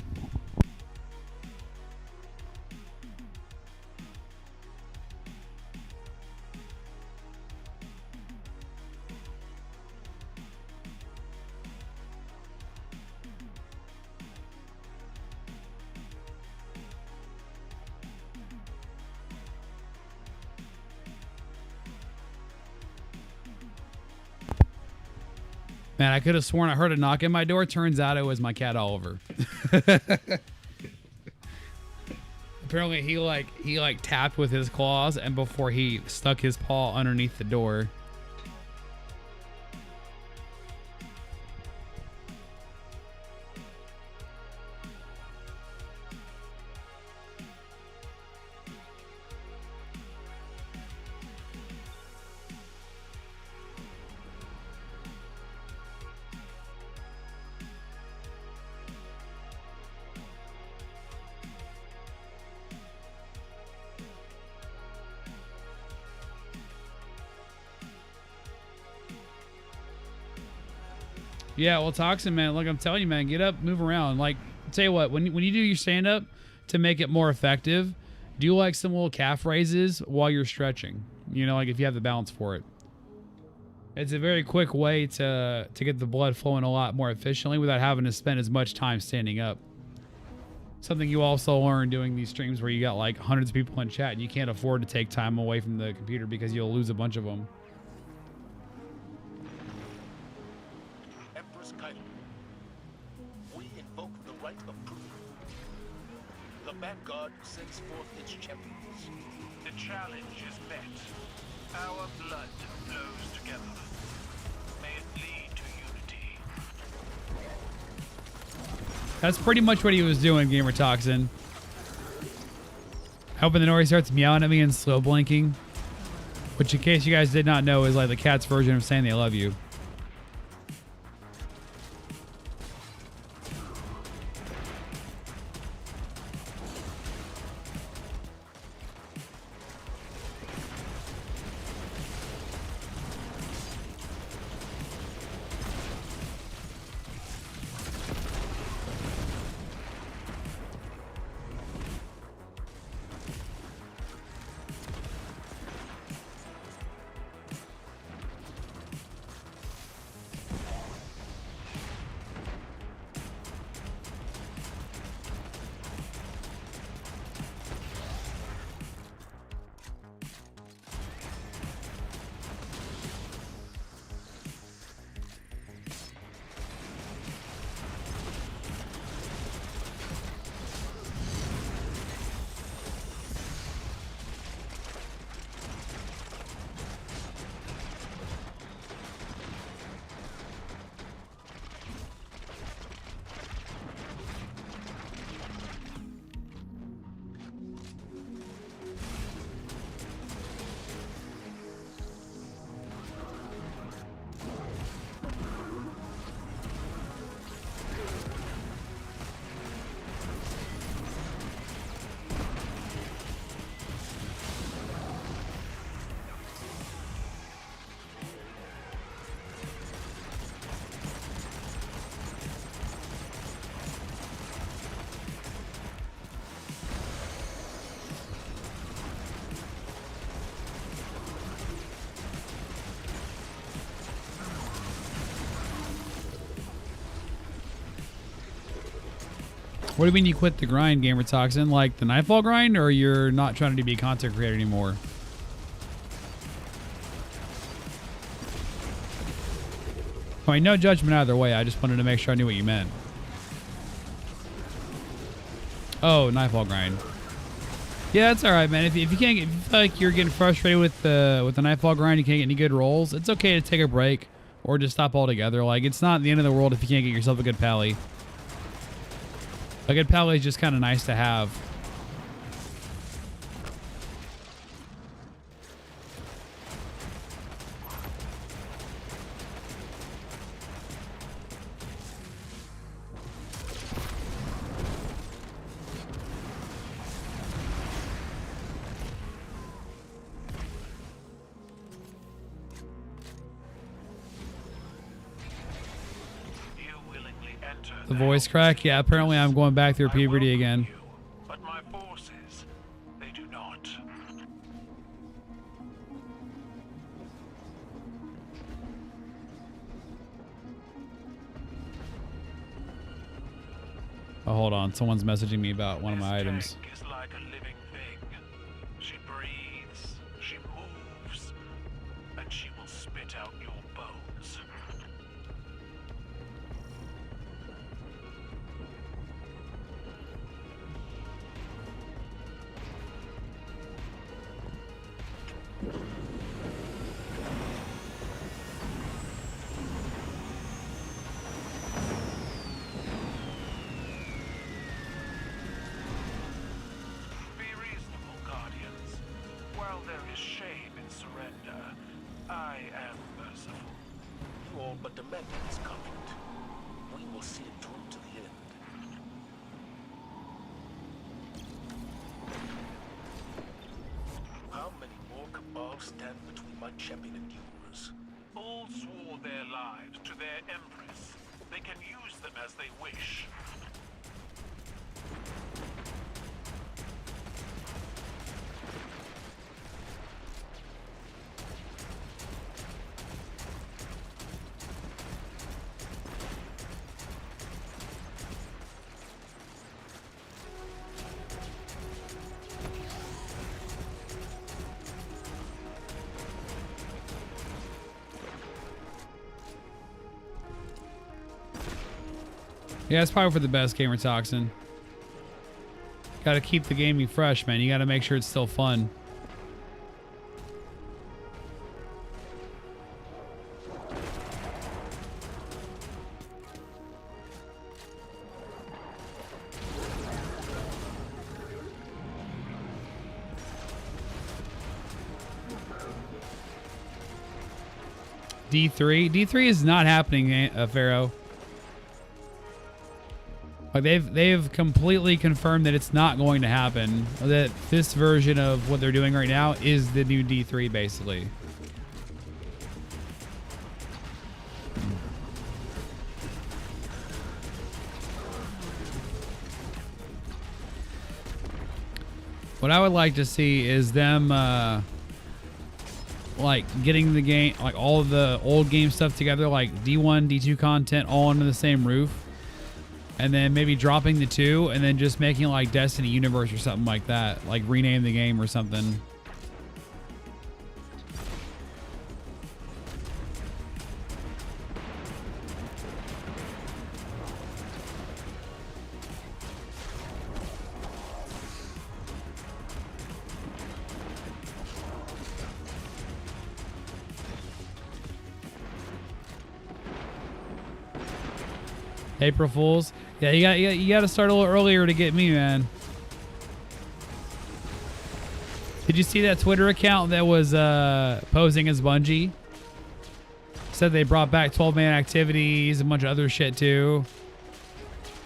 Man, I could have sworn I heard a knock at my door. Turns out it was my cat Oliver. Apparently he like tapped with his claws and before he stuck his paw underneath the door. Yeah, well, Toxin, man, look, I'm telling you, man, get up, move around. Like, tell you what, when you do your stand-up, to make it more effective, do like some little calf raises while you're stretching. You know, like if you have the balance for it. It's a very quick way to get the blood flowing a lot more efficiently without having to spend as much time standing up. Something you also learn doing these streams where you got like hundreds of people in chat and you can't afford to take time away from the computer because you'll lose a bunch of them. God sends forth its champions. The challenge is met. Our blood flows together. May it lead to unity. That's pretty much what he was doing, Gamer Toxin. Hoping the Nori starts meowing at me and slow blinking. Which, in case you guys did not know, is like the cat's version of saying they love you. What do you mean you quit the grind, Gamer Toxin? Like the Nightfall grind, or you're not trying to be a content creator anymore? I mean, no judgment either way. I just wanted to make sure I knew what you meant. Oh, Nightfall grind. Yeah, that's all right, man. If you can't get, if you feel like you're getting frustrated with the Nightfall grind, you can't get any good rolls, it's okay to take a break or just stop altogether. Like, it's not the end of the world if you can't get yourself a good pally. A good pally is just kind of nice to have. The voice crack? Yeah, apparently I'm going back through puberty again. But my forces, they do not. Oh, hold on. Someone's messaging me about one of my This items. tank is like a living thing. She breathes, she moves, and she will spit out your bones. Be reasonable, Guardians. While there is shame in surrender, I am merciful. You all but demanded this conflict. We will see it through to the end. How many more Cabal stand between my champion and yours? All swore their lives to their Empress. They can use them as they wish. Yeah, it's probably for the best, Gamer Toxin. Gotta keep the gaming fresh, man. You gotta make sure it's still fun. D3? D3 is not happening, Pharaoh. Like they've completely confirmed that it's not going to happen. That this version of what they're doing right now is the new D3, basically. What I would like to see is them like getting the game, like all of the old game stuff together, like D1, D2 content all under the same roof. And then maybe dropping the 2 and then just making like Destiny Universe or something like that. Like rename the game or something. April Fools. Yeah, you got to start a little earlier to get me, man. Did you see that Twitter account that was posing as Bungie? Said they brought back 12-man activities, a bunch of other shit too.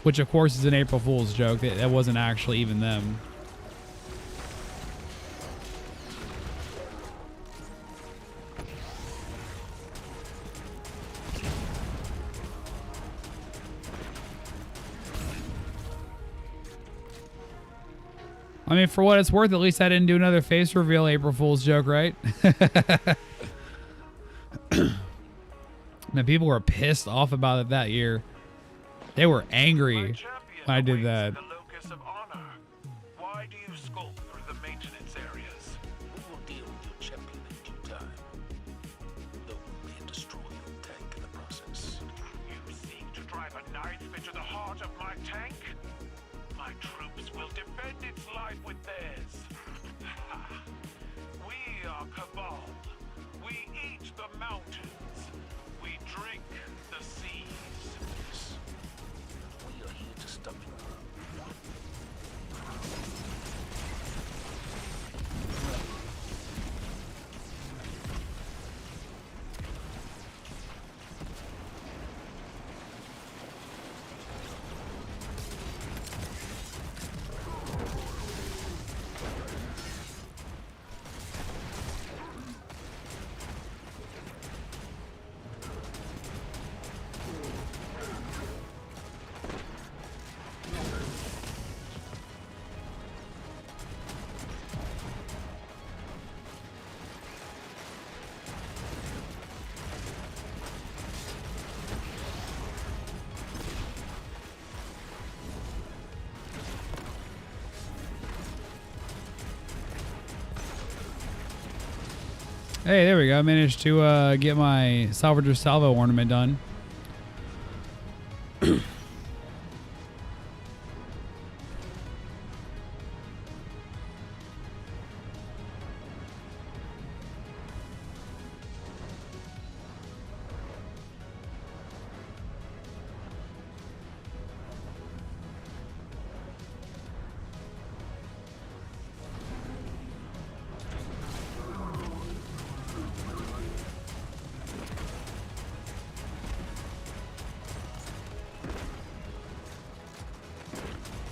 Which of course is an April Fool's joke. That wasn't actually even them. I mean, for what it's worth, at least I didn't do another face reveal April Fool's joke, right? Man, people were pissed off about it that year. They were angry when I did that. The locus of honor. Why do you skulk through the maintenance areas? We will deal with your champion in due time. Though we may destroy your tank in the process. You seek to drive a knife into the heart of my tank? My troops will defend its life with theirs. We are Cabal. We eat the mountains. We drink the seas. We are here to stop you. Hey, there we go. I managed to get my Salvador Salvo ornament done.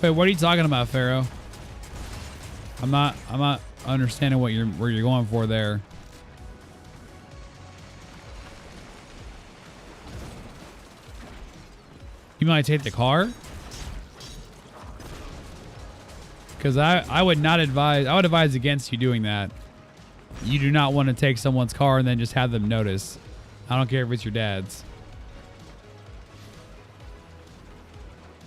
Wait, what are you talking about, Pharaoh? I'm not understanding where you're going for there. You might take the car? Because I would not advise. I would advise against you doing that. You do not want to take someone's car and then just have them notice. I don't care if it's your dad's.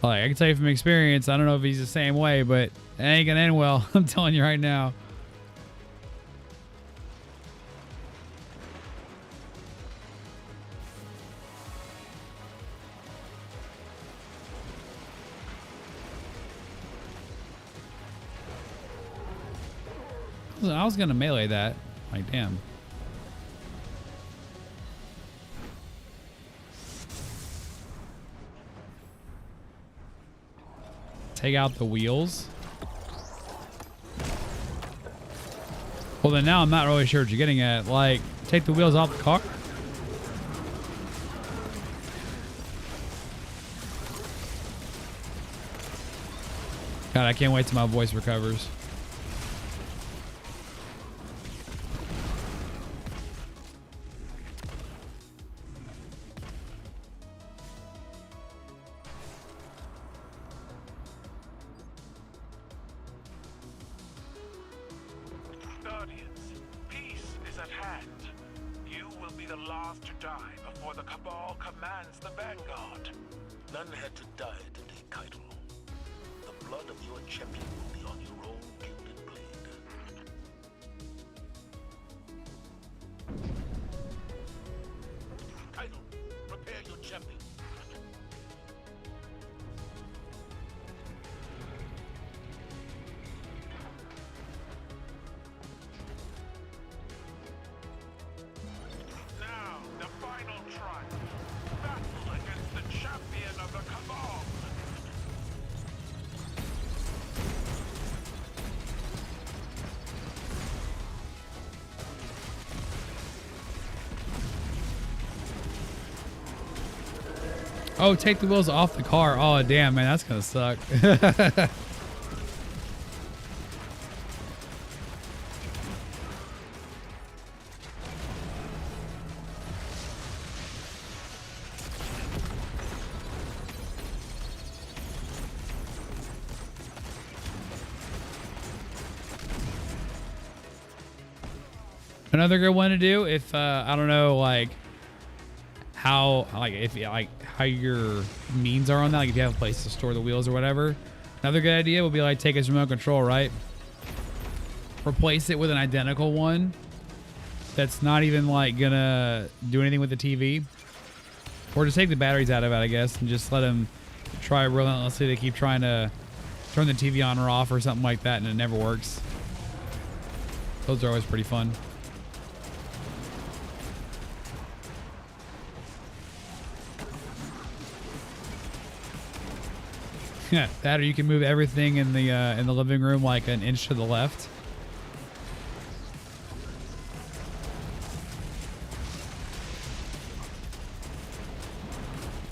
Like, I can tell you from experience, I don't know if he's the same way, but it ain't gonna end well. I'm telling you right now. I was gonna melee that. Like, damn. Take out the wheels. Well, then now I'm not really sure what you're getting at. Like, take the wheels off the car? God, I can't wait till my voice recovers. None had to die today, Keitel. The blood of your champion will be on your own gilded blade. Keitel, prepare your champion. Now, the final trial. Battle against the champion of the Cabal. Oh, take the wheels off the car. Oh, damn, man. That's going to suck. Another good one to do if I don't know, like how your means are on that, like if you have a place to store the wheels or whatever. Another good idea would be like take his remote control, right? Replace it with an identical one that's not even like gonna do anything with the TV, or just take the batteries out of it, I guess, and just let him try relentlessly to keep trying to turn the TV on or off or something like that, and it never works. Those are always pretty fun. Yeah, that, or you can move everything in the living room like an inch to the left.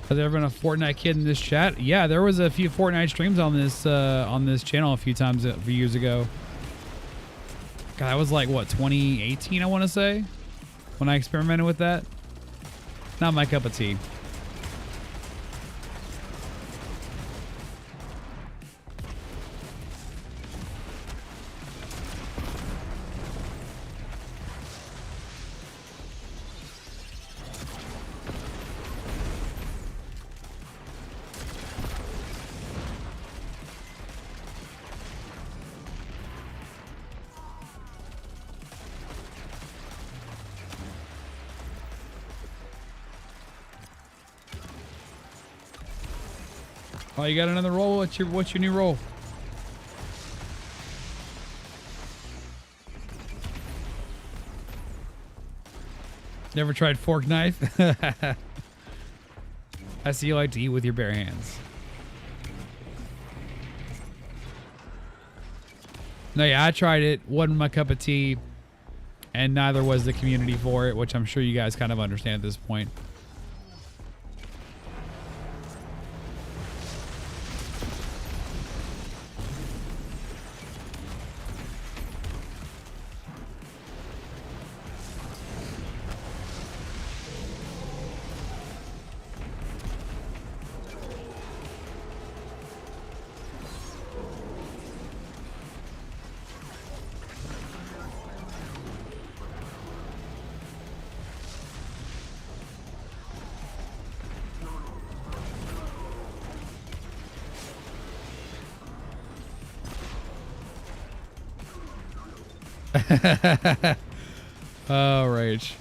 Has there been a Fortnite kid in this chat? Yeah, there was a few Fortnite streams on this channel a few times a few years ago. God, that was like what, 2018, I want to say, when I experimented with that. Not my cup of tea. Oh, you got another roll? What's your new roll? Never tried fork knife? I see you like to eat with your bare hands. No, yeah, I tried it. Wasn't my cup of tea. And neither was the community for it, which I'm sure you guys kind of understand at this point. Oh, rage.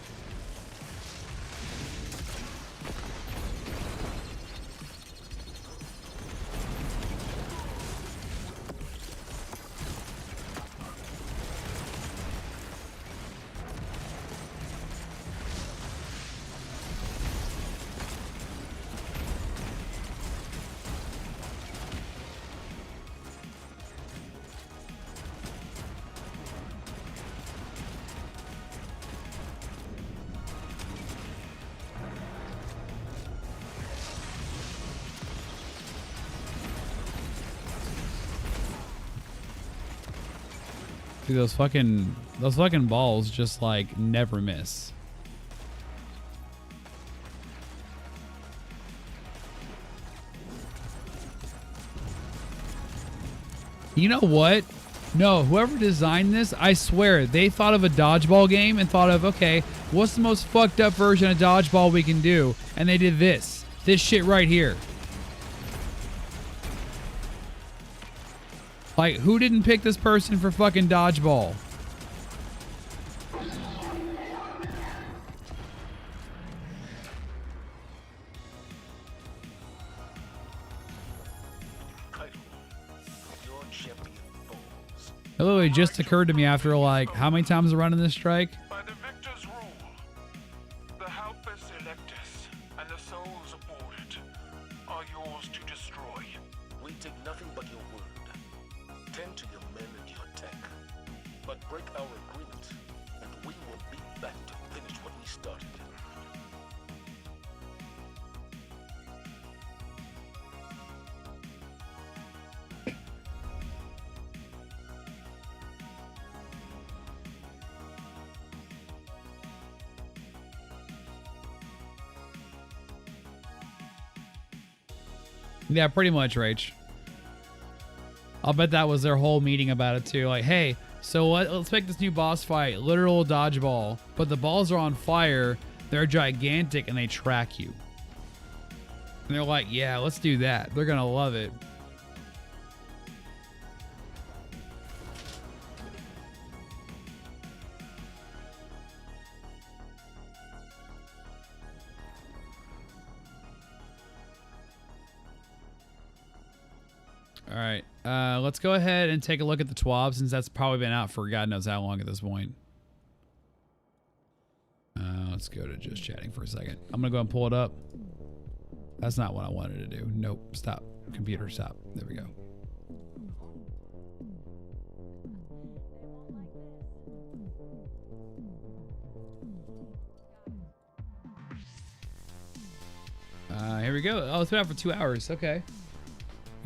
Dude, those fucking balls just like never miss. You know what? No, whoever designed this, I swear, they thought of a dodgeball game and thought of, okay, what's the most fucked up version of dodgeball we can do? And they did this. This shit right here. Like, who didn't pick this person for fucking dodgeball? It literally just occurred to me after, like, how many times I run in this strike? By the victor's rule, the helpless electus and the souls aboard are yours to destroy. We take nothing but your word. Tend to your men and your tech. But break our agreement, and we will be back to finish what we started. Yeah, pretty much, Rach. I'll bet that was their whole meeting about it too. Like, hey, so let's make this new boss fight literal dodgeball, but the balls are on fire, they're gigantic, and they track you. And they're like, yeah, let's do that. They're gonna love it. All right, let's go ahead and take a look at the TWAB since that's probably been out for God knows how long at this point. Let's go to just chatting for a second. I'm gonna go and pull it up. That's not what I wanted to do. Nope, stop. Computer, stop. There we go. Here we go. Oh, it's been out for 2 hours. Okay.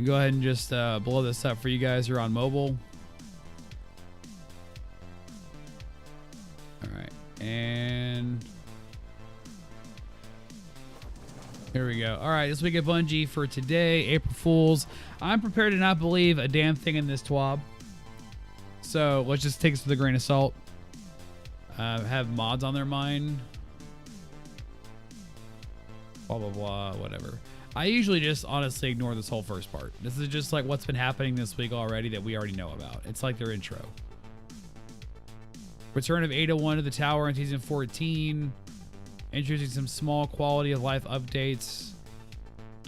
Go ahead and just blow this up for you guys who are on mobile. All right, and here we go. All right, this week at Bungie for today, April Fools. I'm prepared to not believe a damn thing in this TWAB. So let's just take this with a grain of salt. Have mods on their mind. Blah, blah, blah, whatever. I usually just honestly ignore this whole first part. This is just like what's been happening this week already that we already know about. It's like their intro. Return of 801 to the tower in season 14. Introducing some small quality of life updates.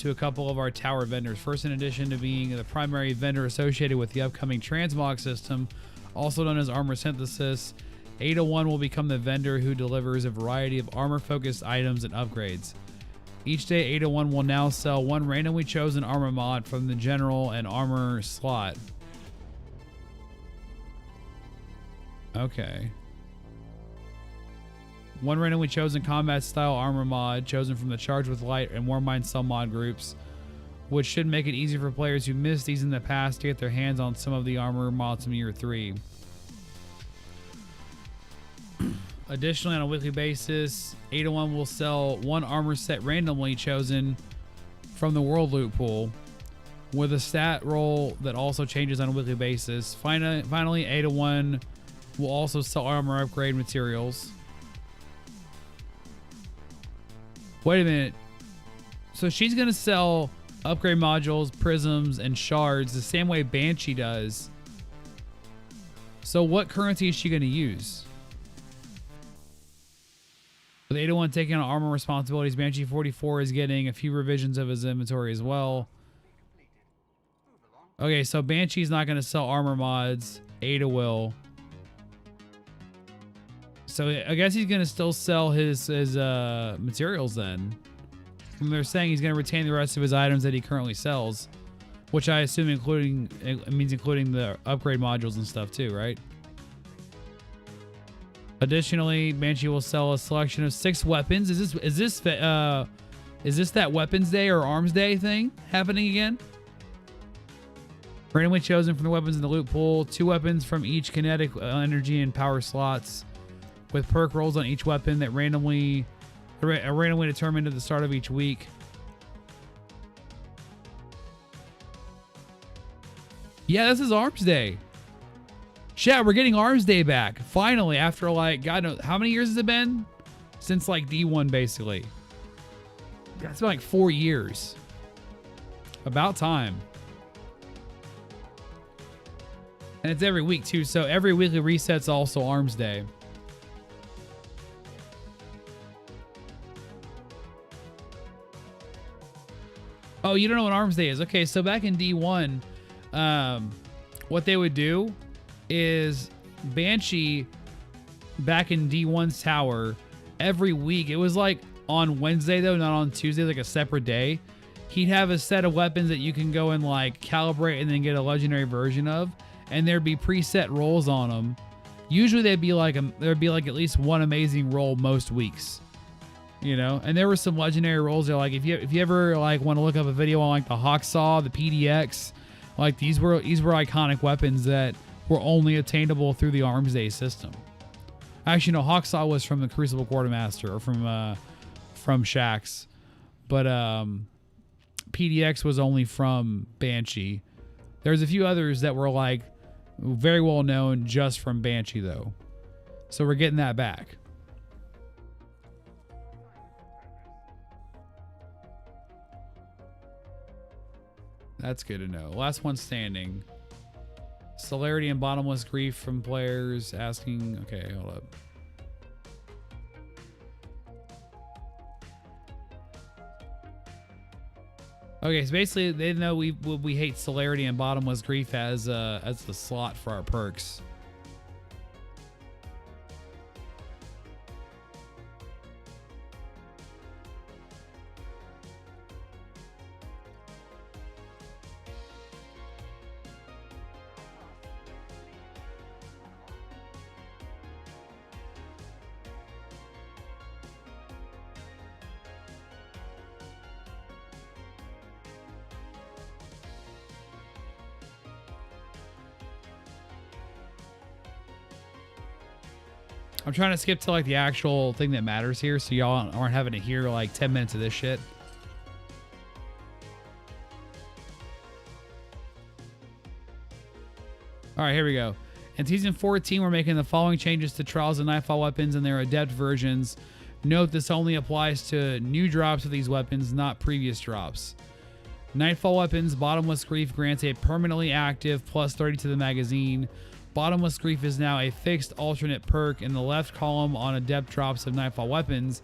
to a couple of our tower vendors. First, in addition to being the primary vendor associated with the upcoming transmog system, also known as armor synthesis, 801 will become the vendor who delivers a variety of armor-focused items and upgrades. Each day, 801 will now sell one randomly chosen armor mod from the general and armor slot. Okay. One randomly chosen combat style armor mod chosen from the Charged with Light and Warmind Cell mod groups, which should make it easier for players who missed these in the past to get their hands on some of the armor mods from Year 3. Additionally, on a weekly basis, 801 will sell one armor set randomly chosen from the World Loot Pool, with a stat roll that also changes on a weekly basis. Finally, 801 will also sell armor upgrade materials. Wait a minute. So she's going to sell upgrade modules, prisms, and shards the same way Banshee does. So what currency is she going to use? With 801 taking on armor responsibilities, Banshee 44 is getting a few revisions of his inventory as well. Okay, so Banshee's not going to sell armor mods. Ada will. So I guess he's going to still sell his materials then. And they're saying he's going to retain the rest of his items that he currently sells, which I assume including the upgrade modules and stuff too, right? Additionally, Banshee will sell a selection of 6 weapons. Is this that Weapons Day or Arms Day thing happening again? Randomly chosen from the weapons in the loot pool. 2 weapons from each kinetic energy and power slots, with perk rolls on each weapon that randomly determined at the start of each week. Yeah, this is Arms Day. Chat, we're getting Arms Day back. Finally, after like, God knows, how many years has it been? Since like D1, basically. It's been like 4 years. About time. And it's every week too, so every weekly reset's also Arms Day. Oh, you don't know what Arms Day is? Okay, so back in D1, what they would do is Banshee, back in D1's tower, every week, it was like on Wednesday though, not on Tuesday, like a separate day, he'd have a set of weapons that you can go and like calibrate and then get a legendary version of, and there'd be preset rolls on them. Usually there'd be like at least one amazing roll most weeks. You know, and there were some legendary rolls there. Like if you ever like want to look up a video on like the Hawksaw, the PDX, like these were iconic weapons that were only attainable through the Arms Day system. Actually, no, Hawksaw was from the Crucible Quartermaster or from Shaxx, but PDX was only from Banshee. There's a few others that were like very well known just from Banshee though, so we're getting that back. That's good to know. Last one standing. Celerity and Bottomless Grief from players asking... Okay, hold up. Okay, so basically they know we hate Celerity and Bottomless Grief as the slot for our perks. I'm trying to skip to like the actual thing that matters here, so y'all aren't having to hear like 10 minutes of this shit. All right, here we go. In Season 14, we're making the following changes to Trials of Nightfall weapons and their Adept versions. Note this only applies to new drops of these weapons, not previous drops. Nightfall weapons, Bottomless Grief grants a permanently active plus 30 to the magazine. Bottomless Grief is now a fixed alternate perk in the left column on Adept drops of Nightfall weapons.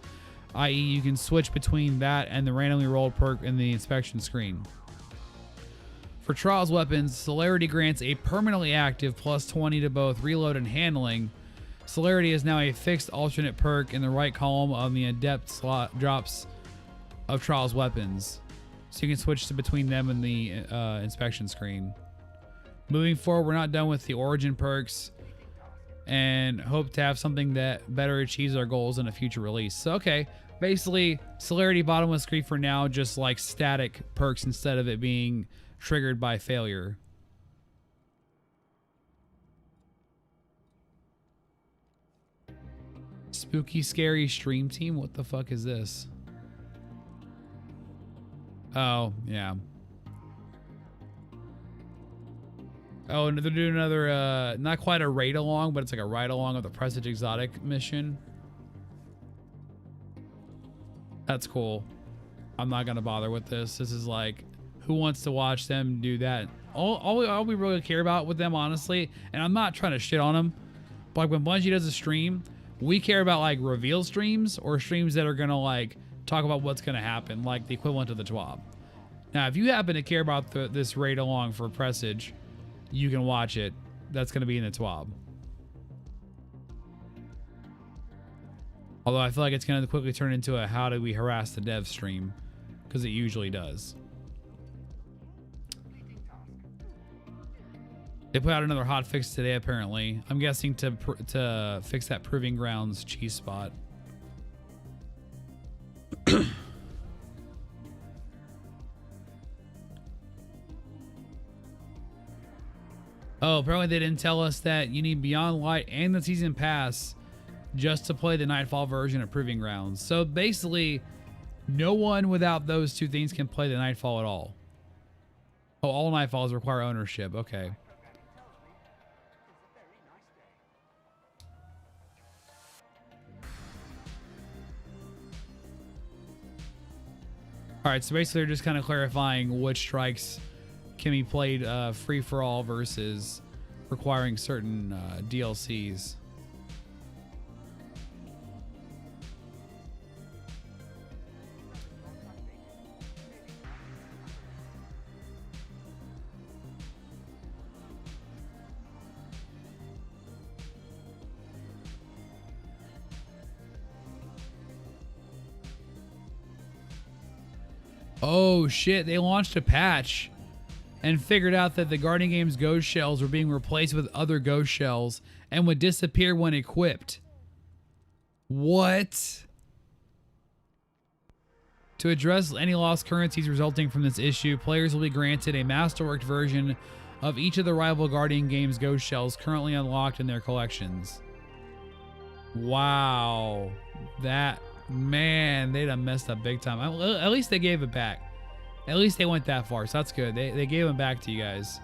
i.e. you can switch between that and the randomly rolled perk in the inspection screen. For Trials weapons, Celerity grants a permanently active plus 20 to both reload and handling. Celerity is now a fixed alternate perk in the right column of the adept slot drops of Trials weapons, so you can switch to between them in the inspection screen. Moving forward, we're not done with the origin perks and hope to have something that better achieves our goals in a future release. So, okay, basically, Celerity bottom of the screen for now, just like static perks instead of it being triggered by failure. Spooky Scary Stream Team? What the fuck is this? Oh, yeah. Oh, and they're doing another, not quite a raid along, but it's like a ride along of the Presage Exotic mission. That's cool. I'm not gonna bother with this. This is like, who wants to watch them do that? All we really care about with them, honestly, and I'm not trying to shit on them, but like when Bungie does a stream, we care about like reveal streams or streams that are gonna like talk about what's gonna happen, like the equivalent of the TWAB. Now, if you happen to care about this raid along for Presage, you can watch it. That's gonna be in the TWAB. Although I feel like it's gonna quickly turn into a how do we harass the dev stream, because it usually does. They put out another hot fix today, apparently. I'm guessing to fix that Proving Grounds cheese spot. Oh, apparently they didn't tell us that you need Beyond Light and the Season Pass just to play the Nightfall version of Proving Grounds. So basically, no one without those two things can play the Nightfall at all. Oh, all Nightfalls require ownership. Okay. All right, so basically they're just kind of clarifying which strikes can be played free for all versus requiring certain DLCs. Oh shit, they launched a patch and figured out that the Guardian Games ghost shells were being replaced with other ghost shells and would disappear when equipped. What? To address any lost currencies resulting from this issue, players will be granted a masterworked version of each of the rival Guardian Games ghost shells currently unlocked in their collections. Wow. That... Man, they done messed up big time. At least they gave it back. At least they went that far, so that's good. They gave them back to you guys.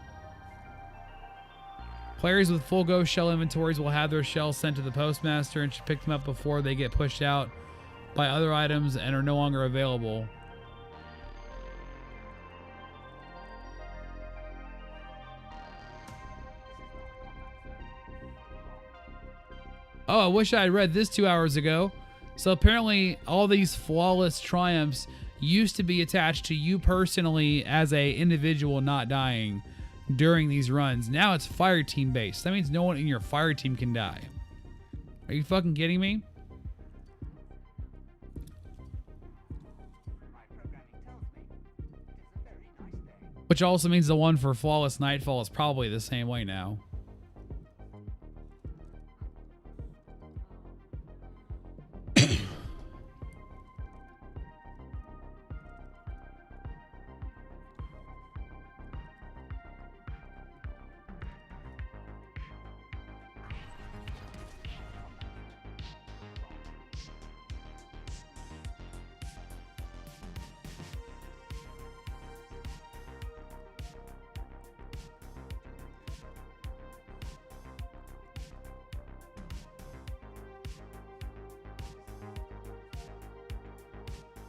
Players with full ghost shell inventories will have their shells sent to the postmaster and should pick them up before they get pushed out by other items and are no longer available. Oh, I wish I had read this 2 hours ago. So apparently all these flawless triumphs used to be attached to you personally as a individual not dying during these runs. Now it's fire team based. That means no one in your fire team can die. Are you fucking kidding me? Which also means the one for Flawless Nightfall is probably the same way now.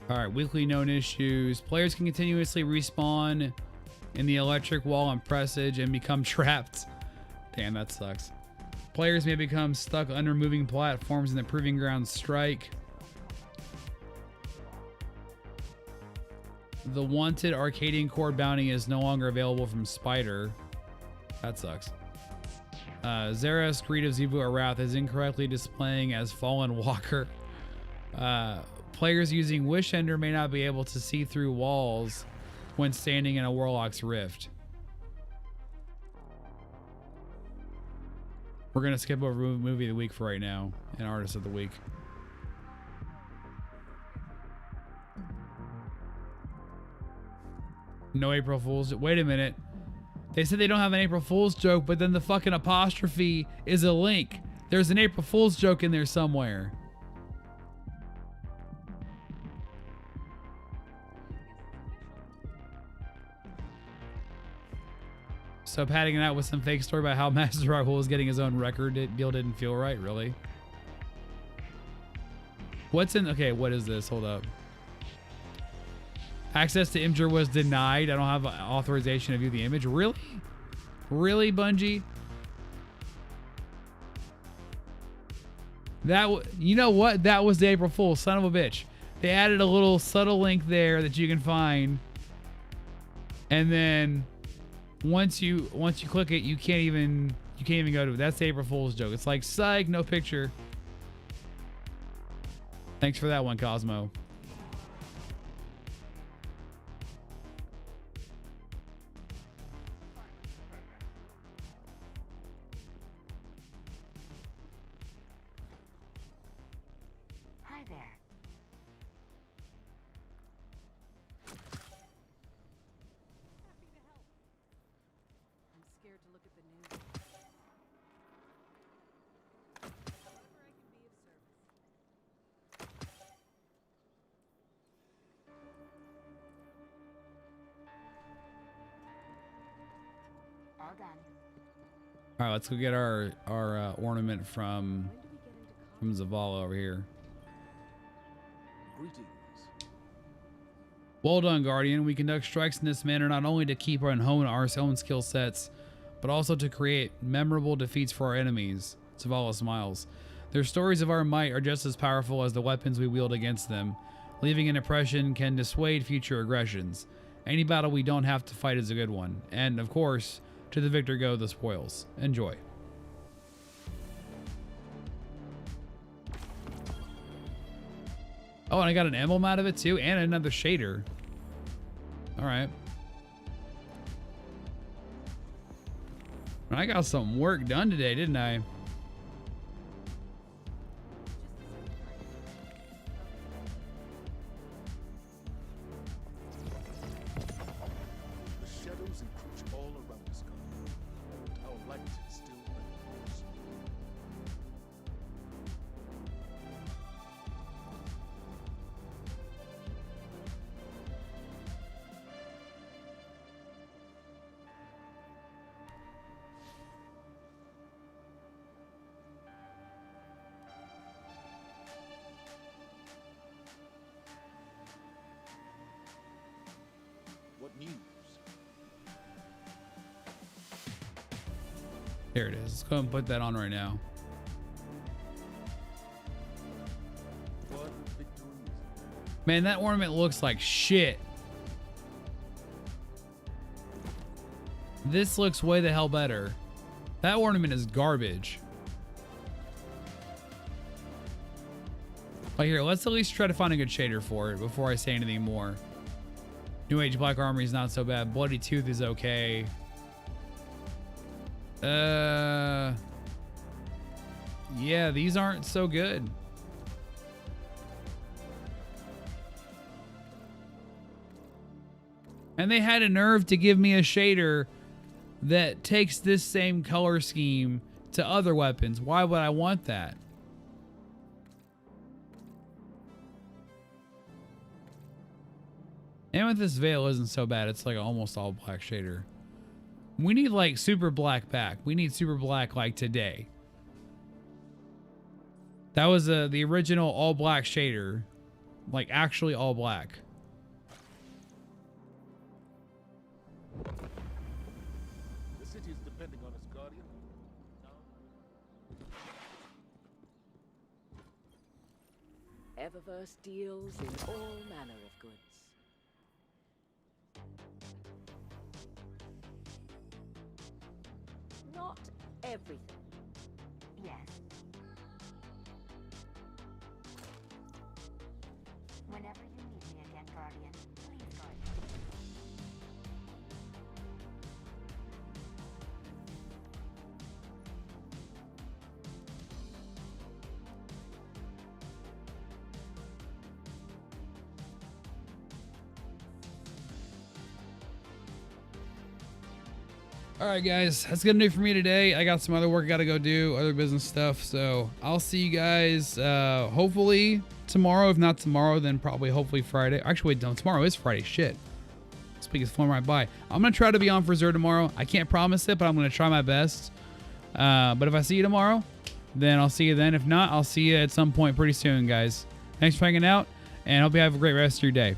All right, weekly known issues. Players can continuously respawn in the electric wall on Presage and become trapped. Damn, that sucks. Players may become stuck under moving platforms in the Proving Grounds strike. The wanted Arcadian Core bounty is no longer available from Spider. That sucks. Zera's Greed of Zebu Arath is incorrectly displaying as Fallen Walker. Players using Wish Ender may not be able to see through walls when standing in a Warlock's Rift. We're going to skip over Movie of the Week for right now and Artist of the Week. No April Fool's. Wait a minute. They said they don't have an April Fool's joke, but then the fucking apostrophe is a link. There's an April Fool's joke in there somewhere. So padding it out with some fake story about how Master Raul was getting his own record deal didn't feel right, really. What's in... Okay, what is this? Hold up. Access to Imgur was denied. I don't have authorization to view the image. Really? Really, Bungie? You know what? That was the April Fool's, son of a bitch. They added a little subtle link there that you can find. And then once you click it, you can't even go to it. That's the April Fool's joke. It's like, psych, no picture. Thanks for that one, Cosmo. Hi there. I'm scared to look at the news. However I can be of service. All done. All right, let's go get our ornament from Zavala over here. Greetings. Well done, Guardian. We conduct strikes in this manner not only to keep and hone our own skill sets, but also to create memorable defeats for our enemies. Zavala smiles. Their stories of our might are just as powerful as the weapons we wield against them. Leaving an impression can dissuade future aggressions. Any battle we don't have to fight is a good one. And, of course, to the victor go the spoils. Enjoy. Oh, and I got an emblem out of it too, and another shader. All right. I got some work done today, didn't I? The shadows encroach all around us, God. Our light still lingers. What news? There it is. Let's go and put that on right now. What victories? Man, that ornament looks like shit. This looks way the hell better. That ornament is garbage. But here, let's at least try to find a good shader for it before I say anything more. New Age Black Armory is not so bad. Bloody Tooth is okay. Yeah, these aren't so good. And they had a nerve to give me a shader that takes this same color scheme to other weapons. Why would I want that? Amethyst Veil isn't so bad. It's like almost all black shader. We need like super black back. We need super black like today. That was the original all black shader. Like actually all black. The city is depending on us, Guardian. Eververse deals in all manner of goods. everything. Yes. Whenever you need me again, Guardian, please, Guardian. All right, guys, that's gonna do it for me today. I got some other work I gotta go do, other business stuff. So I'll see you guys hopefully tomorrow. If not tomorrow, then probably hopefully Friday. Actually, wait, no, tomorrow is Friday. Shit. This week is flying right by. I'm gonna try to be on for Zer tomorrow. I can't promise it, but I'm gonna try my best. But if I see you tomorrow, then I'll see you then. If not, I'll see you at some point pretty soon, guys. Thanks for hanging out, and hope you have a great rest of your day.